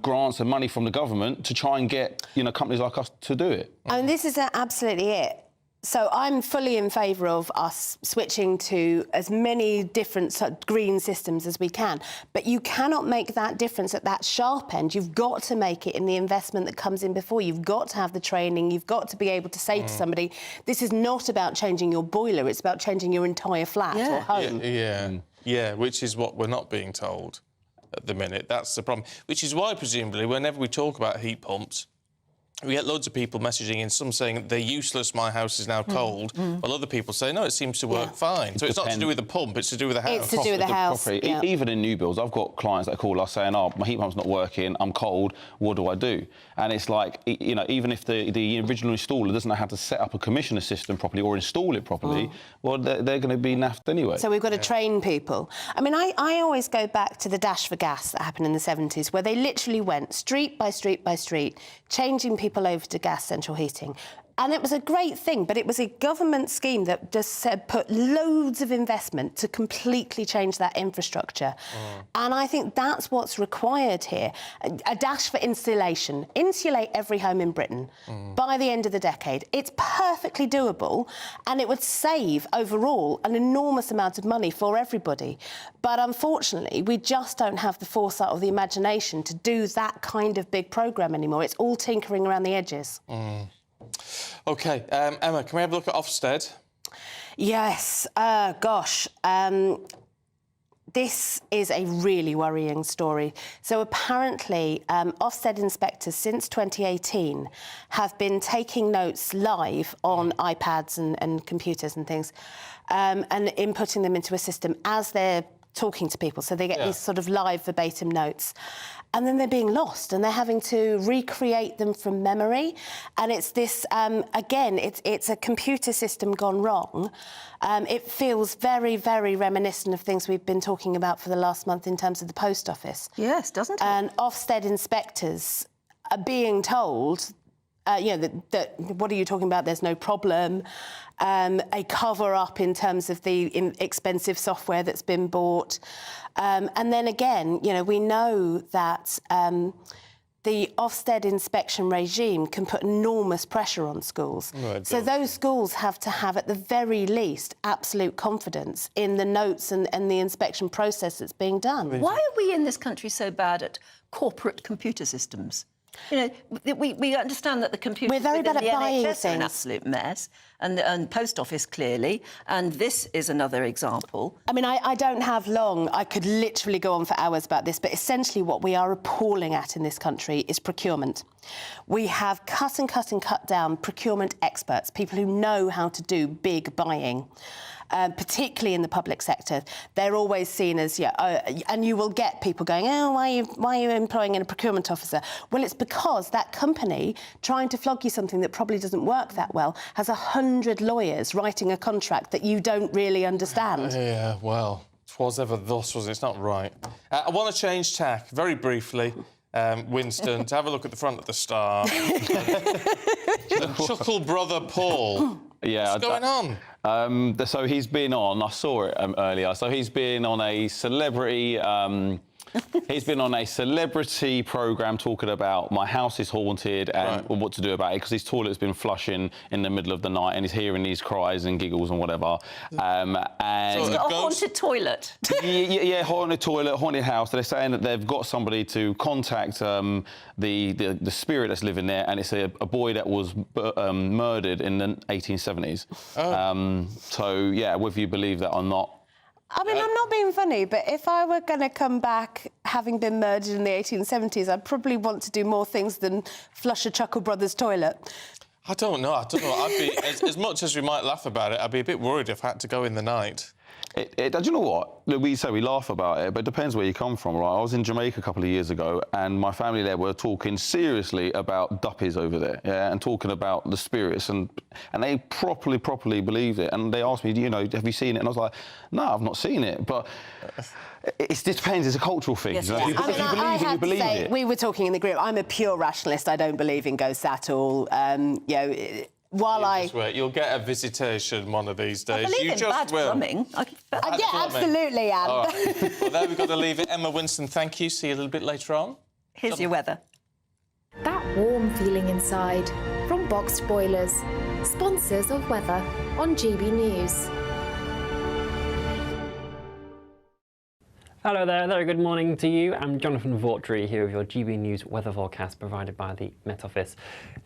grants and money from the government to try and get, you know, companies like us to do it. I mean, this is absolutely it. So I'm fully in favour of us switching to as many different green systems as we can. But you cannot make that difference at that sharp end. You've got to make it in the investment that comes in before. You've got to have the training. You've got to be able to say to somebody, this is not about changing your boiler. It's about changing your entire flat or home. Yeah, which is what we're not being told at the minute. That's the problem. Which is why, presumably, whenever we talk about heat pumps, we get loads of people messaging in, some saying they're useless, my house is now cold, while other people say, no, it seems to work fine. So it's not to do with the pump, it's to do with the house. It's to do with the house, Even in new builds, I've got clients that call us saying, oh, my heat pump's not working, I'm cold, what do I do? And it's like, you know, even if the original installer doesn't know how to set up a commissioner system properly or install it properly, well, they're going to be naffed anyway. So we've got to train people. I mean, I always go back to the dash for gas that happened in the 70s, where they literally went street by street by street, changing people over to gas central heating. And it was a great thing, but it was a government scheme that just said put loads of investment to completely change that infrastructure. And I think that's what's required here. A dash for insulation. Insulate every home in Britain by the end of the decade. It's perfectly doable, and it would save overall an enormous amount of money for everybody. But unfortunately, we just don't have the foresight or the imagination to do that kind of big programme anymore. It's all tinkering around the edges. OK, Emma, can we have a look at Ofsted? Yes, gosh. This is a really worrying story. So apparently, Ofsted inspectors since 2018 have been taking notes live on iPads and computers and things, and inputting them into a system as they're talking to people. So they get these sort of live verbatim notes. And then they're being lost, and they're having to recreate them from memory. And it's this, again, it's a computer system gone wrong. It feels very, very reminiscent of things we've been talking about for the last month in terms of the post office. Yes, doesn't it? And Ofsted inspectors are being told, you know, that what are you talking about? There's no problem. A cover-up in terms of the expensive software that's been bought. And then again, you know, we know that the Ofsted inspection regime can put enormous pressure on schools. So those schools have to have, at the very least, absolute confidence in the notes and the inspection process that's being done. Why are we in this country so bad at corporate computer systems? You know, we understand that the computers We're very bad at buying NHS are an things. absolute mess, and Post Office clearly, and this is another example. I mean, I don't have long. I could literally go on for hours about this, but essentially what we are appalling at in this country is procurement. We have cut and cut and cut down procurement experts, people who know how to do big buying. Particularly in the public sector, they're always seen as, and you will get people going, oh, why are you employing a procurement officer? Well, it's because that company, trying to flog you something that probably doesn't work that well, has 100 lawyers writing a contract that you don't really understand. Yeah, well, 'twas ever thus, was it? It's not right. I want to change tack, very briefly. Winston, to have a look at the front of the Star. The Chuckle brother Paul. Yeah, what's going on? So he's been on, I saw it earlier, so he's been on a celebrity... he's been on a celebrity programme talking about my house is haunted and what to do about it, because his toilet's been flushing in the middle of the night and he's hearing these cries and giggles and whatever. And so he's got a haunted toilet. yeah, haunted toilet, haunted house. They're saying that they've got somebody to contact the spirit that's living there, and it's a boy that was murdered in the 1870s. So, yeah, whether you believe that or not, I mean, I'm not being funny, but if I were going to come back having been murdered in the 1870s, I'd probably want to do more things than flush a Chuckle Brothers toilet. I don't know. I'd be, as much as we might laugh about it, I'd be a bit worried if I had to go in the night. Do you know what? We say we laugh about it, but it depends where you come from, right? I was in Jamaica a couple of years ago, and my family there were talking seriously about duppies over there, yeah, and talking about the spirits, and they properly believed it. And they asked me, you know, have you seen it? And I was like, no, I've not seen it, but it depends. It's a cultural thing. Yes, you know? yes. If you believe it, you believe it. We were talking in the group. I'm a pure rationalist. I don't believe in ghosts at all. You'll get a visitation one of these days. I believe in bad plumbing. Yeah, absolutely, Anne. All right. Well, there we've got to leave it. Emma Winston, thank you. See you a little bit later on. Here's your weather. That warm feeling inside from Boxed Boilers, sponsors of weather on GB News. Hello there, very good morning to you. I'm Jonathan Vaughtry here with your GB News weather forecast provided by the Met Office.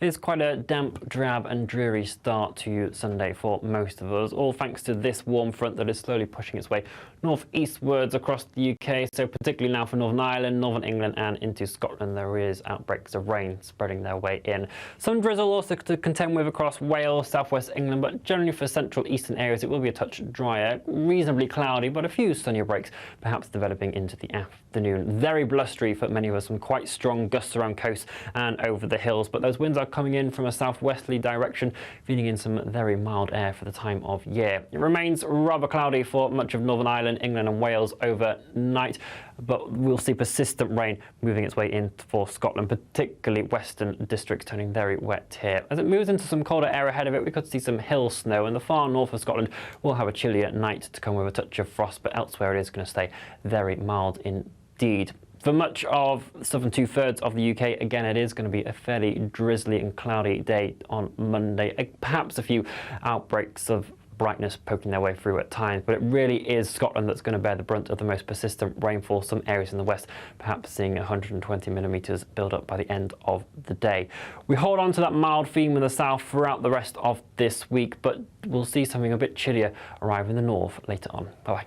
It's quite a damp, drab and dreary start to Sunday for most of us, all thanks to this warm front that is slowly pushing its way north-eastwards across the UK, so particularly now for Northern Ireland, Northern England and into Scotland there is outbreaks of rain spreading their way in. Some drizzle also to contend with across Wales, southwest England, but generally for central eastern areas it will be a touch drier, reasonably cloudy, but a few sunnier breaks perhaps developing into the afternoon. Very blustery for many of us, some quite strong gusts around coast and over the hills, but those winds are coming in from a southwesterly direction, feeding in some very mild air for the time of year. It remains rather cloudy for much of Northern Ireland, England and Wales overnight, but we'll see persistent rain moving its way in for Scotland, particularly western districts turning very wet here. As it moves into some colder air ahead of it, we could see some hill snow, and the far north of Scotland will have a chillier night to come with a touch of frost, but elsewhere it is going to stay very mild indeed. For much of the southern two-thirds of the UK, again, it is going to be a fairly drizzly and cloudy day on Monday. Perhaps a few outbreaks of brightness poking their way through at times, but it really is Scotland that's going to bear the brunt of the most persistent rainfall. Some areas in the west perhaps seeing 120 millimetres build up by the end of the day. We hold on to that mild theme in the south throughout the rest of this week, but we'll see something a bit chillier arrive in the north later on. Bye-bye.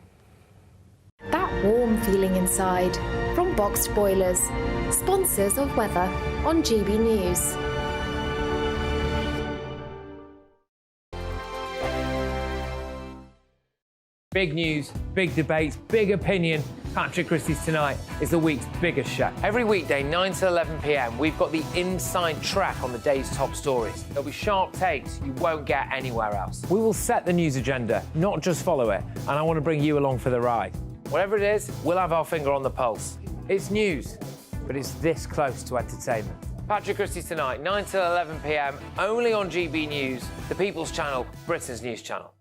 That warm feeling inside from Boxed Boilers, sponsors of weather on GB News. Big news, big debates, big opinion. Patrick Christie's Tonight is the week's biggest show. Every weekday, 9 to 11 p.m, we've got the inside track on the day's top stories. There'll be sharp takes you won't get anywhere else. We will set the news agenda, not just follow it, and I want to bring you along for the ride. Whatever it is, we'll have our finger on the pulse. It's news, but it's this close to entertainment. Patrick Christie's Tonight, 9 to 11 p.m, only on GB News, the People's Channel, Britain's news channel.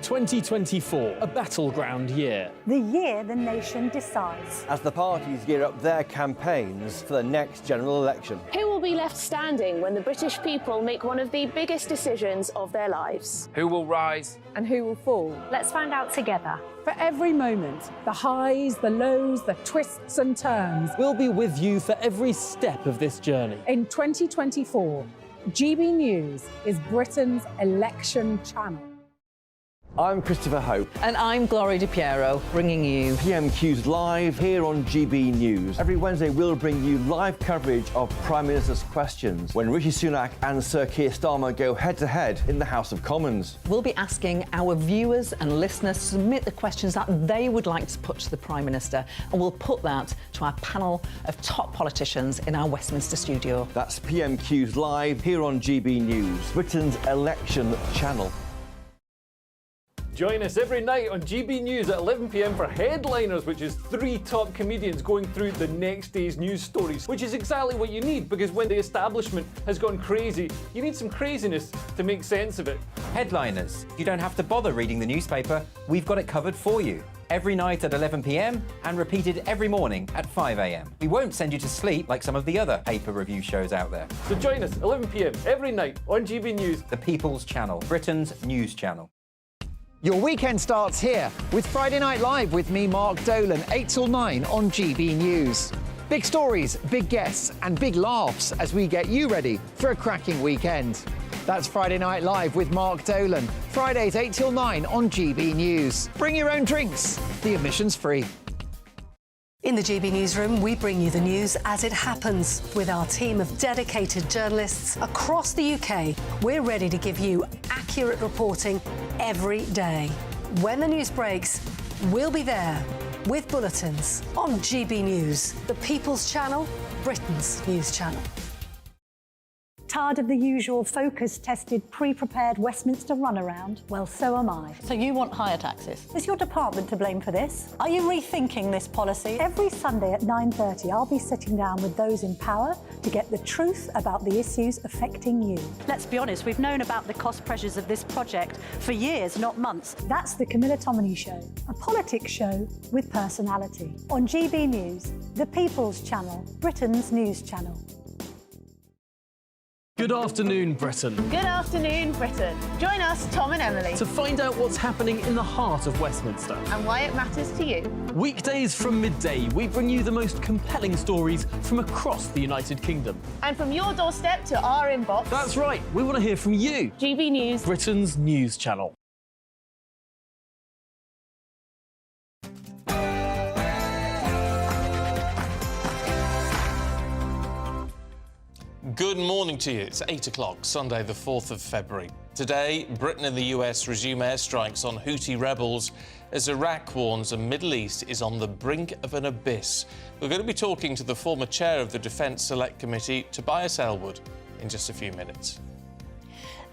2024, a battleground year. The year the nation decides. As the parties gear up their campaigns for the next general election. Who will be left standing when the British people make one of the biggest decisions of their lives? Who will rise? And who will fall? Let's find out together. For every moment, the highs, the lows, the twists and turns. We'll be with you for every step of this journey. In 2024, GB News is Britain's election channel. I'm Christopher Hope. And I'm Gloria Di Piero, bringing you PMQ's live here on GB News. Every Wednesday, we'll bring you live coverage of Prime Minister's questions when Rishi Sunak and Sir Keir Starmer go head-to-head in the House of Commons. We'll be asking our viewers and listeners to submit the questions that they would like to put to the Prime Minister, and we'll put that to our panel of top politicians in our Westminster studio. That's PMQ's live here on GB News, Britain's election channel. Join us every night on GB News at 11 p.m. for Headliners, which is 3 top comedians going through the next day's news stories, which is exactly what you need, because when the establishment has gone crazy, you need some craziness to make sense of it. Headliners. You don't have to bother reading the newspaper. We've got it covered for you. Every night at 11 p.m. and repeated every morning at 5 a.m. We won't send you to sleep like some of the other paper review shows out there. So join us 11 p.m. every night on GB News. The People's Channel, Britain's news channel. Your weekend starts here with Friday Night Live with me, Mark Dolan, 8 till 9 on GB News. Big stories, big guests and big laughs as we get you ready for a cracking weekend. That's Friday Night Live with Mark Dolan, Fridays 8 till 9 on GB News. Bring your own drinks, the admission's free. In the GB Newsroom, we bring you the news as it happens. With our team of dedicated journalists across the UK, we're ready to give you accurate reporting every day. When the news breaks, we'll be there with bulletins on GB News, the People's Channel, Britain's news channel. Tired of the usual focus-tested, pre-prepared Westminster runaround? Well, so am I. So you want higher taxes? Is your department to blame for this? Are you rethinking this policy? Every Sunday at 9:30, I'll be sitting down with those in power to get the truth about the issues affecting you. Let's be honest, we've known about the cost pressures of this project for years, not months. That's the Camilla Tominey Show, a politics show with personality. On GB News, the People's Channel, Britain's news channel. Good afternoon, Britain. Good afternoon, Britain. Join us, Tom and Emily, To find out what's happening in the heart of Westminster. and why it matters to you. Weekdays from midday, we bring you the most compelling stories from across the United Kingdom. And from your doorstep to our inbox. That's right, we want to hear from you. GB News, Britain's news channel. Good morning to you. It's 8 o'clock, Sunday the 4th of February. Today, Britain and the US resume airstrikes on Houthi rebels as Iraq warns the Middle East is on the brink of an abyss. We're going to be talking to the former chair of the Defence Select Committee, Tobias Ellwood, in just a few minutes.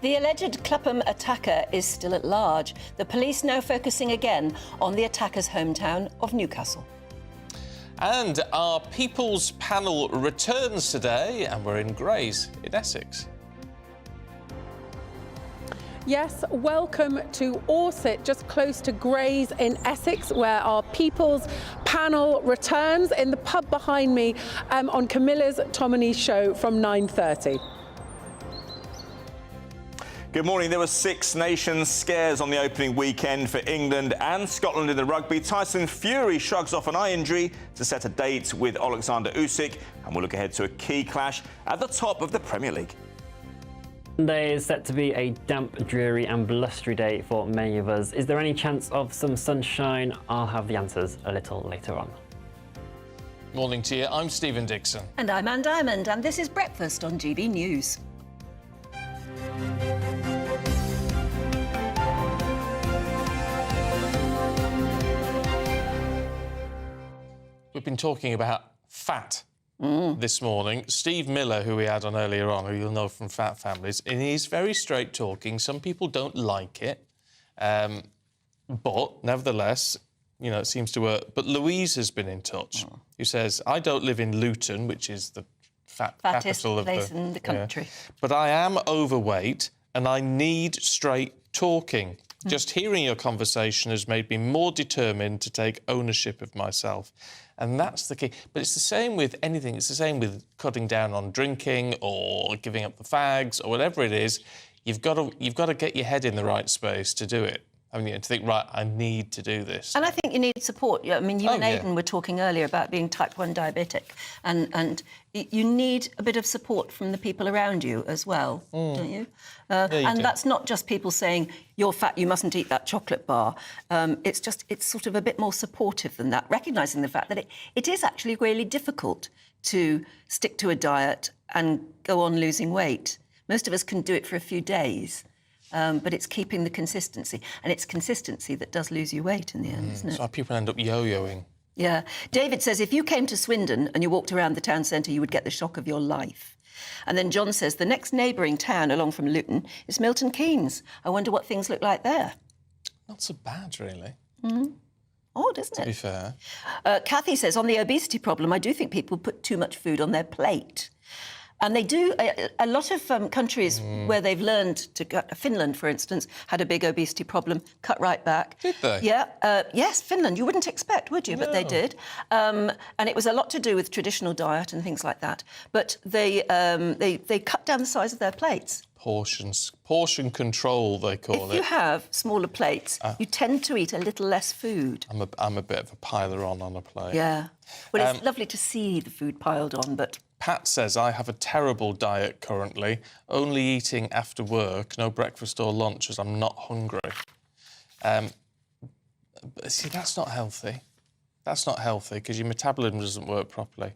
The alleged Clapham attacker is still at large. The police now focusing again on the attacker's hometown of Newcastle. And our People's Panel returns today, and we're in Grays in Essex. Yes, welcome to Orsett, just close to Grays in Essex, where our People's Panel returns in the pub behind me on Camilla's Tominey Show from 9:30. Good morning. There were Six Nations scares on the opening weekend for England and Scotland in the rugby. Tyson Fury shrugs off an eye injury to set a date with Alexander Usyk, and we'll look ahead to a key clash at the top of the Premier League. Sunday is set to be a damp, dreary and blustery day for many of us. Is there any chance of some sunshine? I'll have the answers a little later on. Morning to you. I'm Stephen Dixon. And I'm Anne Diamond, and this is Breakfast on GB News. We've been talking about fat this morning. Steve Miller, who we had on earlier on, who you'll know from Fat Families, and he's very straight talking. Some people don't like it, but nevertheless, you know, it seems to work. But Louise has been in touch, who says, I don't live in Luton, which is the fattest capital place in the country. Yeah, but I am overweight and I need straight talking. Just hearing your conversation has made me more determined to take ownership of myself. And that's the key. But it's the same with anything. It's the same with cutting down on drinking or giving up the fags or whatever it is. You've got to get your head in the right space to do it. I mean, to think, right, I need to do this. And I think you need support. I mean, you and Aidan were talking earlier about being type 1 diabetic, and you need a bit of support from the people around you as well, don't you? And that's not just people saying, you're fat, you mustn't eat that chocolate bar. It's sort of a bit more supportive than that, recognising the fact that it is actually really difficult to stick to a diet and go on losing weight. Most of us can do it for a few days. But it's keeping the consistency. And it's consistency that does lose you weight in the end, isn't it? So people end up yo-yoing. Yeah. David says, if you came to Swindon and you walked around the town centre, you would get the shock of your life. And then John says, the next neighbouring town along from Luton is Milton Keynes. I wonder what things look like there. Not so bad, really. Odd, isn't it? To be fair. Kathy says, on the obesity problem, I do think people put too much food on their plate. And they do, a lot of countries where they've learned to cut, Finland, for instance, had a big obesity problem, cut right back. Did they? Yeah, yes, Finland. You wouldn't expect, would you? No. But they did. And it was a lot to do with traditional diet and things like that. But they cut down the size of their plates. Portion control, they call it. If you have smaller plates, you tend to eat a little less food. I'm a bit of a piler on a plate. Yeah. Well, it's lovely to see the food piled on, but... Pat says, I have a terrible diet currently, only eating after work, no breakfast or lunch as I'm not hungry. But see, that's not healthy. That's not healthy because your metabolism doesn't work properly.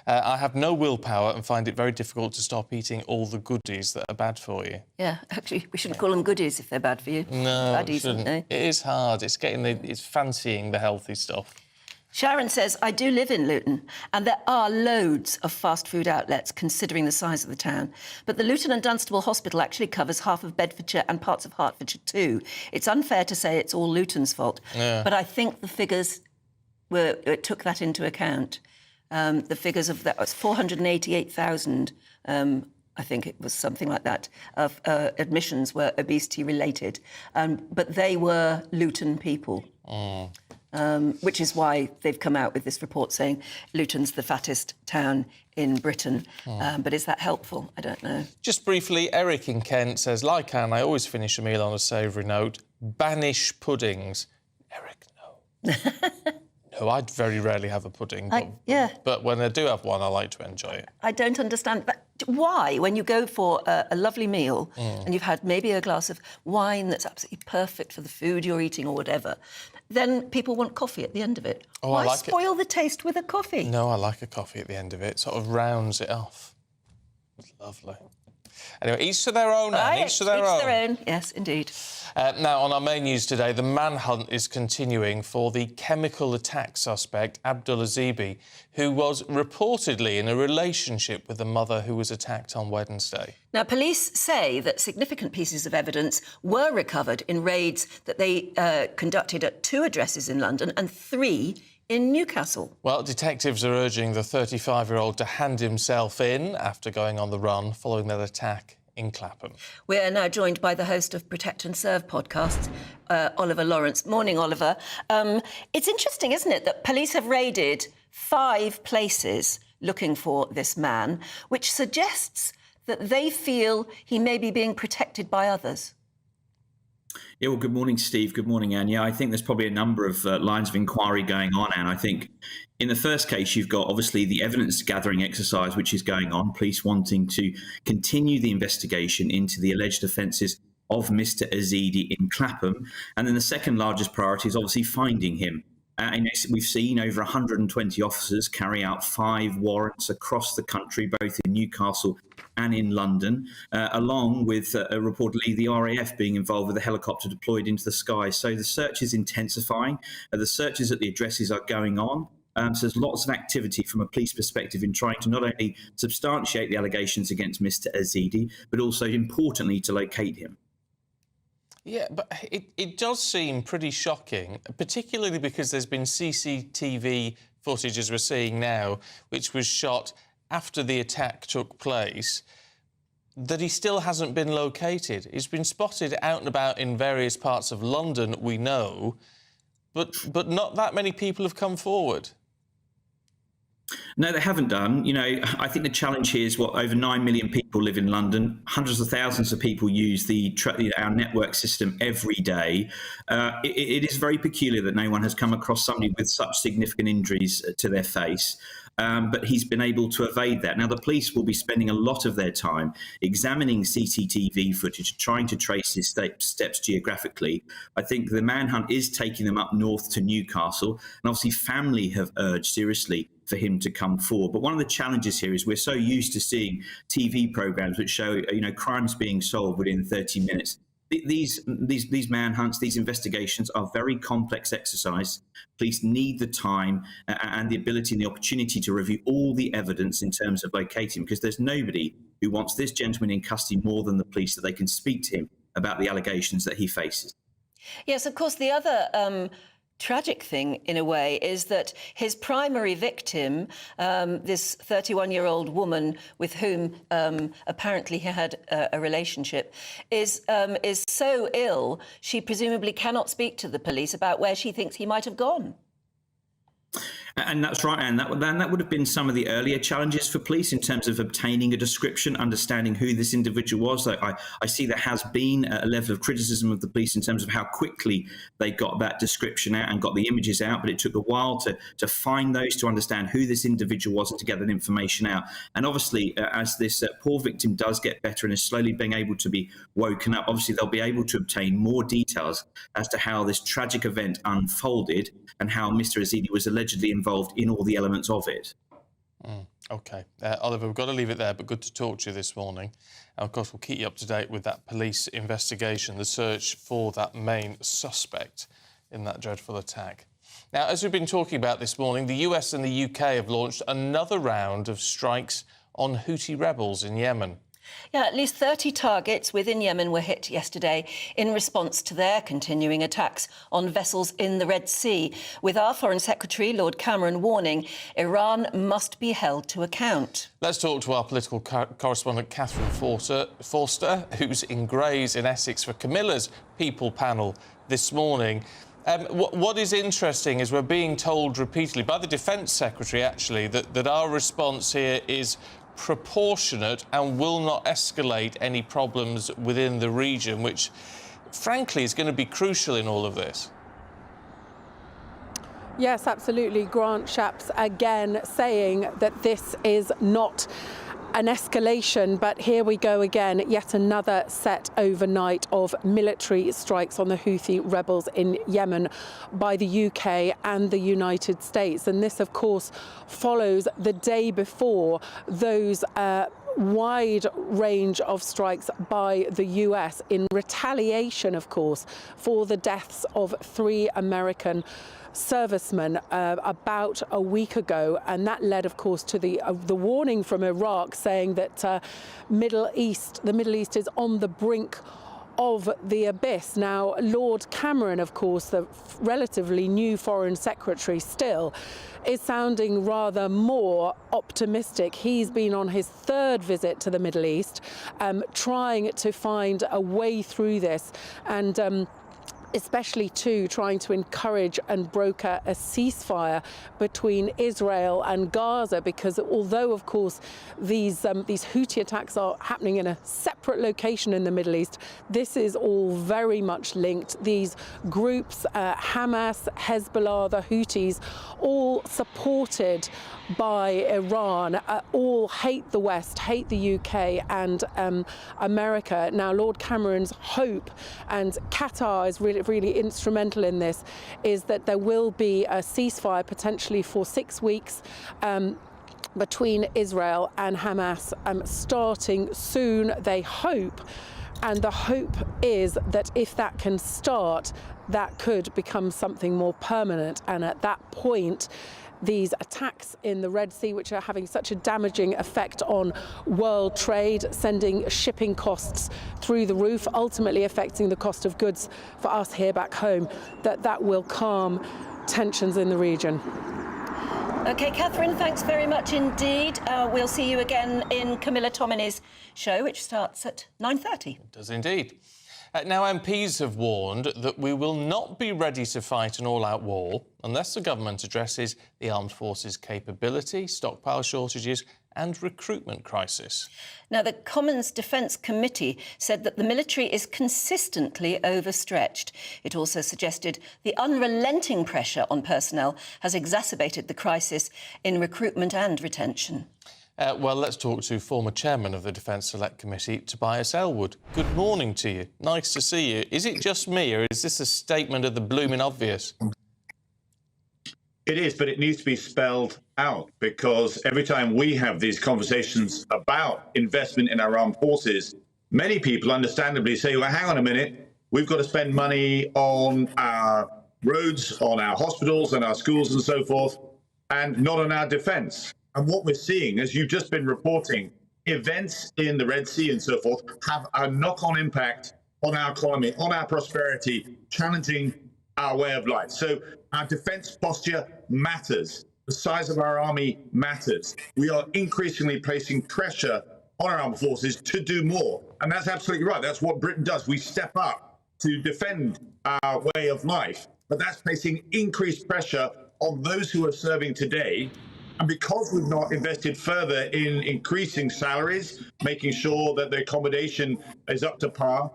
I have no willpower and find it very difficult to stop eating all the goodies that are bad for you. Yeah, actually, we shouldn't call them goodies if they're bad for you. No, Baddies, aren't they? It is hard. It's it's fancying the healthy stuff. Sharon says, I do live in Luton, and there are loads of fast food outlets, considering the size of the town. But the Luton and Dunstable Hospital actually covers half of Bedfordshire and parts of Hertfordshire too. It's unfair to say it's all Luton's fault. Yeah. But I think the figures took that into account. The figures of that was 488,000, I think it was something like that, of admissions were obesity-related. But they were Luton people. Which is why they've come out with this report saying Luton's the fattest town in Britain. But is that helpful? I don't know. Just briefly, Eric in Kent says, like Anne, I always finish a meal on a savoury note. Banish puddings. Eric, no. No, I very rarely have a pudding. But when I do have one, I like to enjoy it. I don't understand. But why, when you go for a lovely meal and you've had maybe a glass of wine that's absolutely perfect for the food you're eating or whatever, then people want coffee at the end of it? Oh, why I like spoil the taste with a coffee? No, I like a coffee at the end of it. It sort of rounds it off. It's lovely. Anyway, each to their own, Anne. Each to their own. Yes, indeed. Now, on our main news today, the manhunt is continuing for the chemical attack suspect, Abdul Azibi, who was reportedly in a relationship with the mother who was attacked on Wednesday. Now, police say that significant pieces of evidence were recovered in raids that they conducted at 2 addresses in London and 3 in Newcastle. Well, detectives are urging the 35-year-old to hand himself in after going on the run following that attack in Clapham. We're now joined by the host of Protect and Serve podcasts, Oliver Lawrence. Morning, Oliver. It's interesting, isn't it, that police have raided 5 places looking for this man, which suggests that they feel he may be being protected by others. Yeah, well, good morning, Steve. Good morning, Anne. Yeah, I think there's probably a number of lines of inquiry going on, Anne. I think in the first case, you've got obviously the evidence-gathering exercise which is going on, police wanting to continue the investigation into the alleged offences of Mr Azidi in Clapham. And then the second largest priority is obviously finding him. And we've seen over 120 officers carry out 5 warrants across the country, both in Newcastle and in London, along with reportedly the RAF being involved with a helicopter deployed into the sky. So the search is intensifying. The searches at the addresses are going on. So there's lots of activity from a police perspective in trying to not only substantiate the allegations against Mr Azidi, but also, importantly, to locate him. Yeah, but it does seem pretty shocking, particularly because there's been CCTV footage, as we're seeing now, which was shot after the attack took place, that he still hasn't been located. He's been spotted out and about in various parts of London, we know, but not that many people have come forward. No, they haven't done. You know, I think the challenge here is over 9 million people live in London. Hundreds of thousands of people use our network system every day. It is very peculiar that no one has come across somebody with such significant injuries to their face. But he's been able to evade that. Now, the police will be spending a lot of their time examining CCTV footage, trying to trace his steps geographically. I think the manhunt is taking them up north to Newcastle, and obviously family have urged seriously for him to come forward. But one of the challenges here is we're so used to seeing TV programs which show, crimes being solved within 30 minutes. These manhunts, these investigations are very complex exercise. Police need the time and the ability and the opportunity to review all the evidence in terms of locating him, because there's nobody who wants this gentleman in custody more than the police, so they can speak to him about the allegations that he faces. Yes, of course, the other tragic thing, in a way, is that his primary victim, this 31-year-old woman with whom apparently he had a relationship, is so ill she presumably cannot speak to the police about where she thinks he might have gone. And that's right, and that would have been some of the earlier challenges for police in terms of obtaining a description, understanding who this individual was. I see there has been a level of criticism of the police in terms of how quickly they got that description out and got the images out, but it took a while to find those, to understand who this individual was and to get that information out. And obviously, as this poor victim does get better and is slowly being able to be woken up, obviously they'll be able to obtain more details as to how this tragic event unfolded and how Mr Azidi was allegedly involved in all the elements of it. OK. Oliver, we've got to leave it there, but good to talk to you this morning. And of course, we'll keep you up to date with that police investigation, the search for that main suspect in that dreadful attack. Now, as we've been talking about this morning, the US and the UK have launched another round of strikes on Houthi rebels in Yemen. Yeah, at least 30 targets within Yemen were hit yesterday in response to their continuing attacks on vessels in the Red Sea, with our Foreign Secretary, Lord Cameron, warning Iran must be held to account. Let's talk to our political correspondent, Catherine Forster, who's in Grays in Essex for Camilla's People panel this morning. What is interesting is we're being told repeatedly by the Defence Secretary, actually, that our response here is proportionate and will not escalate any problems within the region, which, frankly, is going to be crucial in all of this. Yes, absolutely. Grant Shapps again saying that this is not an escalation, but here we go again, yet another set overnight of military strikes on the Houthi rebels in Yemen by the UK and the United States. And this, of course, follows the day before those wide range of strikes by the US in retaliation, of course, for the deaths of 3 American servicemen about a week ago, and that led, of course, to the warning from Iraq saying that the Middle East is on the brink of the abyss. Now, Lord Cameron, of course, the relatively new Foreign Secretary still, is sounding rather more optimistic. He's been on his 3rd visit to the Middle East, trying to find a way through this, and especially too trying to encourage and broker a ceasefire between Israel and Gaza, because although, of course, these Houthi attacks are happening in a separate location in the Middle East, this is all very much linked. These groups, Hamas, Hezbollah, the Houthis, all supported by Iran, all hate the West, hate the UK and America. Now, Lord Cameron's hope, and Qatar is really instrumental in this, is that there will be a ceasefire potentially for 6 weeks between Israel and Hamas starting soon, they hope. And the hope is that if that can start, that could become something more permanent. And at that point, these attacks in the Red Sea, which are having such a damaging effect on world trade, sending shipping costs through the roof, ultimately affecting the cost of goods for us here back home, that will calm tensions in the region. OK, Catherine, thanks very much indeed. We'll see you again in Camilla Tominey's show, which starts at 9:30. It does indeed. Now, MPs have warned that we will not be ready to fight an all-out war unless the government addresses the armed forces' capability, stockpile shortages and recruitment crisis. Now, the Commons Defence Committee said that the military is consistently overstretched. It also suggested the unrelenting pressure on personnel has exacerbated the crisis in recruitment and retention. Well, let's talk to former chairman of the Defence Select Committee, Tobias Ellwood. Good morning to you. Nice to see you. Is it just me, or is this a statement of the blooming obvious? It is, but it needs to be spelled out, because every time we have these conversations about investment in our armed forces, many people understandably say, well, hang on a minute, we've got to spend money on our roads, on our hospitals and our schools and so forth, and not on our defence. And what we're seeing, as you've just been reporting, events in the Red Sea and so forth have a knock-on impact on our economy, on our prosperity, challenging our way of life. So our defence posture matters. The size of our army matters. We are increasingly placing pressure on our armed forces to do more. And that's absolutely right. That's what Britain does. We step up to defend our way of life. But that's placing increased pressure on those who are serving today. And because we've not invested further in increasing salaries, making sure that the accommodation is up to par,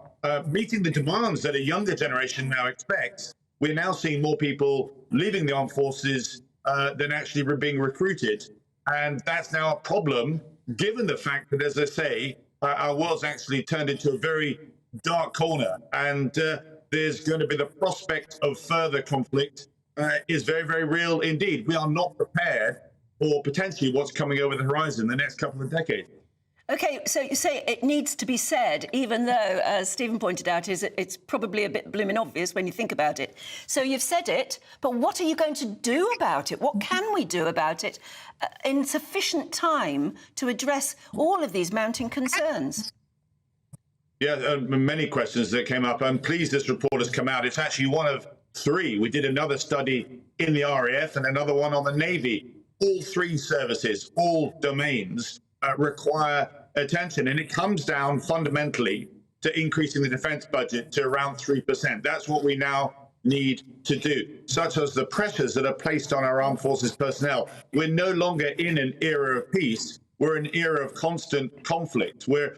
meeting the demands that a younger generation now expects, we're now seeing more people leaving the armed forces than actually being recruited. And that's now a problem, given the fact that, as I say, our world's actually turned into a very dark corner. And there's going to be the prospect of further conflict is very, very real indeed. We are not prepared for potentially what's coming over the horizon in the next couple of decades. OK, so you say it needs to be said, even though, as Stephen pointed out, it's probably a bit blooming obvious when you think about it. So you've said it, but what are you going to do about it? What can we do about it in sufficient time to address all of these mounting concerns? Yeah, many questions that came up. I'm pleased this report has come out. It's actually one of three. We did another study in the RAF and another one on the Navy. All three services, all domains require attention. And it comes down fundamentally to increasing the defense budget to around 3%. That's what we now need to do, such as the pressures that are placed on our armed forces personnel. We're no longer in an era of peace. We're in an era of constant conflict. We're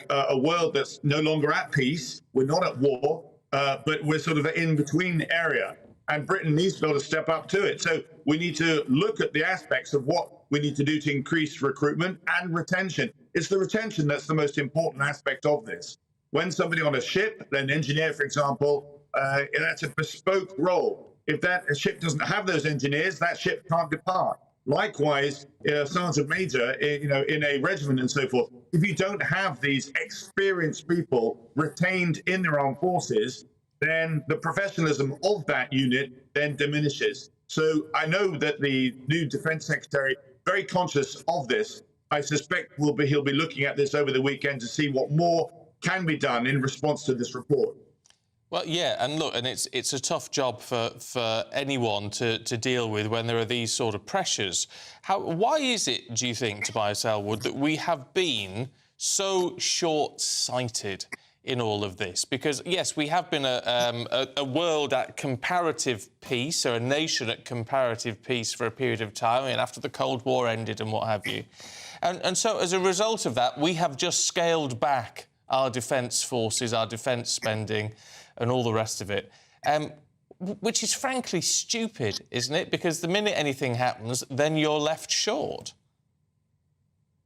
a world that's no longer at peace. We're not at war, but we're sort of an in-between area. And Britain needs to be able to step up to it. So we need to look at the aspects of what we need to do to increase recruitment and retention. It's the retention that's the most important aspect of this. When somebody on a ship, an engineer, for example, that's a bespoke role. If that ship doesn't have those engineers, that ship can't depart. Likewise, a sergeant major, in a regiment and so forth, if you don't have these experienced people retained in their armed forces, then the professionalism of that unit then diminishes. So I know that the new Defense Secretary, very conscious of this. I suspect he'll be looking at this over the weekend to see what more can be done in response to this report. Well, yeah, and look, and it's a tough job for anyone to deal with when there are these sort of pressures. Why is it, do you think, Tobias Ellwood, that we have been so short-sighted in all of this? Because, yes, we have been a world at comparative peace, or a nation at comparative peace for a period of time, I mean, after the Cold War ended and what have you. And so, as a result of that, we have just scaled back our defence forces, our defence spending, and all the rest of it, which is frankly stupid, isn't it? Because the minute anything happens, then you're left short.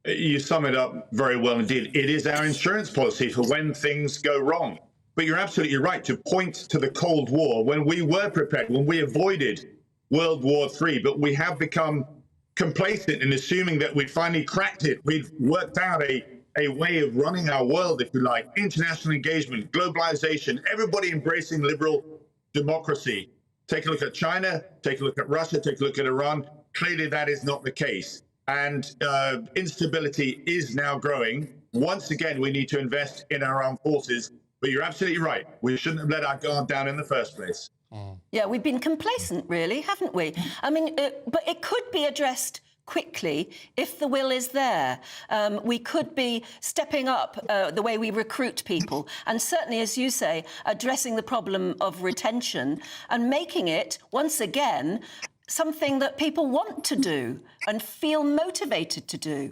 You sum it up very well indeed. It is our insurance policy for when things go wrong. But you're absolutely right to point to the Cold War, when we were prepared, when we avoided World War III, but we have become complacent in assuming that we'd finally cracked it. We've worked out a way of running our world, if you like, international engagement, globalization, everybody embracing liberal democracy. Take a look at China, take a look at Russia, take a look at Iran. Clearly that is not the case. And instability is now growing. Once again, we need to invest in our armed forces. But you're absolutely right. We shouldn't have let our guard down in the first place. Yeah, we've been complacent, really, haven't we? I mean, but it could be addressed quickly if the will is there. We could be stepping up the way we recruit people, and certainly, as you say, addressing the problem of retention and making it, once again, something that people want to do and feel motivated to do.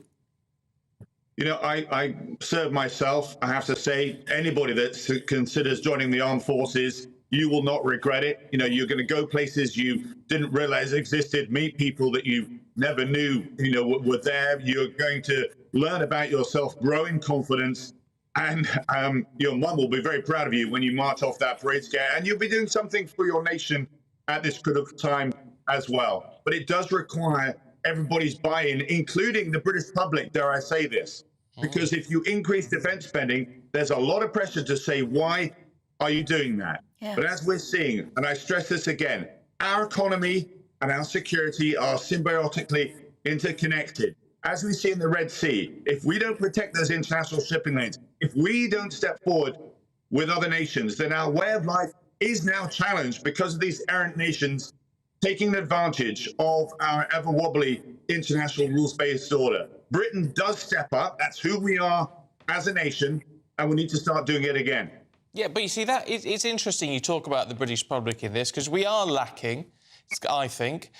You know, I serve myself. I have to say, anybody that considers joining the armed forces, you will not regret it. You know, you're going to go places you didn't realize existed, meet people that you never knew, were there. You're going to learn about yourself, grow in confidence, and your mum will be very proud of you when you march off that parade square, and you'll be doing something for your nation at this critical time as well. But it does require everybody's buy-in, including the British public, dare I say this, because if you increase defense spending, there's a lot of pressure to say, why are you doing that? Yeah. But as we're seeing, and I stress this again, our economy and our security are symbiotically interconnected. As we see in the Red Sea, if we don't protect those international shipping lanes, if we don't step forward with other nations, then our way of life is now challenged because of these errant nations taking advantage of our ever-wobbly international rules-based order. Britain does step up. That's who we are as a nation, and we need to start doing it again. Yeah, but you see, that it's interesting you talk about the British public in this, because we are lacking, I think.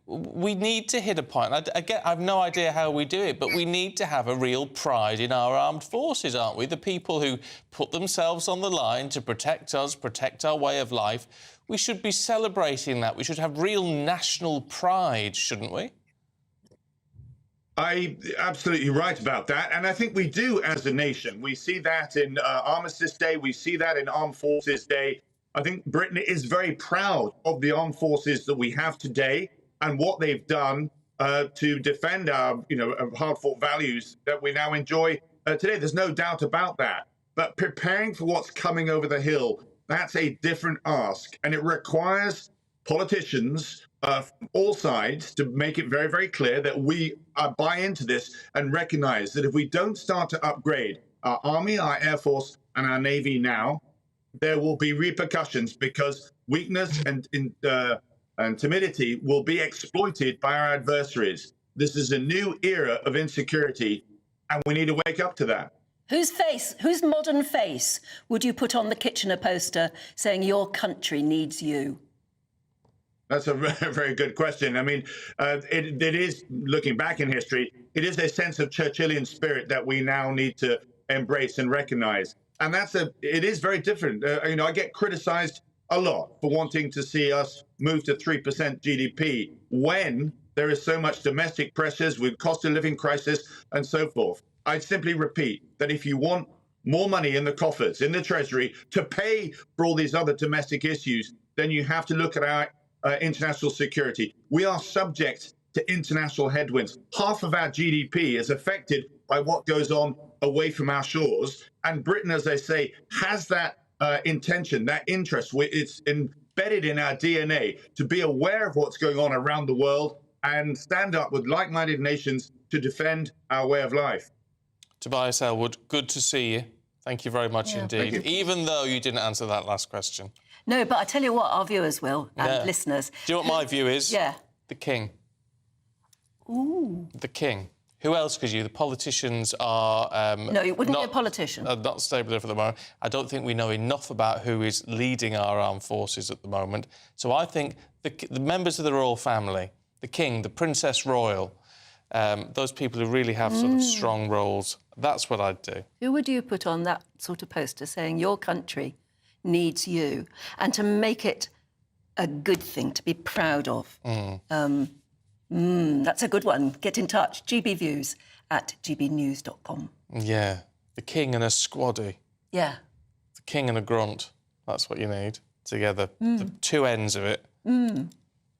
We need to hit a point. I have no idea how we do it, but we need to have a real pride in our armed forces, aren't we? The people who put themselves on the line to protect us, protect our way of life. We should be celebrating that. We should have real national pride, shouldn't we? I'm absolutely right about that. And I think we do as a nation. We see that in Armistice Day. We see that in Armed Forces Day. I think Britain is very proud of the armed forces that we have today and what they've done to defend our, hard-fought values that we now enjoy today. There's no doubt about that. But preparing for what's coming over the hill, that's a different ask. And it requires politicians from all sides to make it very, very clear that we buy into this and recognize that if we don't start to upgrade our Army, our Air Force, and our Navy now, there will be repercussions because weakness and timidity will be exploited by our adversaries. This is a new era of insecurity, and we need to wake up to that. Whose modern face would you put on the Kitchener poster saying your country needs you? That's a very, very good question. I mean, it is, looking back in history, it is a sense of Churchillian spirit that we now need to embrace and recognize. And it is very different. I get criticized a lot for wanting to see us move to 3% GDP when there is so much domestic pressures with cost of living crisis and so forth. I simply repeat that if you want more money in the coffers, in the Treasury, to pay for all these other domestic issues, then you have to look at our international security. We are subject to international headwinds. Half of our GDP is affected by what goes on away from our shores. And Britain, as I say, has that intention, that interest. It's embedded in our DNA to be aware of what's going on around the world and stand up with like-minded nations to defend our way of life. Tobias Elwood, good to see you. Thank you very much indeed, even though you didn't answer that last question. No, but I tell you what, our viewers will, and listeners. Do you know what my view is? Yeah. The King. Ooh. The King. Who else could you? The politicians are... no, you wouldn't be a politician. Not stable enough at the moment. I don't think we know enough about who is leading our armed forces at the moment. So I think the members of the royal family, the King, the Princess Royal, those people who really have sort of strong roles, that's what I'd do. Who would you put on that sort of poster saying your country needs you, and to make it a good thing to be proud of? That's a good one. Get in touch. gbviews@gbnews.com. Yeah. The King and a squaddy. Yeah. The King and a grunt. That's what you need together. The two ends of it.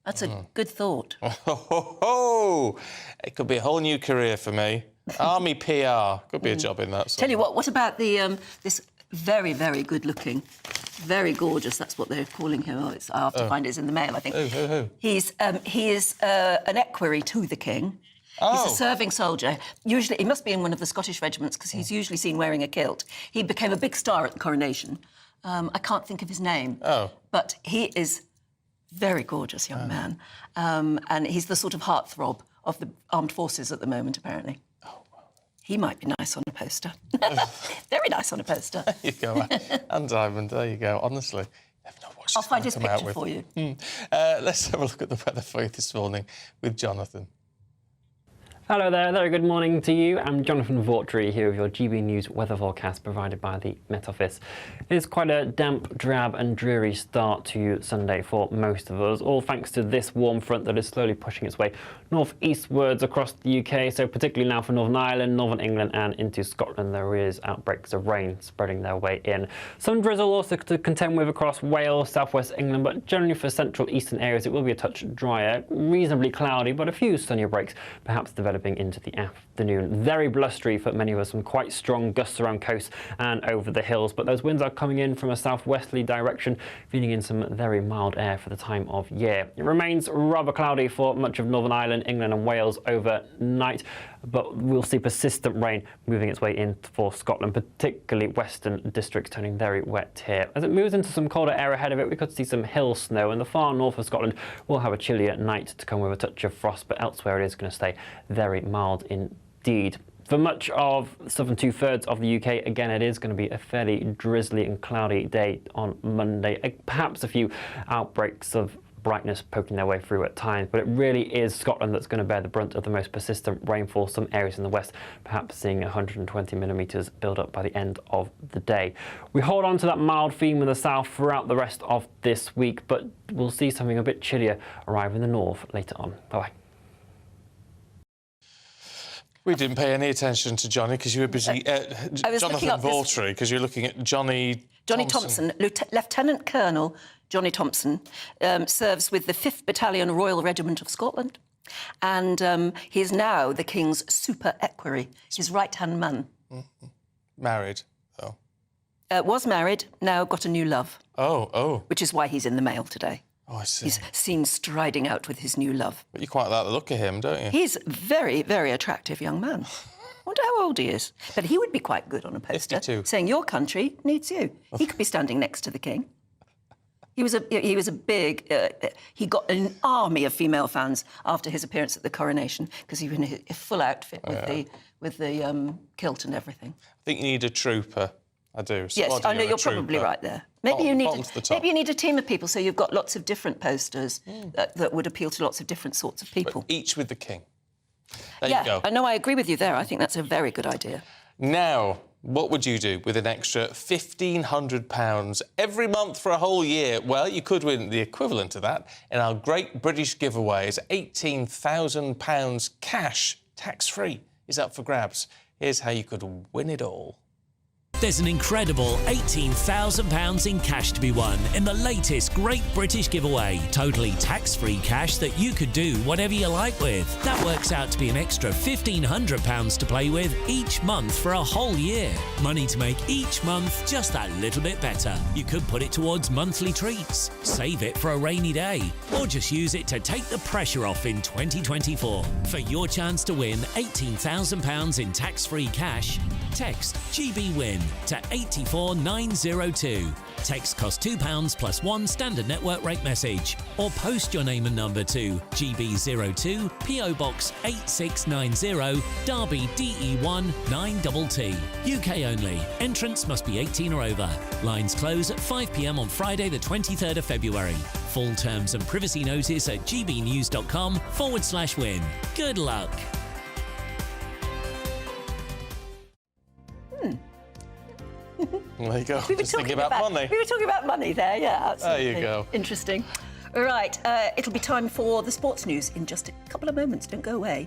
That's a good thought. It could be a whole new career for me. Army PR. Could be a job in that. Tell you what about the this very, very good-looking, very gorgeous, that's what they're calling him. I have to find it in the mail, I think. Who? He is an equerry to the King. He's a serving soldier. Usually, he must be in one of the Scottish regiments because he's usually seen wearing a kilt. He became a big star at the coronation. I can't think of his name. But he is very gorgeous young man. And he's the sort of heartthrob of the armed forces at the moment, apparently. He might be nice on a poster. Very nice on a poster. There you go. And Diamond, there you go. Honestly, I never know what she's I'll find his come out picture with. for you. Let's have a look at the weather for you this morning with Jonathan. Hello there, very good morning to you. I'm Jonathan Vaughtry here with your GB News weather forecast provided by the Met Office. It is quite a damp, drab and dreary start to Sunday for most of us, all thanks to this warm front that is slowly pushing its way north-eastwards across the UK, so particularly now for Northern Ireland, Northern England and into Scotland there is outbreaks of rain spreading their way in. Some drizzle also to contend with across Wales, southwest England, but generally for central eastern areas it will be a touch drier, reasonably cloudy, but a few sunnier breaks perhaps developing into the afternoon. Very blustery for many of us, some quite strong gusts around coast and over the hills, but those winds are coming in from a southwesterly direction, feeding in some very mild air for the time of year. It remains rather cloudy for much of Northern Ireland, England and Wales overnight, but we'll see persistent rain moving its way in for Scotland, particularly western districts turning very wet here. As it moves into some colder air ahead of it, we could see some hill snow, and the far north of Scotland will have a chillier night to come with a touch of frost, but elsewhere it is going to stay very mild indeed. For much of southern two-thirds of the UK, again, it is going to be a fairly drizzly and cloudy day on Monday. Perhaps a few outbreaks of brightness poking their way through at times, but it really is Scotland that's going to bear the brunt of the most persistent rainfall. Some areas in the west perhaps seeing 120 millimetres build up by the end of the day. We hold on to that mild theme in the south throughout the rest of this week, but we'll see something a bit chillier arrive in the north later on. Bye-bye. We didn't pay any attention to Johnny because you were busy. Jonathan Vaughtry, because you're looking at Johnny Thompson, Lieutenant Colonel Johnny Thompson, serves with the 5th Battalion Royal Regiment of Scotland. And he is now the king's super equerry, his right-hand man. Married, though. Was married, now got a new love. Oh. Which is why he's in the Mail today. Oh, I see. He's seen striding out with his new love. But you quite like the look of him, don't you? He's a very, very attractive young man. I wonder how old he is. But he would be quite good on a poster, 52. saying your country needs you. He could be standing next to the king. He was a big... he got an army of female fans after his appearance at the coronation because he was in a full outfit with the kilt and everything. I think you need a trooper. I do. Yes, I know you're probably right there. Maybe you need a team of people so you've got lots of different posters that would appeal to lots of different sorts of people. But each with the king. There you go. I know, I agree with you there. I think that's a very good idea. Now, what would you do with an extra £1,500 every month for a whole year? Well, you could win the equivalent of that in our Great British Giveaways. £18,000 cash, tax-free, is up for grabs. Here's how you could win it all. There's an incredible £18,000 in cash to be won in the latest Great British Giveaway. Totally tax-free cash that you could do whatever you like with. That works out to be an extra £1,500 to play with each month for a whole year. Money to make each month just that little bit better. You could put it towards monthly treats, save it for a rainy day, or just use it to take the pressure off in 2024. For your chance to win £18,000 in tax-free cash, text GBWIN to 84902. Text costs £2 plus one standard network rate message, or post your name and number to GB02 PO Box 8690 Derby DE1 9TT. UK only. Entrance must be 18 or over. Lines close at 5 p.m. on Friday the 23rd of February. Full terms and privacy notice at gbnews.com/win. Good luck. There you go. We were Just thinking about money. We were talking about money there, yeah, absolutely. There you go. Interesting. All right, it'll be time for the sports news in just a couple of moments. Don't go away.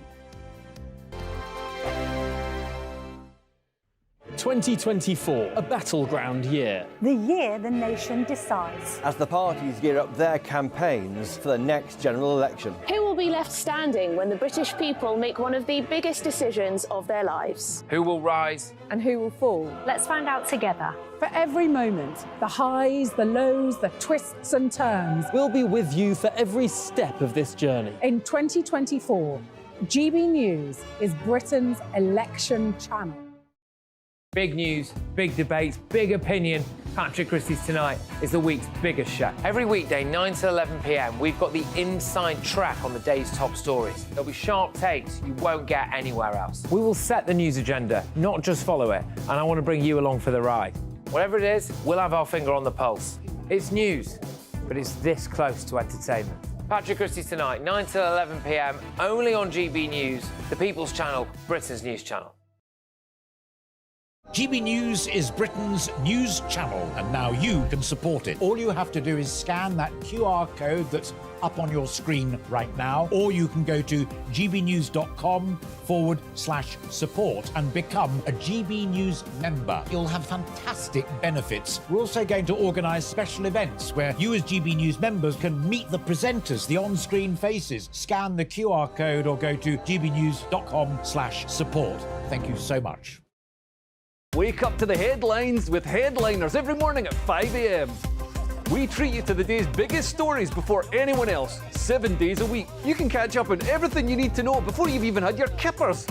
2024, a battleground year. The year the nation decides. As the parties gear up their campaigns for the next general election. Who will be left standing when the British people make one of the biggest decisions of their lives? Who will rise? And who will fall? Let's find out together. For every moment, the highs, the lows, the twists and turns. We'll be with you for every step of this journey. In 2024, GB News is Britain's election channel. Big news, big debates, big opinion. Patrick Christie's Tonight is the week's biggest show. Every weekday, 9 to 11 p.m, we've got the inside track on the day's top stories. There'll be sharp takes you won't get anywhere else. We will set the news agenda, not just follow it, and I want to bring you along for the ride. Whatever it is, we'll have our finger on the pulse. It's news, but it's this close to entertainment. Patrick Christie's Tonight, 9 to 11 p.m, only on GB News, the People's Channel, Britain's news channel. GB News is Britain's news channel, and now you can support it. All you have to do is scan that QR code that's up on your screen right now, or you can go to gbnews.com/support and become a GB News member. You'll have fantastic benefits. We're also going to organise special events where you as GB News members can meet the presenters, the on-screen faces. Scan the QR code or go to gbnews.com/support. Thank you so much. Wake up to the headlines with Headliners every morning at 5 a.m. We treat you to the day's biggest stories before anyone else, 7 days a week. You can catch up on everything you need to know before you've even had your kippers.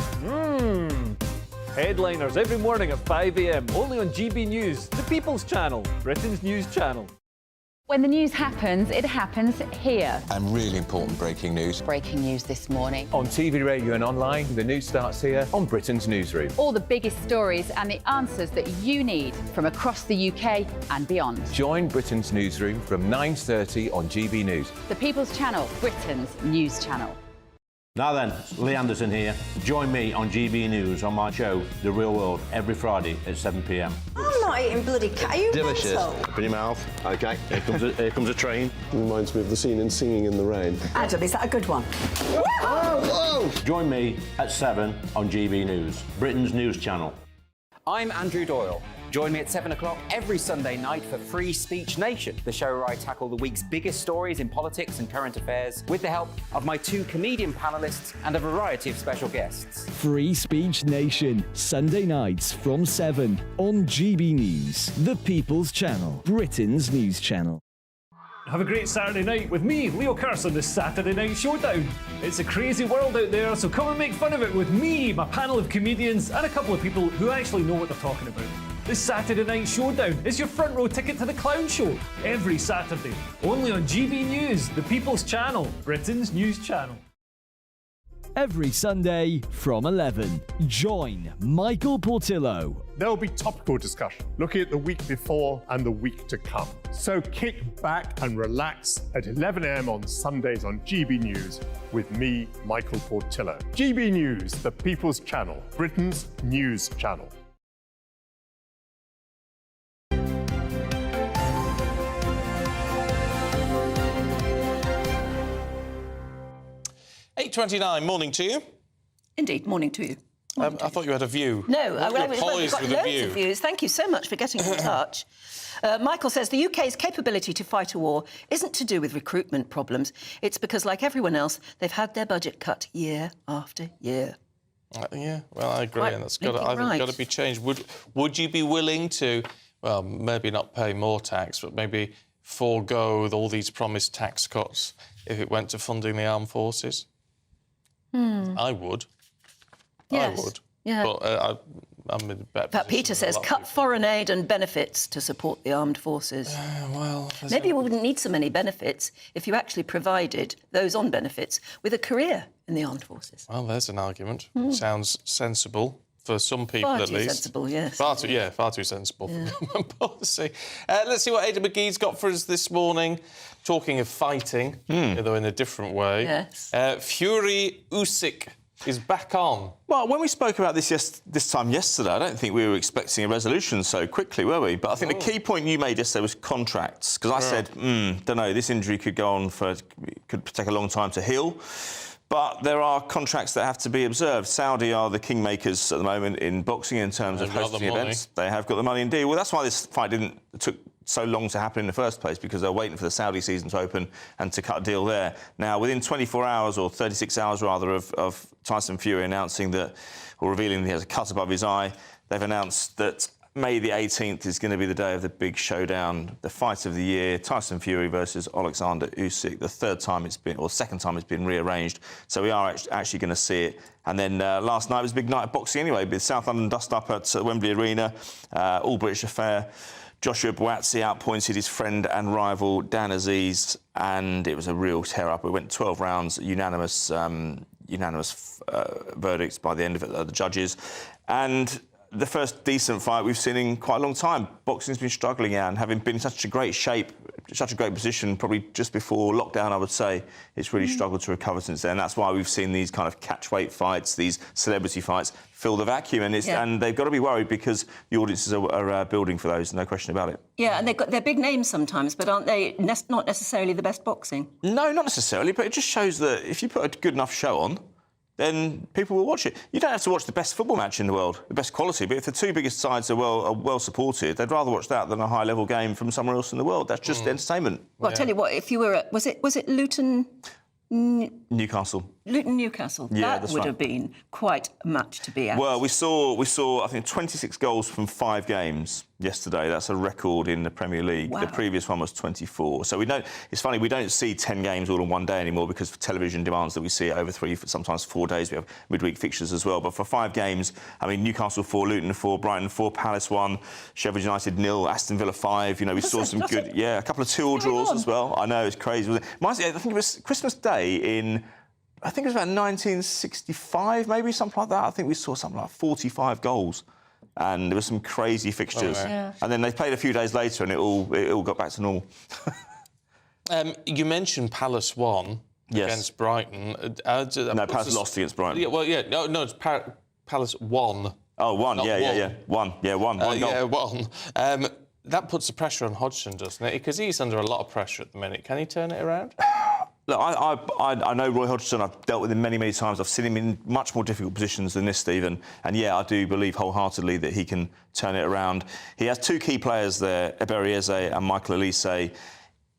Headliners every morning at 5 a.m. only on GB News, the People's Channel, Britain's news channel. When the news happens, it happens here. And really important breaking news. Breaking news this morning. On TV, radio and online, the news starts here on Britain's Newsroom. All the biggest stories and the answers that you need from across the UK and beyond. Join Britain's Newsroom from 9:30 on GB News. The People's Channel, Britain's news channel. Now then, Lee Anderson here. Join me on GB News on my show, The Real World, every Friday at 7 p.m. I'm not eating bloody cat. Are you Delicious. mental? Open your mouth. OK, here comes a train. Reminds me of the scene in Singing in the Rain. Adam, is that a good one? Whoa! Join me at 7 on GB News, Britain's news channel. I'm Andrew Doyle. Join me at 7 o'clock every Sunday night for Free Speech Nation, the show where I tackle the week's biggest stories in politics and current affairs with the help of my 2 comedian panellists and a variety of special guests. Free Speech Nation, Sunday nights from 7 on GB News, the People's Channel, Britain's news channel. Have a great Saturday night with me, Leo Carson, this Saturday Night Showdown. It's a crazy world out there, so come and make fun of it with me, my panel of comedians, and a couple of people who actually know what they're talking about. This Saturday Night Showdown is your front row ticket to the clown show every Saturday, only on GB News, the People's Channel, Britain's news channel. Every Sunday from 11, join Michael Portillo. There will be topical discussion, looking at the week before and the week to come. So kick back and relax at 11 a.m. on Sundays on GB News with me, Michael Portillo. GB News, the People's Channel, Britain's news channel. .29, morning to you. Indeed, morning to you. I thought you had a view. No, we've got loads of views. Thank you so much for getting in touch. Michael says the UK's capability to fight a war isn't to do with recruitment problems. It's because, like everyone else, they've had their budget cut year after year. Yeah, well, I agree, and that's got to be changed. Would you be willing to, well, maybe not pay more tax, but maybe forego all these promised tax cuts if it went to funding the armed forces? I would. Yes. I would. Yeah. But I'm in a better But Peter says cut foreign aid and benefits to support the armed forces. Well, maybe you wouldn't need so many benefits if you actually provided those on benefits with a career in the armed forces. Well, there's an argument. Sounds sensible for some people, Far at too least. sensible, yes. Far too sensible for government policy. Let's see what Ada McGee's got for us this morning. Talking of fighting, though in a different way. Yes. Fury Usyk is back on. Well, when we spoke about this time yesterday, I don't think we were expecting a resolution so quickly, were we? But I think the key point you made yesterday was contracts, because I said, don't know, this injury could go on could take a long time to heal. But there are contracts that have to be observed. Saudi are the kingmakers at the moment in boxing in terms of hosting events. They have got the money indeed. Well, that's why this fight took so long to happen in the first place, because they're waiting for the Saudi season to open and to cut a deal there. Now, within 24 hours, or 36 hours rather, of Tyson Fury announcing that, or revealing that he has a cut above his eye, they've announced that May the 18th is going to be the day of the big showdown, the fight of the year, Tyson Fury versus Alexander Usyk, the second time it's been rearranged. So we are actually going to see it. And then last night was a big night of boxing anyway, with South London dust-up at Wembley Arena, all British affair. Joshua Buatsi outpointed his friend and rival Dan Aziz, and it was a real tear-up. It went 12 rounds, unanimous verdicts by the end of it, the judges. And the first decent fight we've seen in quite a long time. Boxing's been struggling, and having been in such a great shape, such a great position, probably just before lockdown, I would say, it's really struggled to recover since then. That's why we've seen these kind of catch-weight fights, these celebrity fights, fill the vacuum, and they've got to be worried because the audiences are building for those, no question about it. Yeah, and they're big names sometimes, but aren't they not necessarily the best boxing? No, not necessarily, but it just shows that if you put a good enough show on, then people will watch it. You don't have to watch the best football match in the world, the best quality, but if the two biggest sides are well supported, they'd rather watch that than a high-level game from somewhere else in the world. That's just entertainment. Well, I'll tell you what, if you were at... Was it Luton... Newcastle. Luton Newcastle. Yeah, that would have been quite a match to be at. Well, we saw I think 26 goals from 5 games yesterday. That's a record in the Premier League. Wow. The previous one was 24. So it's funny, we don't see 10 games all in one day anymore because of television demands that we see it over 3, sometimes 4 days. We have midweek fixtures as well. But for 5 games, I mean, Newcastle 4, Luton 4, Brighton 4, Palace 1, Sheffield United 0, Aston Villa 5. You know, we saw some good... Yeah, a couple of 2-2 draws as well. I know, it's crazy. I think it was Christmas Day in... I think it was about 1965, maybe, something like that. I think we saw something like 45 goals. And there were some crazy fixtures. Oh, yeah. And then they played a few days later and it all got back to normal. You mentioned Palace won against Brighton. No, Palace lost against Brighton. Yeah, well, yeah. No, it's Palace won. Oh, won, Not yeah. Won. One goal. Yeah, won. That puts the pressure on Hodgson, doesn't it? Because he's under a lot of pressure at the minute. Can he turn it around? Look, I know Roy Hodgson. I've dealt with him many, many times. I've seen him in much more difficult positions than this, Stephen. And yeah, I do believe wholeheartedly that he can turn it around. He has two key players there, Ebery Eze and Michael Olise.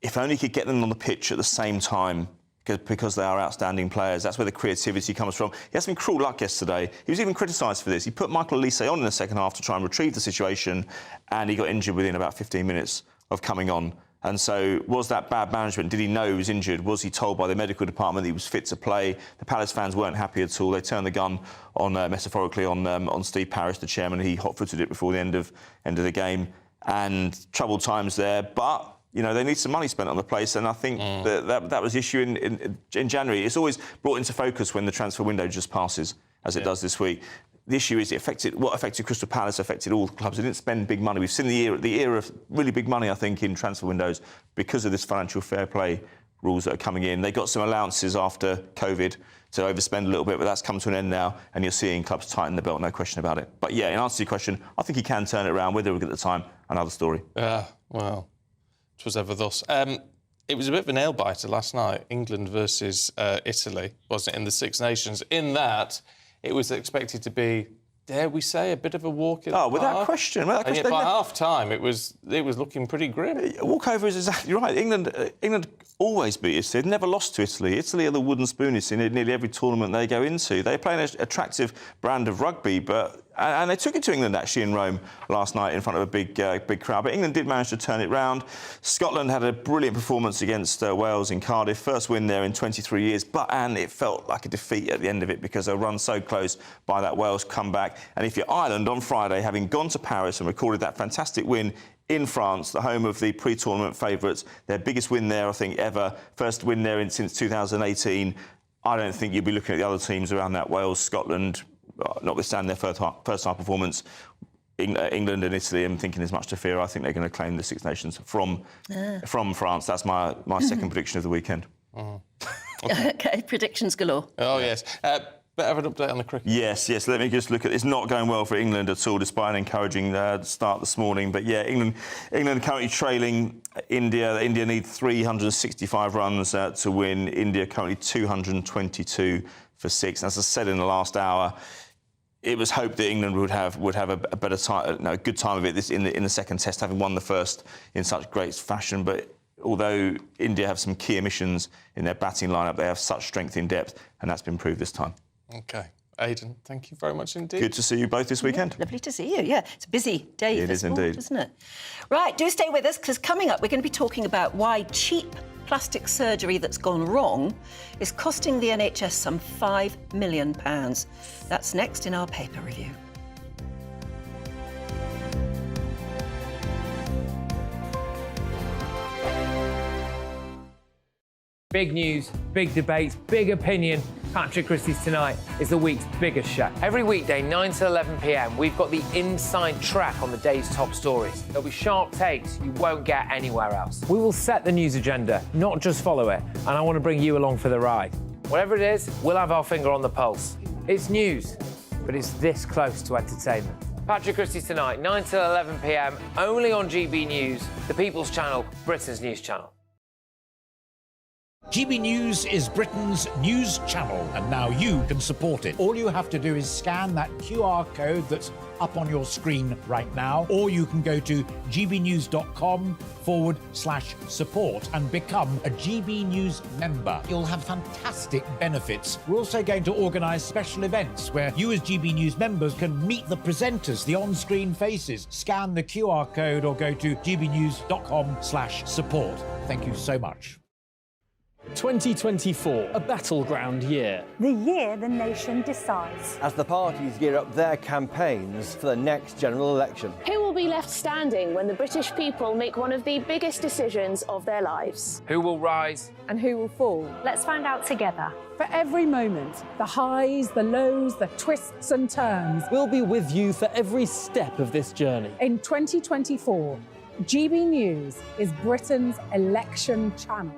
If only he could get them on the pitch at the same time, because they are outstanding players. That's where the creativity comes from. He had some cruel luck yesterday. He was even criticised for this. He put Michael Olise on in the second half to try and retrieve the situation, and he got injured within about 15 minutes of coming on. And so, was that bad management? Did he know he was injured? Was he told by the medical department that he was fit to play? The Palace fans weren't happy at all. They turned the gun on, metaphorically, on Steve Parish, the chairman. He hot-footed it before the end of the game. And troubled times there. But, you know, they need some money spent on the place. And I think that was the issue in January. It's always brought into focus when the transfer window just passes, as it does this week. The issue is what affected Crystal Palace affected all the clubs. They didn't spend big money. We've seen the era of really big money, I think, in transfer windows because of this financial fair play rules that are coming in. They got some allowances after COVID to overspend a little bit, but that's come to an end now, and you're seeing clubs tighten the belt, no question about it. But yeah, in answer to your question, I think he can turn it around. Whether we'll get the time, another story. Well, 'twas ever thus. It was a bit of a nail-biter last night, England versus Italy, wasn't it, in the Six Nations, in that it was expected to be, dare we say, a bit of a walk in the park. Without question. And yet by half-time, it was looking pretty grim. Walkover is exactly right. England always beat Italy. They've never lost to Italy. Italy are the wooden spoonies in nearly every tournament they go into. They play an attractive brand of rugby, and they took it to England, actually, in Rome last night in front of a big crowd. But England did manage to turn it round. Scotland had a brilliant performance against Wales in Cardiff. First win there in 23 years. And it felt like a defeat at the end of it because they were run so close by that Wales comeback. And if you're Ireland on Friday, having gone to Paris and recorded that fantastic win in France, the home of the pre-tournament favourites, their biggest win there, I think, ever. First win there since 2018. I don't think you'll be looking at the other teams around that, Wales, Scotland, notwithstanding their first half performance, England and Italy, I'm thinking there's much to fear. I think they're going to claim the Six Nations from France. That's my second prediction of the weekend. OK, predictions galore. Oh, yes. Better have an update on the cricket. Yes. Let me just look at it. It's not going well for England at all, despite an encouraging start this morning. But yeah, England currently trailing India. India need 365 runs to win. India currently 222 for 6. As I said in the last hour, it was hoped that England would have a better time, a good time of it in the second test, having won the first in such great fashion. But although India have some key omissions in their batting lineup, they have such strength in depth, and that's been proved this time. OK. Aidan, thank you very much indeed. Good to see you both this weekend. Yeah, lovely to see you, yeah. It's a busy day for sport, indeed, isn't it? Right, do stay with us, because coming up, we're going to be talking about why cheap plastic surgery that's gone wrong is costing the NHS some £5 million. That's next in our paper review. Big news, big debates, big opinion. Patrick Christie's Tonight is the week's biggest show. Every weekday, 9 to 11 p.m, we've got the inside track on the day's top stories. There'll be sharp takes you won't get anywhere else. We will set the news agenda, not just follow it, and I want to bring you along for the ride. Whatever it is, we'll have our finger on the pulse. It's news, but it's this close to entertainment. Patrick Christie's Tonight, 9 to 11 p.m, only on GB News, the People's Channel, Britain's news channel. GB News is Britain's news channel, and now you can support it. All you have to do is scan that QR code that's up on your screen right now, or you can go to gbnews.com/support and become a GB News member. You'll have fantastic benefits. We're also going to organise special events where you as GB News members can meet the presenters, the on-screen faces. Scan the QR code or go to gbnews.com/support. Thank you so much. 2024, a battleground year. The year the nation decides. As the parties gear up their campaigns for the next general election. Who will be left standing when the British people make one of the biggest decisions of their lives? Who will rise? And who will fall? Let's find out together. For every moment, the highs, the lows, the twists and turns. We'll be with you for every step of this journey. In 2024, GB News is Britain's election channel.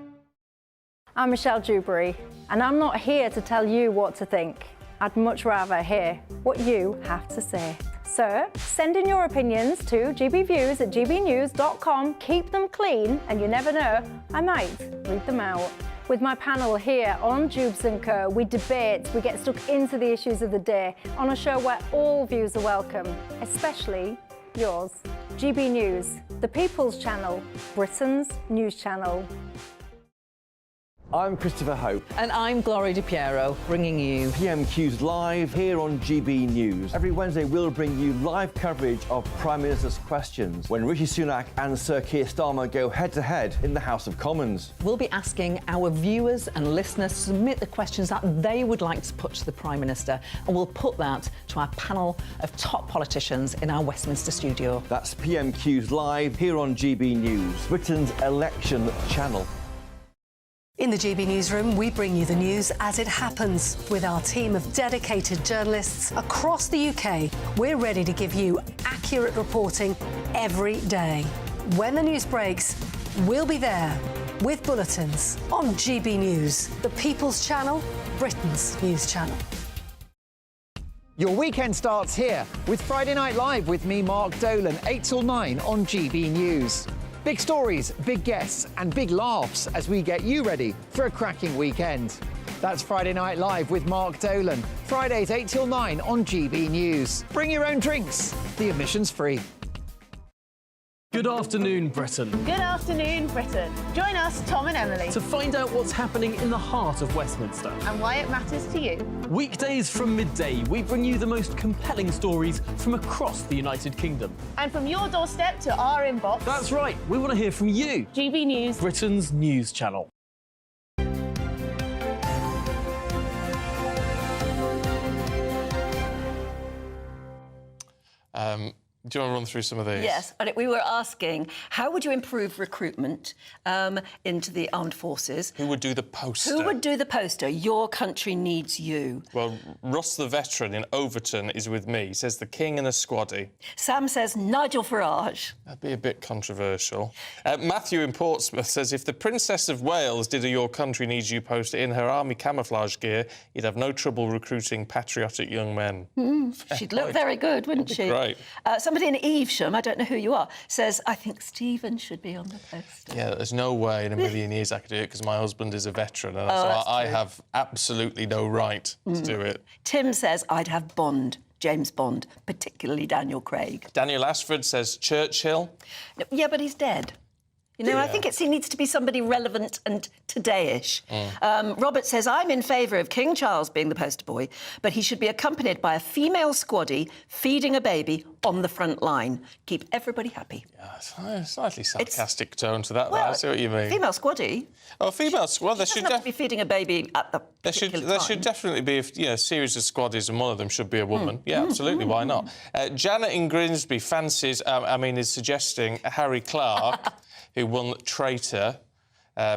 I'm Michelle Dewberry, and I'm not here to tell you what to think. I'd much rather hear what you have to say. So send in your opinions to gbviews@gbnews.com. Keep them clean, and you never know, I might read them out. With my panel here on Jubes & Co, we debate, we get stuck into the issues of the day on a show where all views are welcome, especially yours. GB News, the People's Channel, Britain's news channel. I'm Christopher Hope. And I'm Gloria Di Piero, bringing you PMQ's live here on GB News. Every Wednesday, we'll bring you live coverage of Prime Minister's questions when Rishi Sunak and Sir Keir Starmer go head-to-head in the House of Commons. We'll be asking our viewers and listeners to submit the questions that they would like to put to the Prime Minister, and we'll put that to our panel of top politicians in our Westminster studio. That's PMQ's live here on GB News, Britain's election channel. In the GB Newsroom, we bring you the news as it happens. With our team of dedicated journalists across the UK, we're ready to give you accurate reporting every day. When the news breaks, we'll be there with bulletins on GB News, the People's Channel, Britain's news channel. Your weekend starts here with Friday Night Live with me, Mark Dolan, 8 till 9 on GB News. Big stories, big guests and big laughs as we get you ready for a cracking weekend. That's Friday Night Live with Mark Dolan, Fridays 8 till 9 on GB News. Bring your own drinks, the admission's free. Good afternoon, Britain. Good afternoon, Britain. Join us, Tom and Emily, To find out what's happening in the heart of Westminster. and why it matters to you. Weekdays from midday, we bring you the most compelling stories from across the United Kingdom. And from your doorstep to our inbox. That's right, we want to hear from you. GB News, Britain's news channel. Do you want to run through some of these? Yes, and we were asking, how would you improve recruitment into the armed forces? Who would do the poster? Who would do the poster? Your country needs you. Well, Ross the veteran in Overton is with me. He says the king and a squaddy. Sam says Nigel Farage. That'd be a bit controversial. Matthew in Portsmouth says if the Princess of Wales did a Your Country Needs You poster in her army camouflage gear, you'd have no trouble recruiting patriotic young men. She'd look very good, wouldn't she? Great. Somebody in Evesham, I don't know who you are, says, I think Stephen should be on the poster. Yeah, there's no way in a million years I could do it because my husband is a veteran and that's so I true. have absolutely no right to do it. Tim says, I'd have Bond, James Bond, particularly Daniel Craig. Daniel Ashford says Churchill. Yeah, but he's dead. You know, I think he needs to be somebody relevant and today-ish. Robert says, I'm in favour of King Charles being the poster boy, but he should be accompanied by a female squaddy feeding a baby on the front line. Keep everybody happy. Yeah, slightly sarcastic tone to that, but Well, I see what you mean. Female squaddy. Oh, female squad. There She doesn't have to be feeding a baby at the There should definitely be a series of squaddies and one of them should be a woman. Yeah, absolutely, why not? Janet in Grimsby fancies, is suggesting Harry Clark, who won Traitor.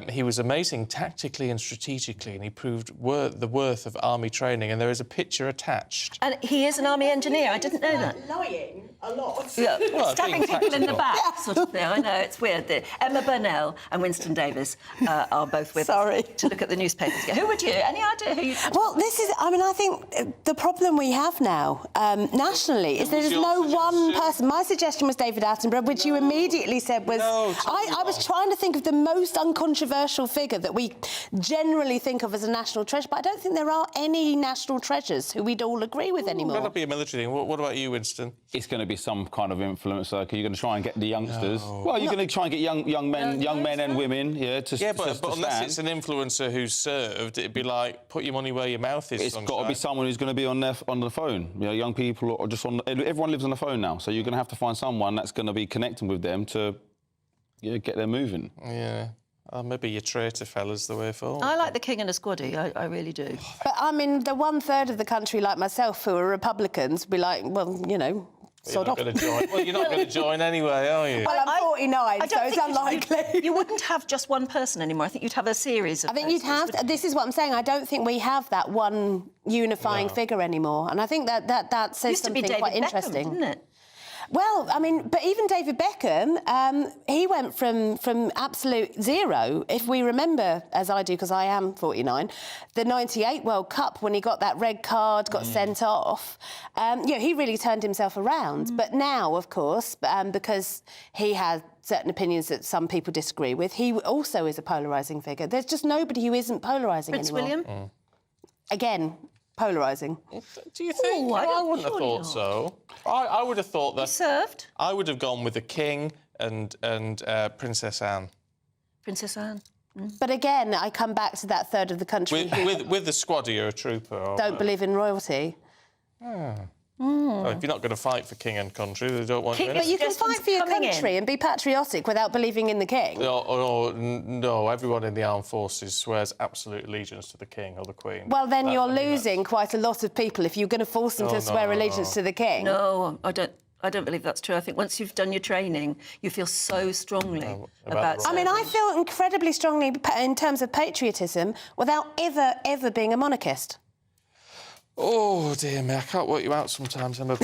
He was amazing tactically and strategically, and he proved the worth of army training, and there is a picture attached. And he is an army engineer, I didn't know that. Lying a lot. Yeah, Well, stabbing being people in the tactical. back, sort of thing. I know, it's weird. Emma Burnell and Winston Davis are both with us to look at the newspapers. Who would you? Any idea who you... Well, I think the problem we have now, nationally, is there's no one person. My suggestion was David Attenborough, which you immediately said was... I was trying to think of the most uncontroversial figure that we generally think of as a national treasure, but I don't think there are any national treasures who we'd all agree with anymore. That'll be a military thing. What about you, Winston? It's going to be some kind of influencer. You're going to try and get the youngsters. Well, you're going to try and get young men and women, but unless it's an influencer who's served, it'd be like put your money where your mouth is. It's got to be someone who's going to be on the phone. You know, young people are just on. Everyone lives on the phone now, so you're going to have to find someone that's going to be connecting with them to get them moving. Yeah. Maybe your traitor fella's the way forward. I like the king and a squaddy, I really do. But, the 1/3 of the country, like myself, who are Republicans, be like, well, sod off. You're not going to join anyway, are you? Well, I'm 49, so it's unlikely. You wouldn't have just one person anymore. I think you'd have a series of I think you'd have... This is what I'm saying. I don't think we have that one unifying figure anymore. And I think that says something quite interesting. Beckham, didn't it? Well, I mean, but even David Beckham, he went from absolute zero, if we remember, as I do, because I am 49, the 98 World Cup when he got that red card, got sent off. He really turned himself around. But now, of course, because he had certain opinions that some people disagree with, he also is a polarising figure. There's just nobody who isn't polarising anymore. Prince William? Again, polarising. Do you think? I wouldn't have thought so. I would have thought that... He served? I would have gone with the King and Princess Anne. Princess Anne. But again, I come back to that third of the country with the squad, you're a trooper. Or don't believe in royalty. Well, if you're not going to fight for king and country, they don't want you. But you can fight for your country and be patriotic without believing in the king. No, everyone in the armed forces swears absolute allegiance to the king or the queen. Well, then you're losing quite a lot of people if you're going to force them to swear allegiance to the king. No, I don't believe that's true. I think once you've done your training, you feel so strongly about... I mean, I feel incredibly strongly in terms of patriotism without ever being a monarchist. Oh, dear me, I can't work you out sometimes, Emma.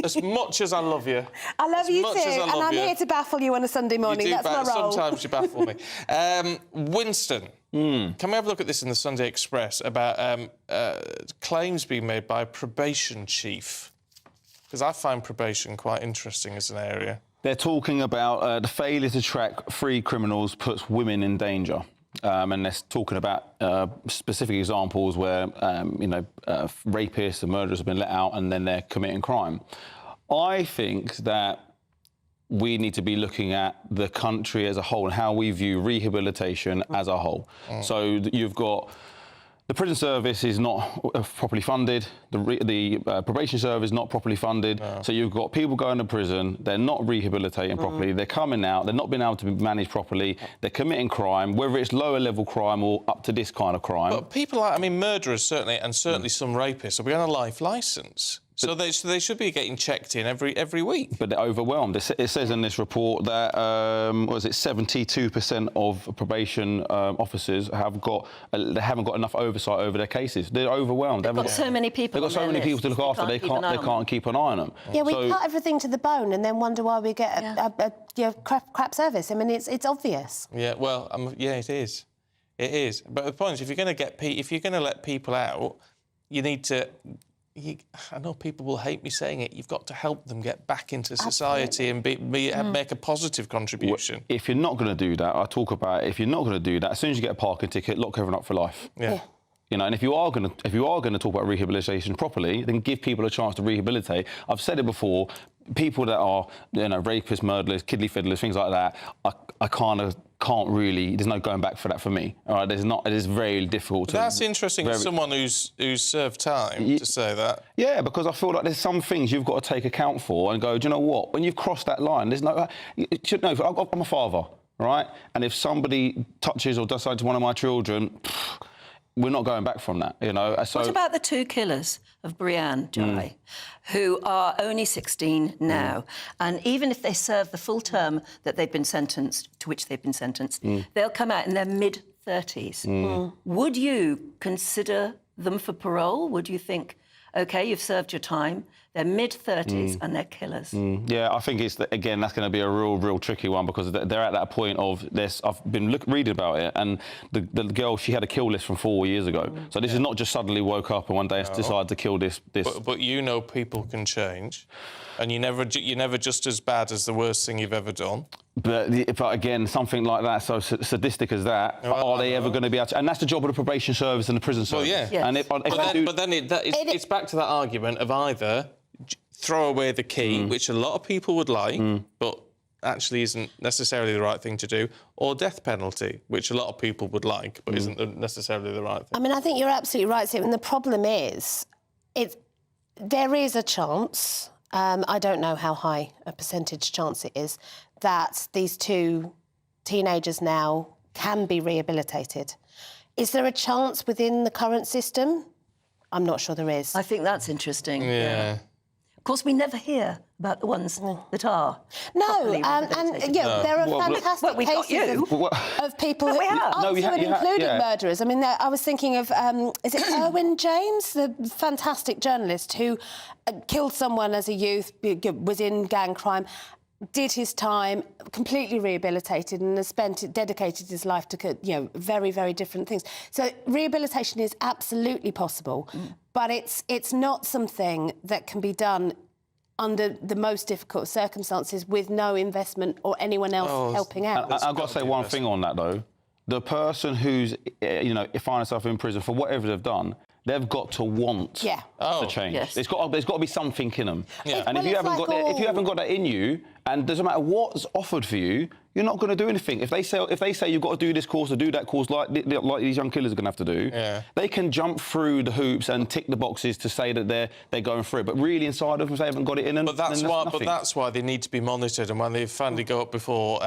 As much as I love you. I love you too, and I'm here to baffle you on a Sunday morning. That's my role. Sometimes you baffle me. Winston, can we have a look at this in the Sunday Express about claims being made by a probation chief? Because I find probation quite interesting as an area. They're talking about the failure to track free criminals puts women in danger. And they're talking about specific examples where, rapists and murderers have been let out and then they're committing crime. I think that we need to be looking at the country as a whole and how we view rehabilitation as a whole. So you've got... The prison service is not properly funded. The probation service is not properly funded. No. So you've got people going to prison. They're not rehabilitating properly. They're coming out. They're not being able to be managed properly. They're committing crime, whether it's lower level crime or up to this kind of crime. But people like, murderers certainly, and certainly some rapists, will be on a life licence. So they should be getting checked in every week. But they're overwhelmed. It says in this report that 72% of probation officers they haven't got enough oversight over their cases. They're overwhelmed. They've got so many people. They've got so many people to look after. They can't keep an eye on them. Yeah, we cut everything to the bone and then wonder why we get a crap service. I mean, it's obvious. Yeah, well, it is. It is. But the point is, if you're going to let people out, you need to. I know people will hate me saying it. You've got to help them get back into society and make a positive contribution. If you're not going to do that, I talk about if you're not going to do that, as soon as you get a parking ticket, lock everyone up for life. Yeah. And if you are going to talk about rehabilitation properly, then give people a chance to rehabilitate. I've said it before. People that are rapists, murderers, kiddly fiddlers, things like that, I can't really. There's no going back for that for me. All right, it is very difficult. That's interesting. As someone who's served time to say that. Yeah, because I feel like there's some things you've got to take account for and go. Do you know what? When you've crossed that line, there's no. I'm a father, right? And if somebody touches or does something to one of my children. We're not going back from that, So, what about the two killers of Brianne Jai, who are only 16 now? And even if they serve the full term to which they've been sentenced, they'll come out in their mid-30s. Would you consider them for parole? Would you think, OK, you've served your time, they're mid-30s and they're killers? Yeah, I think that's going to be a real tricky one because they're at that point of this. I've been reading about it, and the girl, she had a kill list from 4 years ago. So this is not just suddenly woke up and one day decided to kill this. But people can change, and you're never just as bad as the worst thing you've ever done. But again, something like that, so sadistic as that, are they ever going to be able to... And that's the job of the probation service and the prison service. Well, yeah. And it's back to that argument of either throw away the key, which a lot of people would like, but actually isn't necessarily the right thing to do, or death penalty, which a lot of people would like, but isn't necessarily the right thing. I mean, I think you're absolutely right, Stephen. The problem is, there is a chance, I don't know how high a percentage chance it is, that these two teenagers now can be rehabilitated. Is there a chance within the current system? I'm not sure there is. I think that's interesting. Yeah. Of course, we never hear about the ones that are. No, properly and rehabilitated. there are fantastic cases of people who, including murderers. I mean, I was thinking of, is it Erwin James, the fantastic journalist who killed someone as a youth, was in gang crime, did his time, completely rehabilitated, and has dedicated his life to, very, very different things. So rehabilitation is absolutely possible, but it's not something that can be done under the most difficult circumstances with no investment or anyone else helping out. I've got to say one thing on that, though. The person who's, finds themselves in prison for whatever they've done, they've got to want to change. Yes. There's got to be something in them. Yeah. And if you haven't got that in you, and doesn't matter what's offered for you, you're not going to do anything. If they say you've got to do this course or do that course, like these young killers are going to have to do, they can jump through the hoops and tick the boxes to say that they're going through it. But really inside of them, they haven't got it in them. But that's why they need to be monitored, and when they finally go up before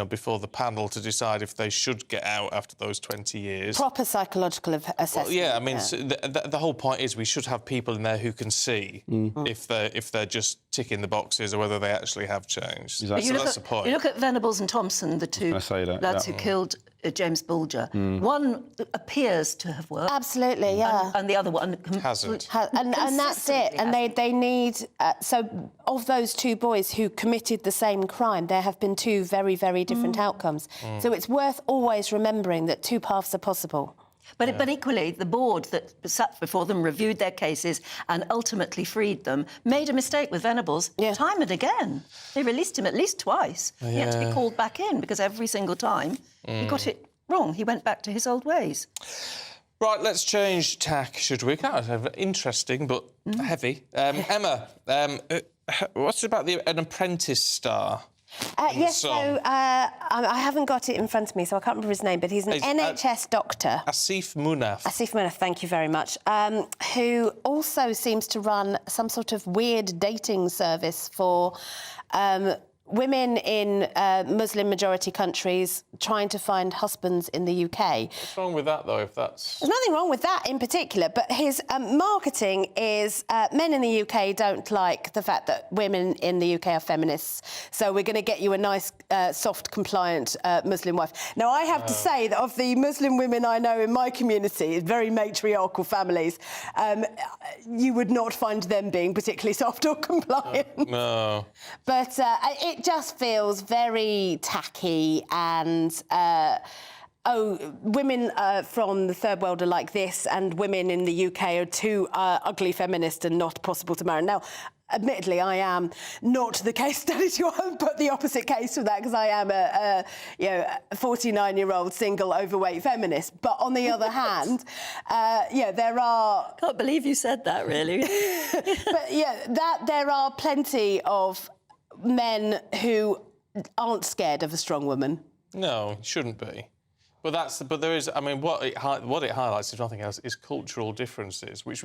before the panel to decide if they should get out after those 20 years. Proper psychological assessment. Well, yeah, I mean, so the whole point is we should have people in there who can see if they're just ticking the boxes or whether they actually have changed. Exactly. So that's the point. You look at Venables and Thompson, the two lads who killed James Bulger. One appears to have worked. Absolutely, yeah. And the other one hasn't. And that's it. And they need... so, of those two boys who committed the same crime, there have been two very, very different outcomes. So it's worth always remembering that two paths are possible. But equally, the board that sat before them, reviewed their cases and ultimately freed them, made a mistake with Venables time and again. They released him at least twice. He had to be called back in because every single time he got it wrong. He went back to his old ways. Right, let's change tack, should we? Kind of interesting, but heavy. Emma, what's about an Apprentice star? Yes, so I haven't got it in front of me, so I can't remember his name, but he's an NHS doctor. Asif Munaf. Asif Munaf, thank you very much, who also seems to run some sort of weird dating service for women in Muslim-majority countries trying to find husbands in the UK. What's wrong with that, though, if that's... There's nothing wrong with that in particular, but his marketing is men in the UK don't like the fact that women in the UK are feminists, so we're going to get you a nice, soft, compliant Muslim wife. Now, I have to say that of the Muslim women I know in my community, very matriarchal families, you would not find them being particularly soft or compliant. No. But it just feels very tacky and... women from the third world are like this and women in the UK are too ugly feminist and not possible to marry. Now, admittedly, I am not the case study to put the opposite case for that because I am a 49-year-old single overweight feminist. But on the other hand, there are... Can't believe you said that, really. But there are plenty of men who aren't scared of a strong woman. No, shouldn't be. But there is. I mean, what it highlights, if nothing else, is cultural differences, which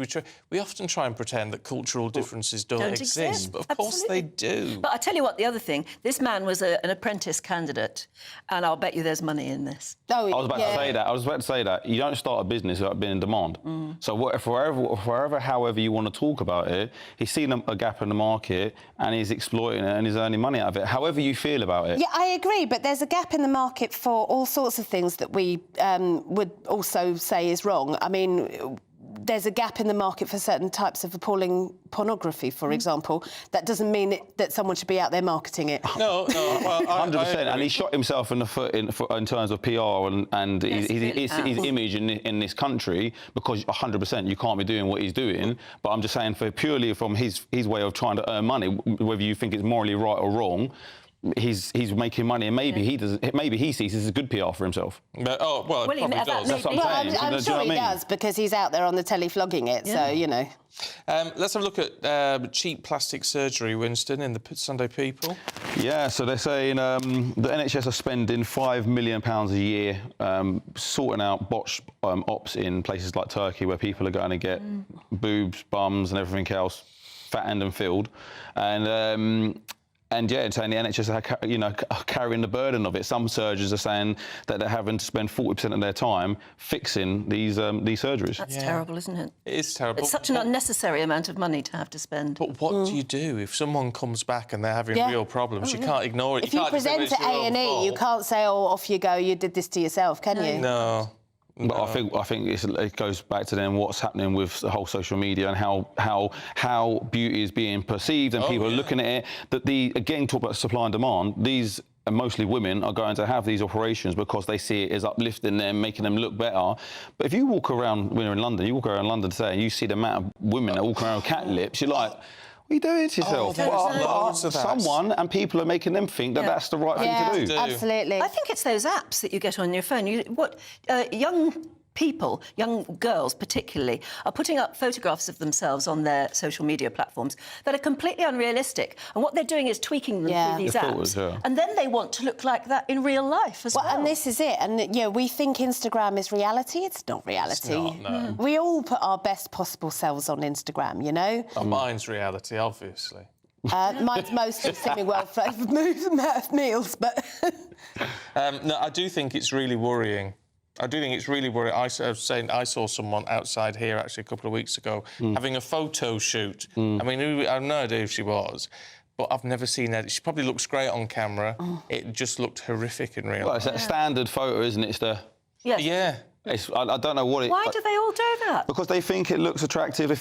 we often try and pretend that cultural differences don't exist, but of course they do. But I tell you what, the other thing, this man was an apprentice candidate, and I'll bet you there's money in this. Oh, I was about to say that. You don't start a business without being in demand. So however you want to talk about it, he's seen a gap in the market and he's exploiting it and he's earning money out of it. However you feel about it. Yeah, I agree, but there's a gap in the market for all sorts of things that we would also say is wrong. I mean, there's a gap in the market for certain types of appalling pornography, for example. That doesn't mean that someone should be out there marketing it. No, well, 100%. And he shot himself in the foot in terms of PR and his image in this country, because 100% you can't be doing what he's doing. But I'm just saying, purely from his way of trying to earn money, whether you think it's morally right or wrong, he's making money, and maybe he sees this as good PR for himself. But, he probably does. That's what I'm saying. I'm sure he does, because he's out there on the telly flogging it, so, you know. Let's have a look at cheap plastic surgery, Winston, in the Sunday People. Yeah, so they're saying the NHS are spending £5 million a year sorting out botched ops in places like Turkey, where people are going to get boobs, bums and everything else fattened and filled. And And yeah, saying the NHS are carrying the burden of it. Some surgeons are saying that they're having to spend 40% of their time fixing these surgeries. That's terrible, isn't it? It is terrible. It's such an unnecessary amount of money to have to spend. But what do you do if someone comes back and they're having real problems? You can't ignore it. If you present to A&E, you can't say, "Oh, off you go. You did this to yourself," can you? No. But I think it goes back to then what's happening with the whole social media and how beauty is being perceived and people are looking at it. That again, talk about supply and demand. These and mostly women are going to have these operations because they see it as uplifting them, making them look better. But if you walk around, when you're in London, you walk around London today and you see the amount of women that walk around with cat lips, you're like, what are you doing to yourself? Someone and people are making them think that that's the right thing to do. Absolutely. I think it's those apps that you get on your phone. Young people, young girls particularly, are putting up photographs of themselves on their social media platforms that are completely unrealistic. And what they're doing is tweaking them through these apps. And then they want to look like that in real life as well. And this is it. And, we think Instagram is reality. It's not reality. It's not, no. We all put our best possible selves on Instagram, Mine's reality, obviously. Mine's mostly slimming well-flavoured meals, but... No, I do think it's really worrying. I do think it's really worrying. I saw someone outside here actually a couple of weeks ago having a photo shoot. I mean, I have no idea who she was, but I've never seen her. She probably looks great on camera. It just looked horrific in real life. It's that standard photo, isn't it? It's the... Yes. Yeah. I don't know what it... Why do they all do that? Because they think it looks attractive. They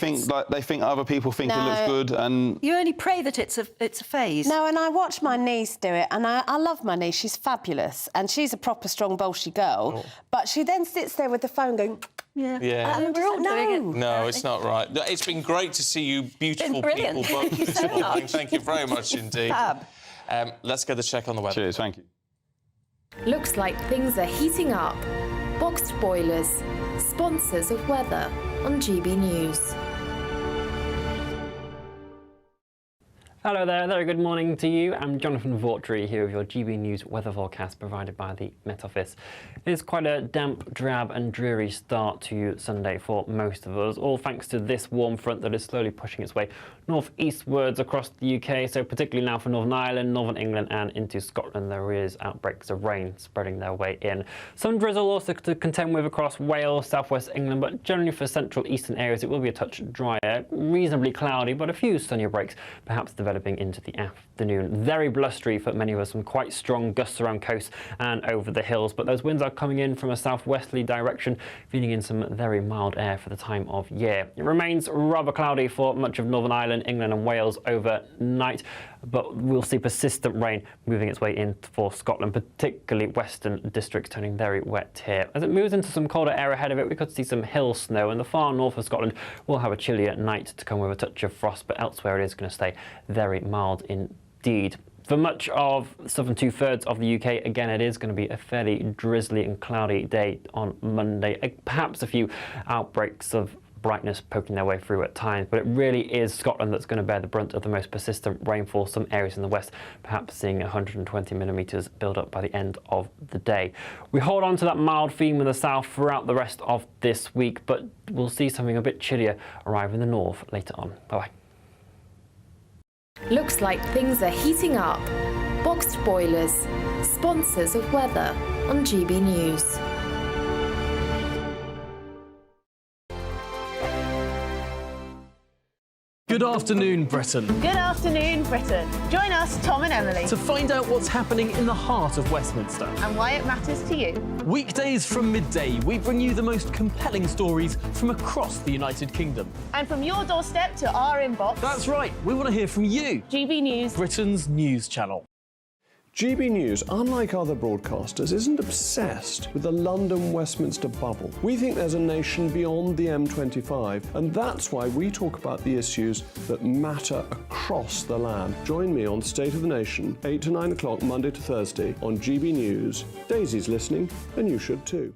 think other people think it looks good, and you only pray that it's a phase. No, and I watch my niece do it, and I love my niece. She's fabulous, and she's a proper strong, bolshy girl. But she then sits there with the phone going, Yeah. And we're all doing it. No, it's not right. It's been great to see you beautiful people both this morning. Thank you very much indeed. Fab. Let's get the check on the weather. Cheers, thank you. Looks like things are heating up. Boxed boilers, sponsors of weather on GB News. Hello there, very good morning to you. I'm Jonathan Vautry here with your GB News weather forecast provided by the Met Office. It is quite a damp, drab and dreary start to Sunday for most of us, all thanks to this warm front that is slowly pushing its way north-eastwards across the UK, so particularly now for Northern Ireland, Northern England and into Scotland there is outbreaks of rain spreading their way in. Some drizzle also to contend with across Wales, southwest England, but generally for central eastern areas it will be a touch drier, reasonably cloudy, but a few sunnier breaks perhaps developing into the afternoon. Very blustery for many of us, some quite strong gusts around coast and over the hills, but those winds are coming in from a southwesterly direction, feeding in some very mild air for the time of year. It remains rather cloudy for much of Northern Ireland, England and Wales overnight, but we'll see persistent rain moving its way in for Scotland, particularly western districts turning very wet here. As it moves into some colder air ahead of it, we could see some hill snow, and the far north of Scotland will have a chillier night to come with a touch of frost, but elsewhere it is going to stay very mild indeed. For much of the southern two-thirds of the UK, again, it is going to be a fairly drizzly and cloudy day on Monday. Perhaps a few outbreaks of brightness poking their way through at times, but it really is Scotland that's going to bear the brunt of the most persistent rainfall. Some areas in the west perhaps seeing 120 millimetres build up by the end of the day. We hold on to that mild theme in the south throughout the rest of this week, but we'll see something a bit chillier arrive in the north later on. Bye-bye. Looks like things are heating up. Boxed boilers, sponsors of weather on GB News. Good afternoon, Britain. Good afternoon, Britain. Join us, Tom and Emily, To find out what's happening in the heart of Westminster. and why it matters to you. Weekdays from midday, we bring you the most compelling stories from across the United Kingdom. And from your doorstep to our inbox, That's right, we want to hear from you, GB News. Britain's news channel. GB News, unlike other broadcasters, isn't obsessed with the London-Westminster bubble. We think there's a nation beyond the M25, and that's why we talk about the issues that matter across the land. Join me on State of the Nation, 8 to 9 o'clock, Monday to Thursday, on GB News. Daisy's listening, and you should too.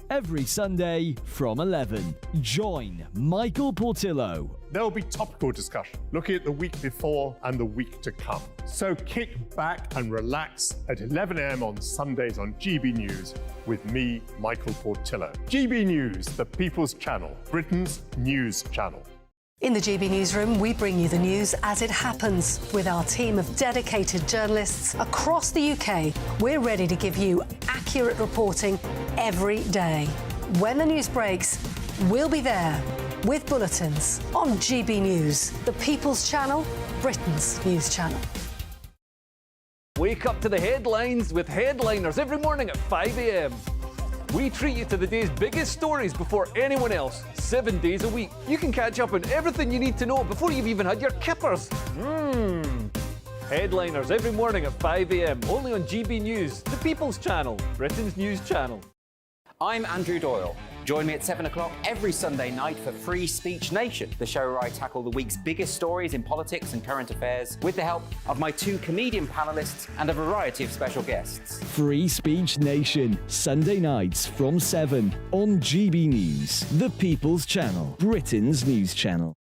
Every Sunday from 11, join Michael Portillo. There'll be topical discussion, looking at the week before and the week to come. So kick back and relax at 11 a.m. on Sundays on GB News with me, Michael Portillo. GB News, the People's Channel, Britain's news channel. In the GB Newsroom, we bring you the news as it happens. With our team of dedicated journalists across the UK, we're ready to give you accurate reporting every day. When the news breaks, we'll be there with bulletins on GB News, the People's Channel, Britain's news channel. Wake up to the headlines with Headliners every morning at 5 a.m. We treat you to the day's biggest stories before anyone else, 7 days a week. You can catch up on everything you need to know before you've even had your kippers. Headliners every morning at 5 a.m, only on GB News, the People's Channel, Britain's news channel. I'm Andrew Doyle. Join me at 7 o'clock every Sunday night for Free Speech Nation, the show where I tackle the week's biggest stories in politics and current affairs with the help of my 2 comedian panellists and a variety of special guests. Free Speech Nation, Sunday nights from 7 on GB News, the People's Channel, Britain's news channel.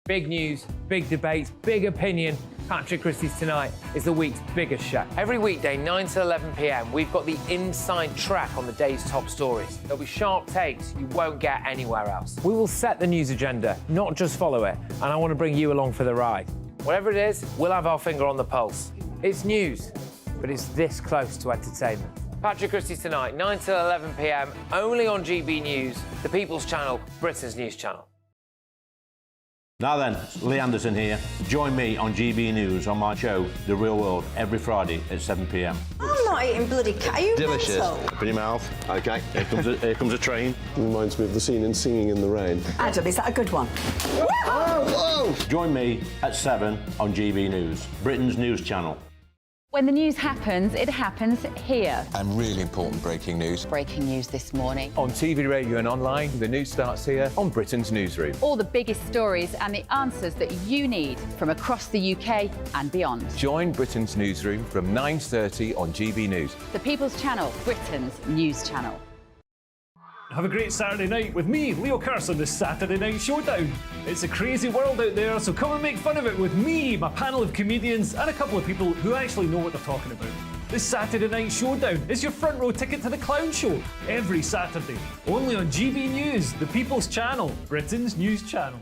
Big news, big debates, big opinion. Patrick Christie's Tonight is the week's biggest show. Every weekday, 9 to 11 p.m, we've got the inside track on the day's top stories. There'll be sharp takes you won't get anywhere else. We will set the news agenda, not just follow it, and I want to bring you along for the ride. Whatever it is, we'll have our finger on the pulse. It's news, but it's this close to entertainment. Patrick Christie's Tonight, 9 to 11 p.m, only on GB News, the People's Channel, Britain's news channel. Now then, Lee Anderson here. Join me on GB News on my show, The Real World, every Friday at 7 p.m. I'm not eating bloody cat. Are you Delicious. mental? Open your mouth. OK, here comes a train. Reminds me of the scene in Singing in the Rain. Adam, is that a good one? Whoa! Join me at 7 on GB News, Britain's news channel. When the news happens, it happens here. And really important breaking news. Breaking news this morning. On TV, radio and online, the news starts here on Britain's Newsroom. All the biggest stories and the answers that you need from across the UK and beyond. Join Britain's Newsroom from 9:30 on GB News. The People's Channel, Britain's news channel. Have a great Saturday night with me, Leo Curse, on the Saturday Night Showdown. It's a crazy world out there, so come and make fun of it with me, my panel of comedians, and a couple of people who actually know what they're talking about. This Saturday Night Showdown is your front row ticket to the clown show, every Saturday, only on GB News, the People's Channel, Britain's news channel.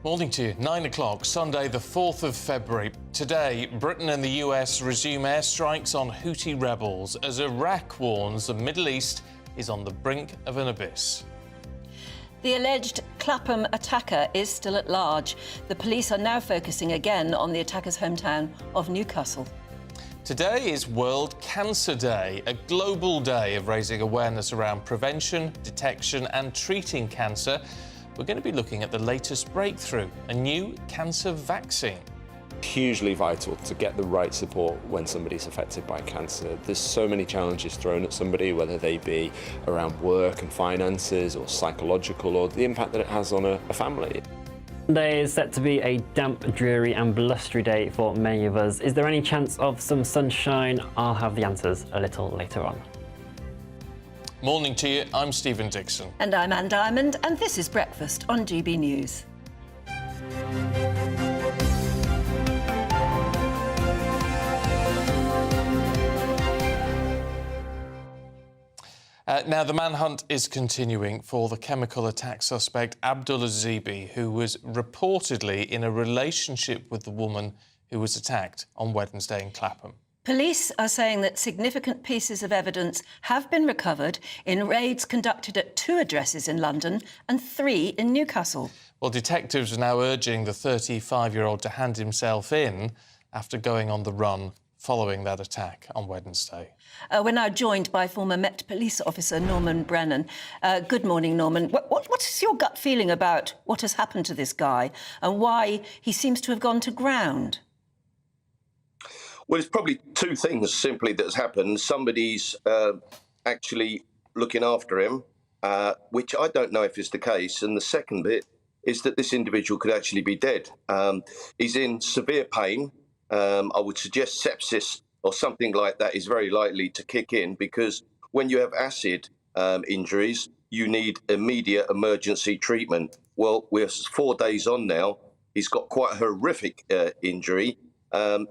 Morning to you. 9 o'clock, Sunday the 4th of February. Today, Britain and the US resume airstrikes on Houthi rebels as Iraq warns the Middle East is on the brink of an abyss. The alleged Clapham attacker is still at large. The police are now focusing again on the attacker's hometown of Newcastle. Today is World Cancer Day, a global day of raising awareness around prevention, detection and treating cancer. We're going to be looking at the latest breakthrough, a new cancer vaccine. Hugely vital to get the right support when somebody's affected by cancer. There's so many challenges thrown at somebody, whether they be around work and finances or psychological, or the impact that it has on a family. Today is set to be a damp, dreary and blustery day for many of us. Is there any chance of some sunshine? I'll have the answers a little later on. Morning to you, I'm Stephen Dixon. And I'm Anne Diamond, and this is Breakfast on GB News. Now, the manhunt is continuing for the chemical attack suspect Abdullah Zebi, who was reportedly in a relationship with the woman who was attacked on Wednesday in Clapham. Police are saying that significant pieces of evidence have been recovered in raids conducted at 2 addresses in London and 3 in Newcastle. Well, detectives are now urging the 35-year-old to hand himself in after going on the run following that attack on Wednesday. We're now joined by former Met Police officer Norman Brennan. Good morning, Norman. What is your gut feeling about what has happened to this guy and why he seems to have gone to ground? Well, it's probably 2 things simply that has happened. Somebody's actually looking after him, which I don't know if is the case. And the second bit is that this individual could actually be dead. He's in severe pain. I would suggest sepsis or something like that is very likely to kick in, because when you have acid injuries, you need immediate emergency treatment. Well, we're 4 days on now. He's got quite a horrific injury.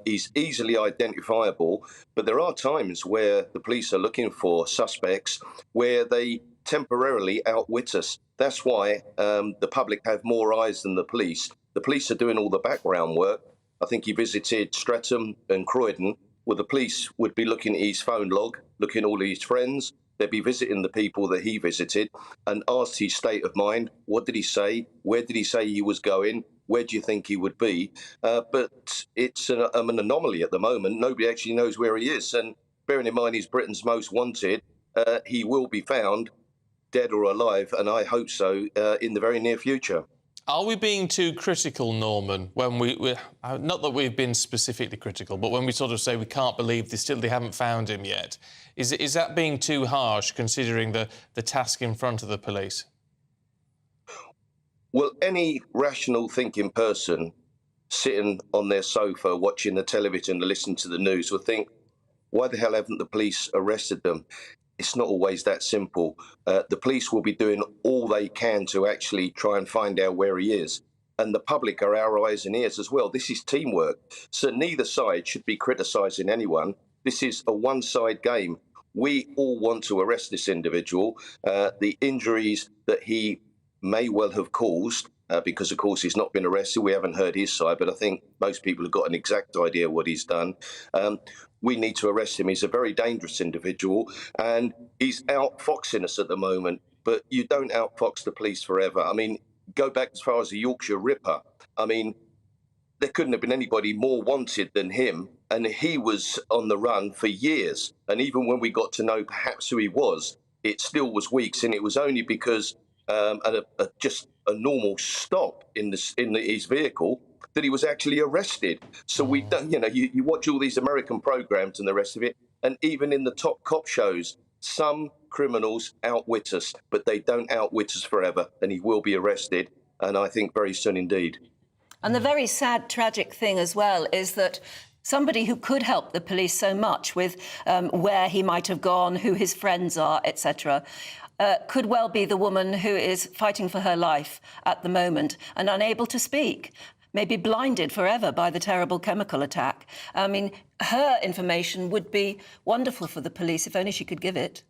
He's easily identifiable, but there are times where the police are looking for suspects where they temporarily outwit us. That's why the public have more eyes than the police. The police are doing all the background work. I think he visited Streatham and Croydon, where the police would be looking at his phone log, looking at all his friends. They'd be visiting the people that he visited and asked his state of mind. What did he say? Where did he say he was going? Where do you think he would be? But it's an anomaly at the moment. Nobody actually knows where he is. And bearing in mind he's Britain's most wanted, he will be found, dead or alive, and I hope so, in the very near future. Are we being too critical, Norman, when we not that we've been specifically critical, but when we sort of say we can't believe they haven't found him yet? Is that being too harsh, considering the task in front of the police? Well, any rational thinking person sitting on their sofa watching the television and listening to the news will think, why the hell haven't the police arrested them? It's not always that simple. The police will be doing all they can to actually try and find out where he is. And the public are our eyes and ears as well. This is teamwork. So neither side should be criticising anyone. This is a one-side game. We all want to arrest this individual. The injuries that he may well have caused, because, of course, he's not been arrested. We haven't heard his side, but I think most people have got an exact idea what he's done. We need to arrest him. He's a very dangerous individual, and he's outfoxing us at the moment. But you don't outfox the police forever. I mean, go back as far as the Yorkshire Ripper. I mean, there couldn't have been anybody more wanted than him, and he was on the run for years. And even when we got to know perhaps who he was, it still was weeks, and it was only because just a normal stop in his vehicle that he was actually arrested. So we don't, you watch all these American programs and the rest of it, and even in the top cop shows, some criminals outwit us, but they don't outwit us forever, and he will be arrested, and I think very soon indeed. And the very sad, tragic thing as well is that somebody who could help the police so much with where he might have gone, who his friends are, etc., could well be the woman who is fighting for her life at the moment and unable to speak, maybe blinded forever by the terrible chemical attack. I mean, her information would be wonderful for the police if only she could give it.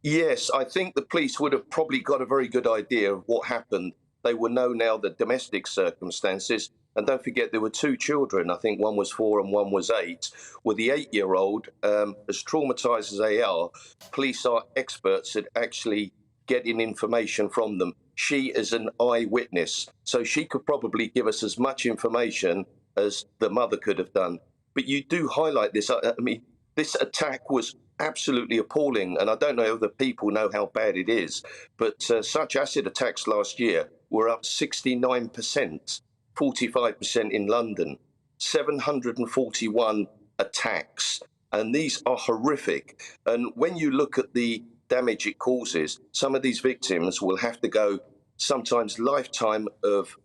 Yes, I think the police would have probably got a very good idea of what happened. They will know now the domestic circumstances. And don't forget, there were two children. I think one was 4 and one was 8. With the 8-year-old, as traumatised as they are, police are experts at actually getting information from them. She is an eyewitness, so she could probably give us as much information as the mother could have done. But you do highlight this. I mean, this attack was absolutely appalling, and I don't know if the people know how bad it is, but such acid attacks last year were up 69%. 45% in London, 741 attacks, and these are horrific. And when you look at the damage it causes, some of these victims will have to go sometimes lifetime of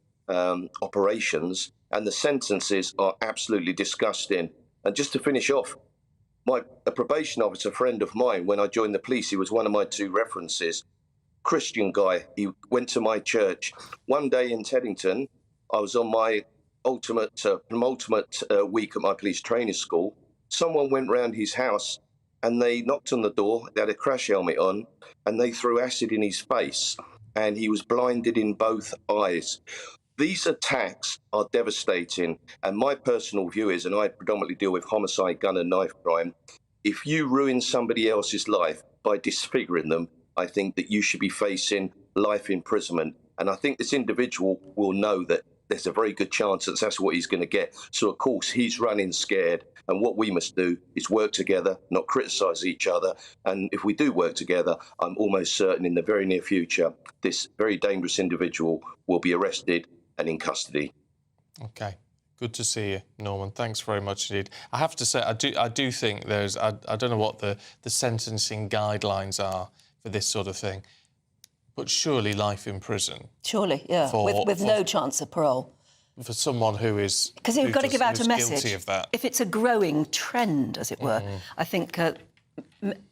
operations, and the sentences are absolutely disgusting. And just to finish off, a probation officer friend of mine, when I joined the police, he was one of my 2 references, Christian guy. He went to my church. One day in Teddington, I was on my penultimate week at my police training school. Someone went round his house and they knocked on the door. They had a crash helmet on and they threw acid in his face, and he was blinded in both eyes. These attacks are devastating, and my personal view is, and I predominantly deal with homicide, gun and knife crime, if you ruin somebody else's life by disfiguring them, I think that you should be facing life imprisonment. And I think this individual will know that there's a very good chance that that's what he's going to get. So, of course, he's running scared. And what we must do is work together, not criticise each other. And if we do work together, I'm almost certain in the very near future, this very dangerous individual will be arrested and in custody. OK. Good to see you, Norman. Thanks very much indeed. I have to say, I do think there's... I don't know what the sentencing guidelines are for this sort of thing, but surely life in prison. Surely, yeah, with no chance of parole. For someone who is... Because you've got to give out a message. Guilty of that. If it's a growing trend, as it were, I think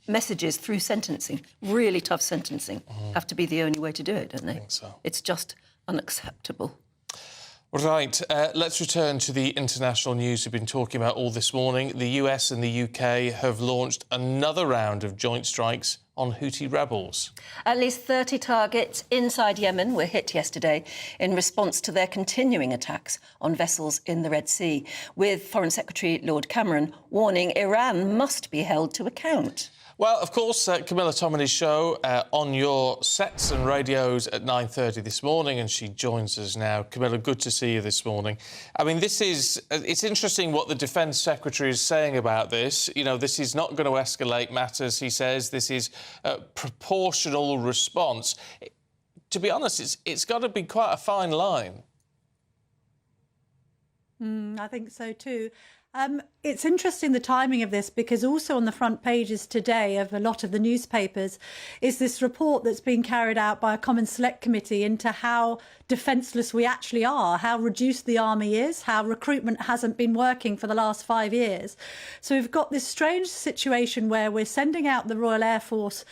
messages through sentencing, really tough sentencing, have to be the only way to do it, don't they? I think so. It's just unacceptable. Right, let's return to the international news we've been talking about all this morning. The US and the UK have launched another round of joint strikes on Houthi rebels. At least 30 targets inside Yemen were hit yesterday in response to their continuing attacks on vessels in the Red Sea, with Foreign Secretary Lord Cameron warning Iran must be held to account. Well, of course, Camilla Tominey's show on your sets and radios at 9:30 this morning, and she joins us now. Camilla, good to see you this morning. I mean, it's interesting what the Defence Secretary is saying about this. You know, this is not going to escalate matters, he says. This is a proportional response. To be honest, it's got to be quite a fine line. I think so too. It's interesting, the timing of this, because also on the front pages today of a lot of the newspapers is this report that's been carried out by a Common Select Committee into how defenceless we actually are, how reduced the army is, how recruitment hasn't been working for the last 5 years. So we've got this strange situation where we're sending out the Royal Air Force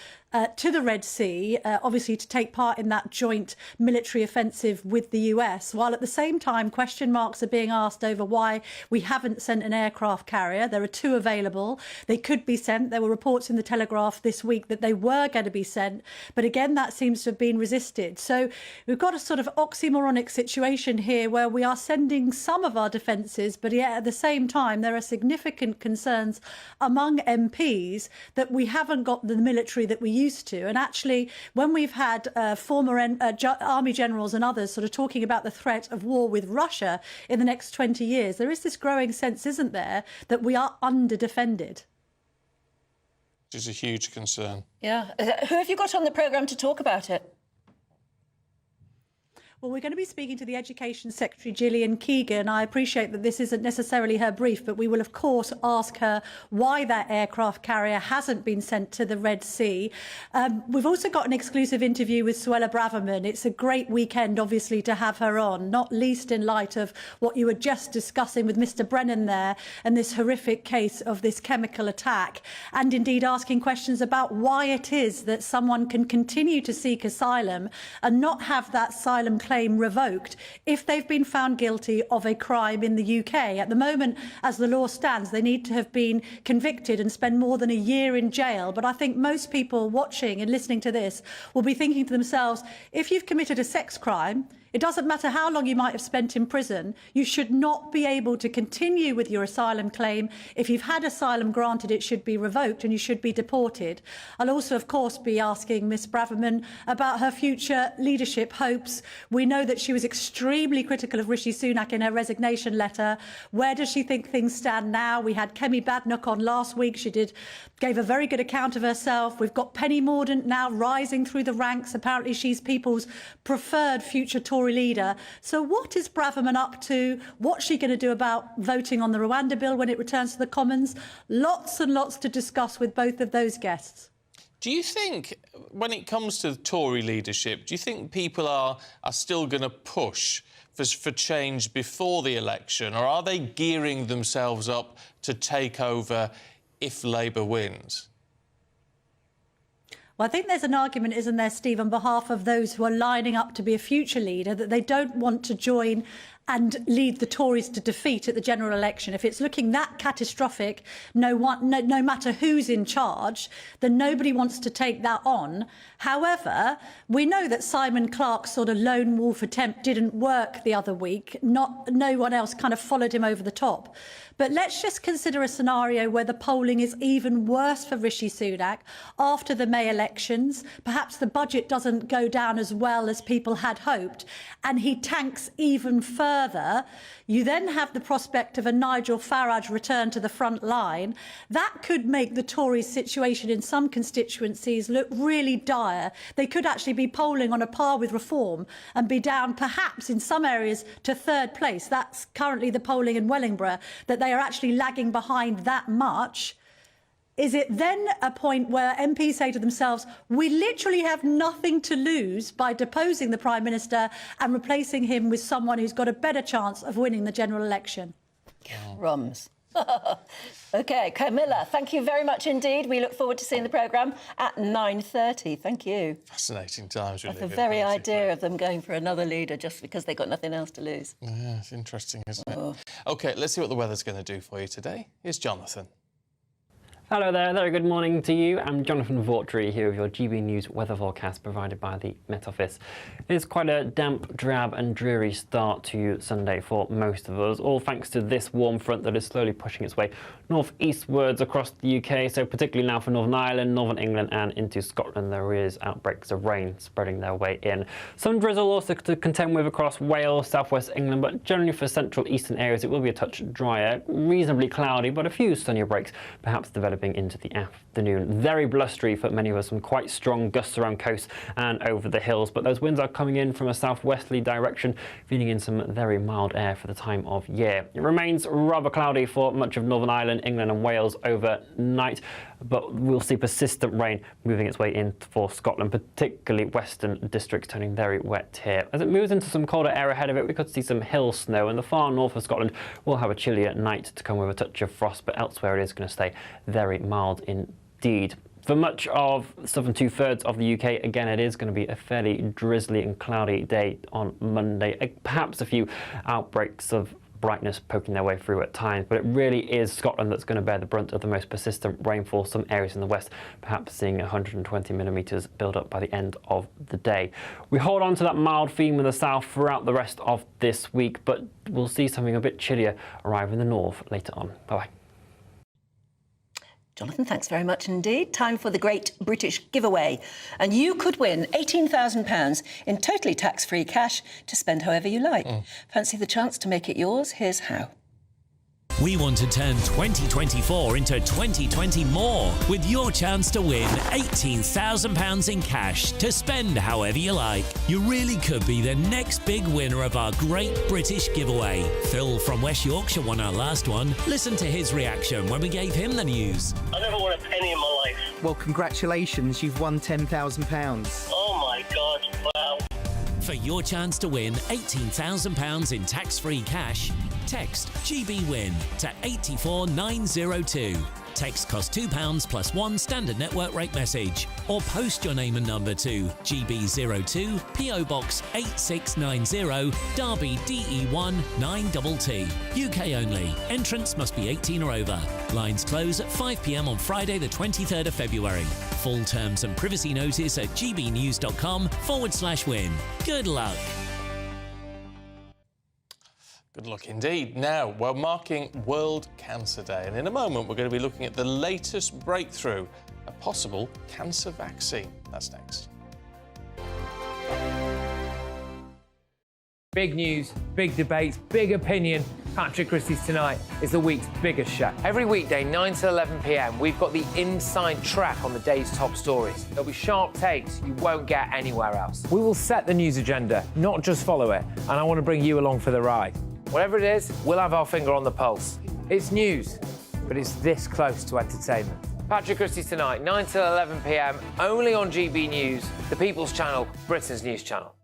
to the Red Sea, obviously to take part in that joint military offensive with the US, while at the same time question marks are being asked over why we haven't sent an aircraft carrier. There are 2 available. They could be sent. There were reports in the Telegraph this week that they were going to be sent, but again, that seems to have been resisted. So we've got a sort of oxymoronic situation here where we are sending some of our defences, but yet at the same time, there are significant concerns among MPs that we haven't got the military that we used to. And actually, when we've had former army generals and others sort of talking about the threat of war with Russia in the next 20 years, there is this growing sense, isn't there, that we are under-defended. Which is a huge concern. Yeah. Who have you got on the programme to talk about it? Well, we're going to be speaking to the Education Secretary, Gillian Keegan. I appreciate that this isn't necessarily her brief, but we will, of course, ask her why that aircraft carrier hasn't been sent to the Red Sea. We've also got an exclusive interview with Suella Braverman. It's a great weekend, obviously, to have her on, not least in light of what you were just discussing with Mr. Brennan there and this horrific case of this chemical attack, and indeed asking questions about why it is that someone can continue to seek asylum and not have that asylum claim revoked if they've been found guilty of a crime in the UK. At the moment, as the law stands, they need to have been convicted and spend more than a year in jail. But I think most people watching and listening to this will be thinking to themselves, if you've committed a sex crime, it doesn't matter how long you might have spent in prison, you should not be able to continue with your asylum claim. If you've had asylum granted, it should be revoked and you should be deported. I'll also, of course, be asking Miss Braverman about her future leadership hopes. We know that she was extremely critical of Rishi Sunak in her resignation letter. Where does she think things stand now? We had Kemi Badnoch on last week. She gave a very good account of herself. We've got Penny Mordaunt now rising through the ranks. Apparently she's people's preferred future Tory leader. So what is Braverman up to? What's she going to do about voting on the Rwanda bill when it returns to the Commons? Lots and lots to discuss with both of those guests. Do you think, when it comes to Tory leadership, do you think people are still going to push for change before the election, or are they gearing themselves up to take over if Labour wins? Well, I think there's an argument, isn't there, Steve, on behalf of those who are lining up to be a future leader, that they don't want to join and lead the Tories to defeat at the general election. If it's looking that catastrophic, no matter who's in charge, then nobody wants to take that on. However, we know that Simon Clarke's sort of lone wolf attempt didn't work the other week. No one else kind of followed him over the top. But let's just consider a scenario where the polling is even worse for Rishi Sunak after the May elections. Perhaps the budget doesn't go down as well as people had hoped, and he tanks even further. You then have the prospect of a Nigel Farage return to the front line. That could make the Tories' situation in some constituencies look really dire. They could actually be polling on a par with Reform and be down perhaps in some areas to third place. That's currently the polling in Wellingborough, that they are actually lagging behind that much. Is it then a point where MPs say to themselves, we literally have nothing to lose by deposing the Prime Minister and replacing him with someone who's got a better chance of winning the general election? Rums. OK, Camilla, thank you very much indeed. We look forward to seeing the programme at 9:30. Thank you. Fascinating times we That's live the in, very basically. idea of them going for another leader just because they've got nothing else to lose. Yeah, it's interesting, isn't it? OK, let's see what the weather's going to do for you today. Here's Jonathan. Hello there, very good morning to you. I'm Jonathan Vaughtry here with your GB News weather forecast provided by the Met Office. It's quite a damp, drab and dreary start to Sunday for most of us, all thanks to this warm front that is slowly pushing its way north-eastwards across the UK, so particularly now for Northern Ireland, Northern England and into Scotland there is outbreaks of rain spreading their way in. Some drizzle also to contend with across Wales, southwest England, but generally for central eastern areas it will be a touch drier, reasonably cloudy, but a few sunnier breaks perhaps developing into the afternoon. Very blustery for many of us, some quite strong gusts around coast and over the hills, but those winds are coming in from a southwesterly direction, feeding in some very mild air for the time of year. It remains rather cloudy for much of Northern Ireland, England and Wales overnight, but we'll see persistent rain moving its way in for Scotland, particularly western districts turning very wet here. As it moves into some colder air ahead of it, we could see some hill snow, and the far north of Scotland will have a chillier night to come with a touch of frost, but elsewhere it is going to stay very mild indeed. For much of the southern two-thirds of the UK, again, it is going to be a fairly drizzly and cloudy day on Monday. Perhaps a few outbreaks of brightness poking their way through at times, but it really is Scotland that's going to bear the brunt of the most persistent rainfall. Some areas in the west perhaps seeing 120 millimetres build up by the end of the day. We hold on to that mild theme in the south throughout the rest of this week, but we'll see something a bit chillier arrive in the north later on. Bye-bye. Jonathan, thanks very much indeed. Time for the Great British Giveaway. And you could win £18,000 in totally tax-free cash to spend however you like. Fancy the chance to make it yours? Here's how. We want to turn 2024 into 2020 more with your chance to win £18,000 in cash to spend however you like. You really could be the next big winner of our Great British Giveaway. Phil from West Yorkshire won our last one. Listen to his reaction when we gave him the news. I never won a penny in my life. Well, congratulations, you've won £10,000. Oh my God, wow. For your chance to win £18,000 in tax-free cash, text GBWIN to 84902. Text costs £2 plus one standard network rate message, or post your name and number to GB02 PO Box 8690 Derby DE1 9TT. UK only. Entrants must be 18 or over. Lines close at 5 p.m. on Friday the 23rd of February. Full terms and privacy notice at gbnews.com/win. Good luck. Good luck indeed. Now, we're marking World Cancer Day, and in a moment we're going to be looking at the latest breakthrough, a possible cancer vaccine. That's next. Big news, big debates, big opinion. Patrick Christie's Tonight is the week's biggest show. Every weekday, 9 to 11 p.m, we've got the inside track on the day's top stories. There'll be sharp takes you won't get anywhere else. We will set the news agenda, not just follow it, and I want to bring you along for the ride. Whatever it is, we'll have our finger on the pulse. It's news, but it's this close to entertainment. Patrick Christie's Tonight, 9 to 11 p.m, only on GB News, the People's Channel, Britain's news channel.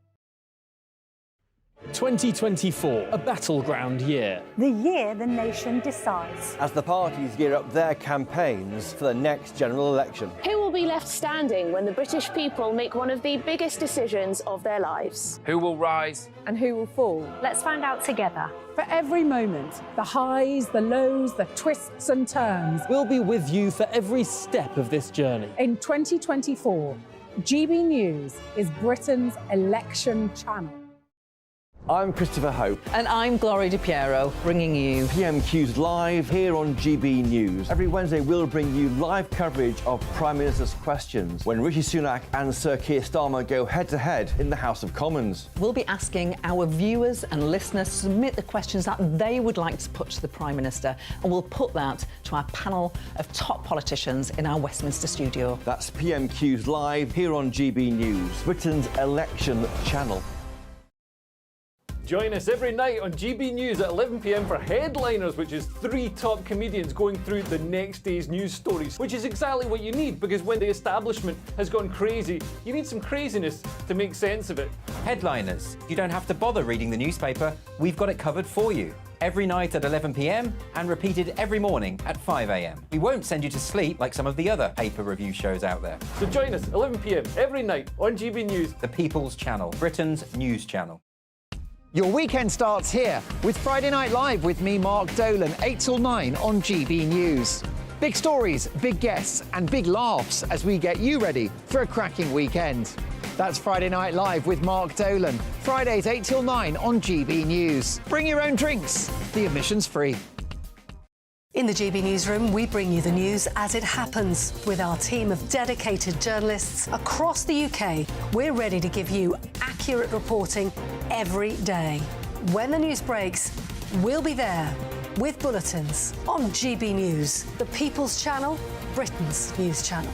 2024, a battleground year. The year the nation decides. As the parties gear up their campaigns for the next general election. Who will be left standing when the British people make one of the biggest decisions of their lives? Who will rise? And who will fall? Let's find out together. For every moment, the highs, the lows, the twists and turns. We'll be with you for every step of this journey. In 2024, GB News is Britain's election channel. I'm Christopher Hope. And I'm Gloria Di Piero, bringing you PMQ's Live here on GB News. Every Wednesday, we'll bring you live coverage of Prime Minister's questions when Rishi Sunak and Sir Keir Starmer go head-to-head in the House of Commons. We'll be asking our viewers and listeners to submit the questions that they would like to put to the Prime Minister, and we'll put that to our panel of top politicians in our Westminster studio. That's PMQ's Live here on GB News, Britain's election channel. Join us every night on GB News at 11 p.m. for Headliners, which is 3 top comedians going through the next day's news stories, which is exactly what you need, because when the establishment has gone crazy, you need some craziness to make sense of it. Headliners. You don't have to bother reading the newspaper. We've got it covered for you. every night at 11 p.m. and repeated every morning at 5 a.m. We won't send you to sleep like some of the other paper review shows out there. So join us 11 p.m. every night on GB News. The People's Channel, Britain's news channel. Your weekend starts here with Friday Night Live with me, Mark Dolan, 8 till 9 on GB News. Big stories, big guests and big laughs as we get you ready for a cracking weekend. That's Friday Night Live with Mark Dolan. Fridays 8 till 9 on GB News. Bring your own drinks. The admission's free. In the GB Newsroom, we bring you the news as it happens. With our team of dedicated journalists across the UK, we're ready to give you accurate reporting every day. When the news breaks, we'll be there with bulletins on GB News, the People's Channel, Britain's news channel.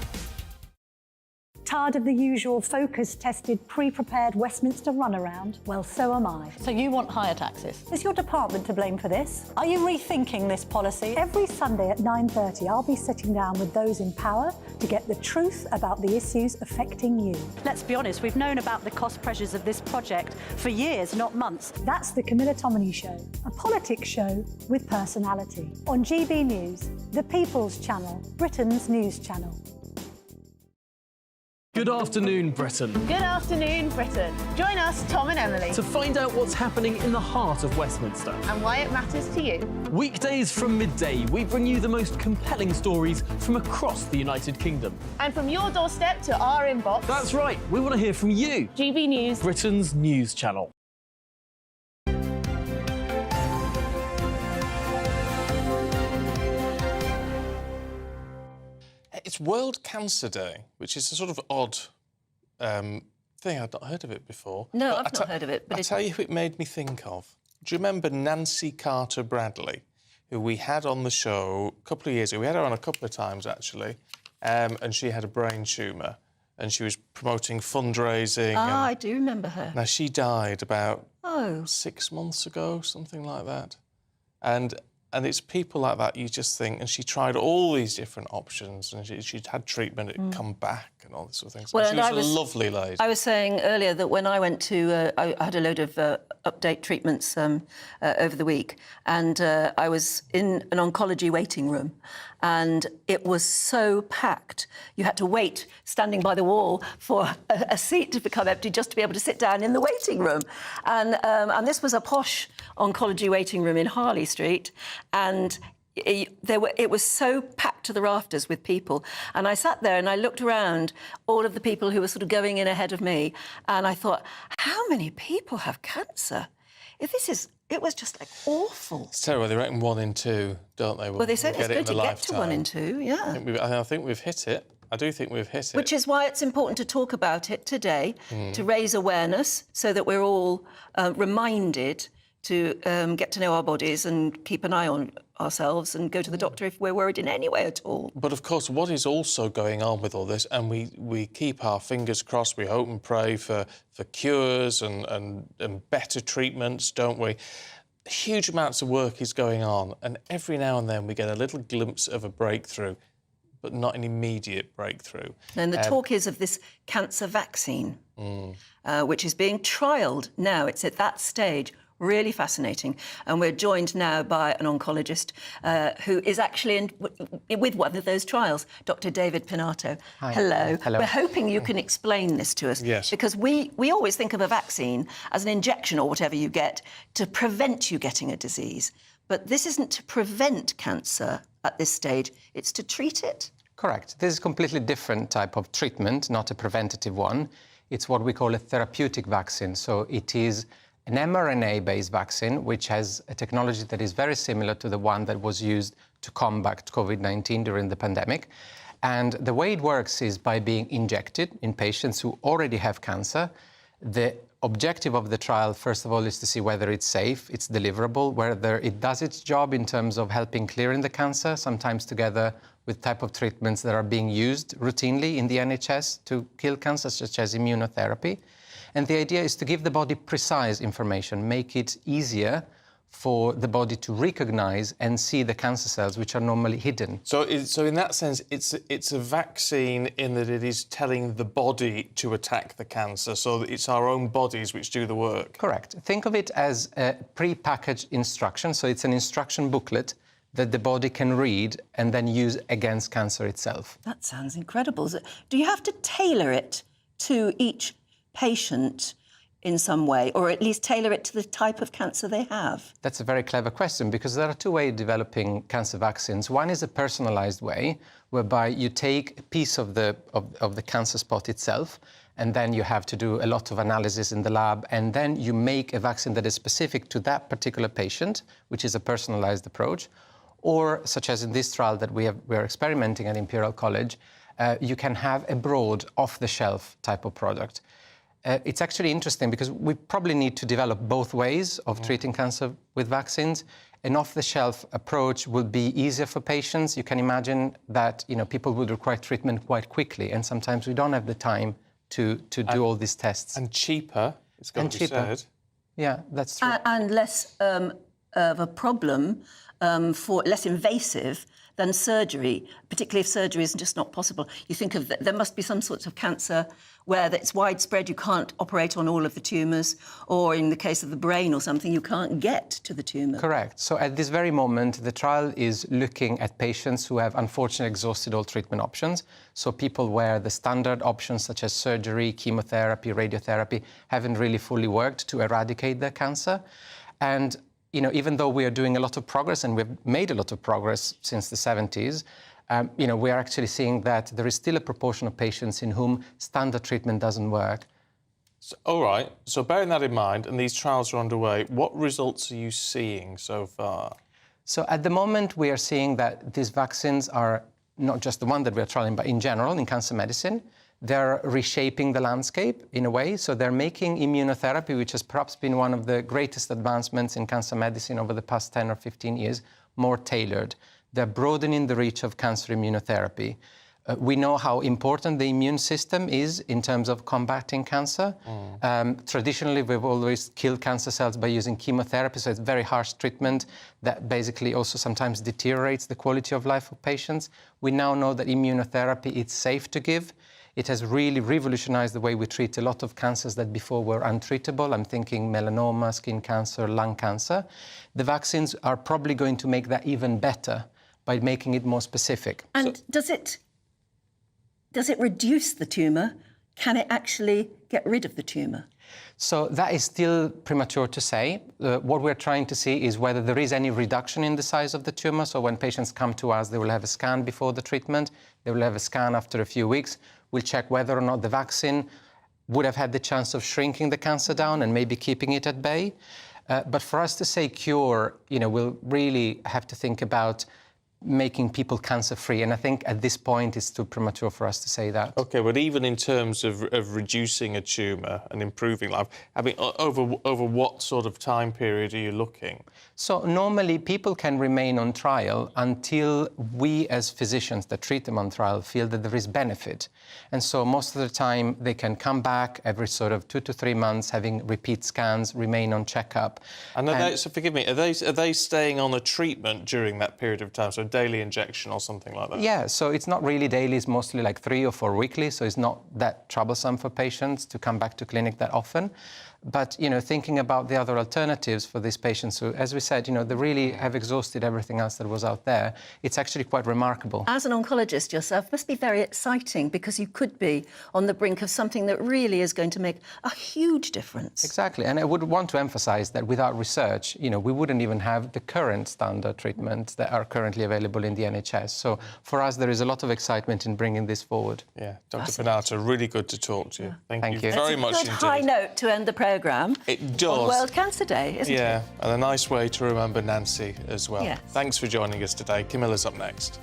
Tired of the usual focus-tested, pre-prepared Westminster runaround? Well, so am I. So you want higher taxes? Is your department to blame for this? Are you rethinking this policy? Every Sunday at 9:30, I'll be sitting down with those in power to get the truth about the issues affecting you. Let's be honest, we've known about the cost pressures of this project for years, not months. That's the Camilla Tominey Show, a politics show with personality. On GB News, the People's Channel, Britain's news channel. Good afternoon, Britain. Good afternoon, Britain. Join us, Tom and Emily, To find out what's happening in the heart of Westminster. and why it matters to you. Weekdays from midday, we bring you the most compelling stories from across the United Kingdom. And from your doorstep to our inbox. That's right, we want to hear from you. GB News, Britain's news channel. It's World Cancer Day, which is a sort of odd thing. I'd not heard of it before. No, I've not heard of it. But I'll tell you who it made me think of. Do you remember Nancy Carter Bradley, who we had on the show a couple of years ago? We had her on a couple of times, actually, and she had a brain tumour, and she was promoting fundraising. Ah, I do remember her. Now, she died about 6 months ago, something like that. And it's people like that you just think, and she tried all these different options, and she'd had treatment, it'd come back, and all this sort of thing. So Well, she was a lovely lady. I was saying earlier that when I went to, I had a load of update treatments over the week, and I was in an oncology waiting room, and it was so packed. You had to wait, standing by the wall, for a seat to become empty just to be able to sit down in the waiting room. And this was a posh oncology waiting room in Harley Street, and it was so packed to the rafters with people. And I sat there and I looked around all of the people who were sort of going in ahead of me, and I thought, how many people have cancer? It was just like awful. It's terrible. They reckon 1 in 2, don't they? Well, they said it's going to get to 1 in 2, yeah. I think we've hit it. I do think we've hit it. Which is why it's important to talk about it today, to raise awareness so that we're all reminded to get to know our bodies and keep an eye on ourselves and go to the doctor if we're worried in any way at all. But of course, what is also going on with all this, and we keep our fingers crossed, we hope and pray for cures and better treatments, don't we? Huge amounts of work is going on, and every now and then we get a little glimpse of a breakthrough, but not an immediate breakthrough. And the talk is of this cancer vaccine, which is being trialled now. It's at that stage. Really fascinating. And we're joined now by an oncologist who is actually with one of those trials, Dr. David Pinato. Hi. Hello. Hello. We're hoping you can explain this to us. Yes. Because we always think of a vaccine as an injection or whatever you get to prevent you getting a disease. But this isn't to prevent cancer at this stage, it's to treat it. Correct. This is a completely different type of treatment, not a preventative one. It's what we call a therapeutic vaccine. So it is an mRNA-based vaccine, which has a technology that is very similar to the one that was used to combat COVID-19 during the pandemic. And the way it works is by being injected in patients who already have cancer. The objective of the trial, first of all, is to see whether it's safe, it's deliverable, whether it does its job in terms of helping clearing the cancer, sometimes together with type of treatments that are being used routinely in the NHS to kill cancer, such as immunotherapy. And the idea is to give the body precise information, make it easier for the body to recognize and see the cancer cells, which are normally hidden. So in that sense, it's a vaccine in that it is telling the body to attack the cancer, so that it's our own bodies which do the work. Correct. Think of it as a pre-packaged instruction, so it's an instruction booklet that the body can read and then use against cancer itself. That sounds incredible. Do you have to tailor it to each patient in some way, or at least tailor it to the type of cancer they have? That's a very clever question, because there are two ways of developing cancer vaccines. One is a personalized way, whereby you take a piece of the cancer spot itself, and then you have to do a lot of analysis in the lab, and then you make a vaccine that is specific to that particular patient, which is a personalized approach. Or, such as in this trial that we are experimenting at Imperial College, you can have a broad, off-the-shelf type of product. It's actually interesting because we probably need to develop both ways of treating cancer with vaccines. An off-the-shelf approach will be easier for patients. You can imagine that people would require treatment quite quickly, and sometimes we don't have the time to do all these tests. And cheaper, it's got to be said. Yeah, that's true. And less of a problem, for less invasive than surgery, particularly if surgery is just not possible. You think of there must be some sorts of cancer where it's widespread, you can't operate on all of the tumours, or in the case of the brain or something, you can't get to the tumour. Correct. So at this very moment, the trial is looking at patients who have unfortunately exhausted all treatment options. So people where the standard options such as surgery, chemotherapy, radiotherapy haven't really fully worked to eradicate their cancer. And even though we are doing a lot of progress, and we've made a lot of progress since the 70s, we are actually seeing that there is still a proportion of patients in whom standard treatment doesn't work. So, all right. So bearing that in mind, and these trials are underway, what results are you seeing so far? So at the moment, we are seeing that these vaccines are not just the one that we are trialing, but in general, in cancer medicine, they're reshaping the landscape in a way. So they're making immunotherapy, which has perhaps been one of the greatest advancements in cancer medicine over the past 10 or 15 years, more tailored. They're broadening the reach of cancer immunotherapy. We know how important the immune system is in terms of combating cancer. Traditionally, we've always killed cancer cells by using chemotherapy, so it's very harsh treatment that basically also sometimes deteriorates the quality of life of patients. We now know that immunotherapy is safe to give. It has really revolutionized the way we treat a lot of cancers that before were untreatable. I'm thinking melanoma, skin cancer, lung cancer. The vaccines are probably going to make that even better by making it more specific. And does it reduce the tumour? Can it actually get rid of the tumour? So that is still premature to say. What we're trying to see is whether there is any reduction in the size of the tumour. So when patients come to us, they will have a scan before the treatment. They will have a scan after a few weeks. We'll check whether or not the vaccine would have had the chance of shrinking the cancer down and maybe keeping it at bay. But for us to say cure, we'll really have to think about making people cancer-free. And I think at this point it's too premature for us to say that. OK, but even in terms of reducing a tumour and improving life, I mean, over what sort of time period are you looking? So normally people can remain on trial until we as physicians that treat them on trial feel that there is benefit. And so most of the time they can come back every sort of 2 to 3 months, having repeat scans, remain on checkup. And so forgive me, are they staying on a treatment during that period of time? So daily injection or something like that? Yeah, so it's not really daily, it's mostly like 3 or 4 weekly, so it's not that troublesome for patients to come back to clinic that often. But, thinking about the other alternatives for these patients who, as we said, they really have exhausted everything else that was out there, it's actually quite remarkable. As an oncologist yourself, must be very exciting because you could be on the brink of something that really is going to make a huge difference. Exactly, and I would want to emphasise that without research, we wouldn't even have the current standard treatments that are currently available in the NHS. So for us, there is a lot of excitement in bringing this forward. Yeah, Dr. Panata, really good to talk to you. Thank you very much indeed. It's a good high note to end the programme. It does. On World Cancer Day, isn't it? Yeah, and a nice way to remember Nancy as well. Yes. Thanks for joining us today. Camilla's up next.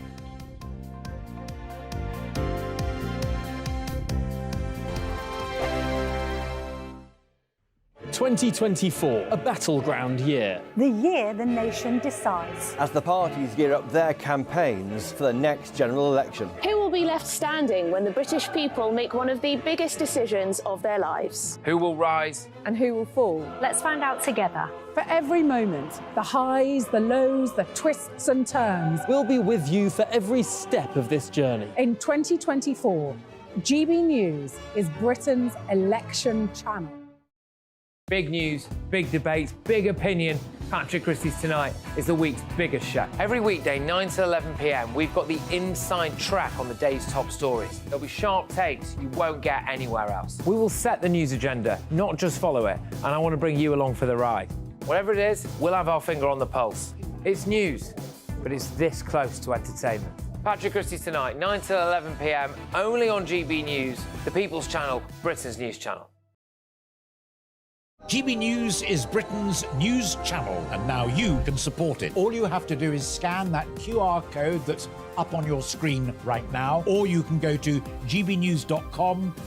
(2024), a battleground year. The year the nation decides. As the parties gear up their campaigns for the next general election. Who will be left standing when the British people make one of the biggest decisions of their lives? Who will rise? And who will fall? Let's find out together. For every moment, the highs, the lows, the twists and turns. We'll be with you for every step of this journey. In 2024, GB News is Britain's election channel. Big news, big debates, big opinion. Patrick Christie's Tonight is the week's biggest show. Every weekday, 9 to 11 p.m, we've got the inside track on the day's top stories. There'll be sharp takes you won't get anywhere else. We will set the news agenda, not just follow it, and I want to bring you along for the ride. Whatever it is, we'll have our finger on the pulse. It's news, but it's this close to entertainment. Patrick Christie's Tonight, 9 to 11 p.m, only on GB News, the People's Channel, Britain's news channel. GB News is Britain's news channel, and now you can support it. All you have to do is scan that QR code that's up on your screen right now, or you can go to gbnews.com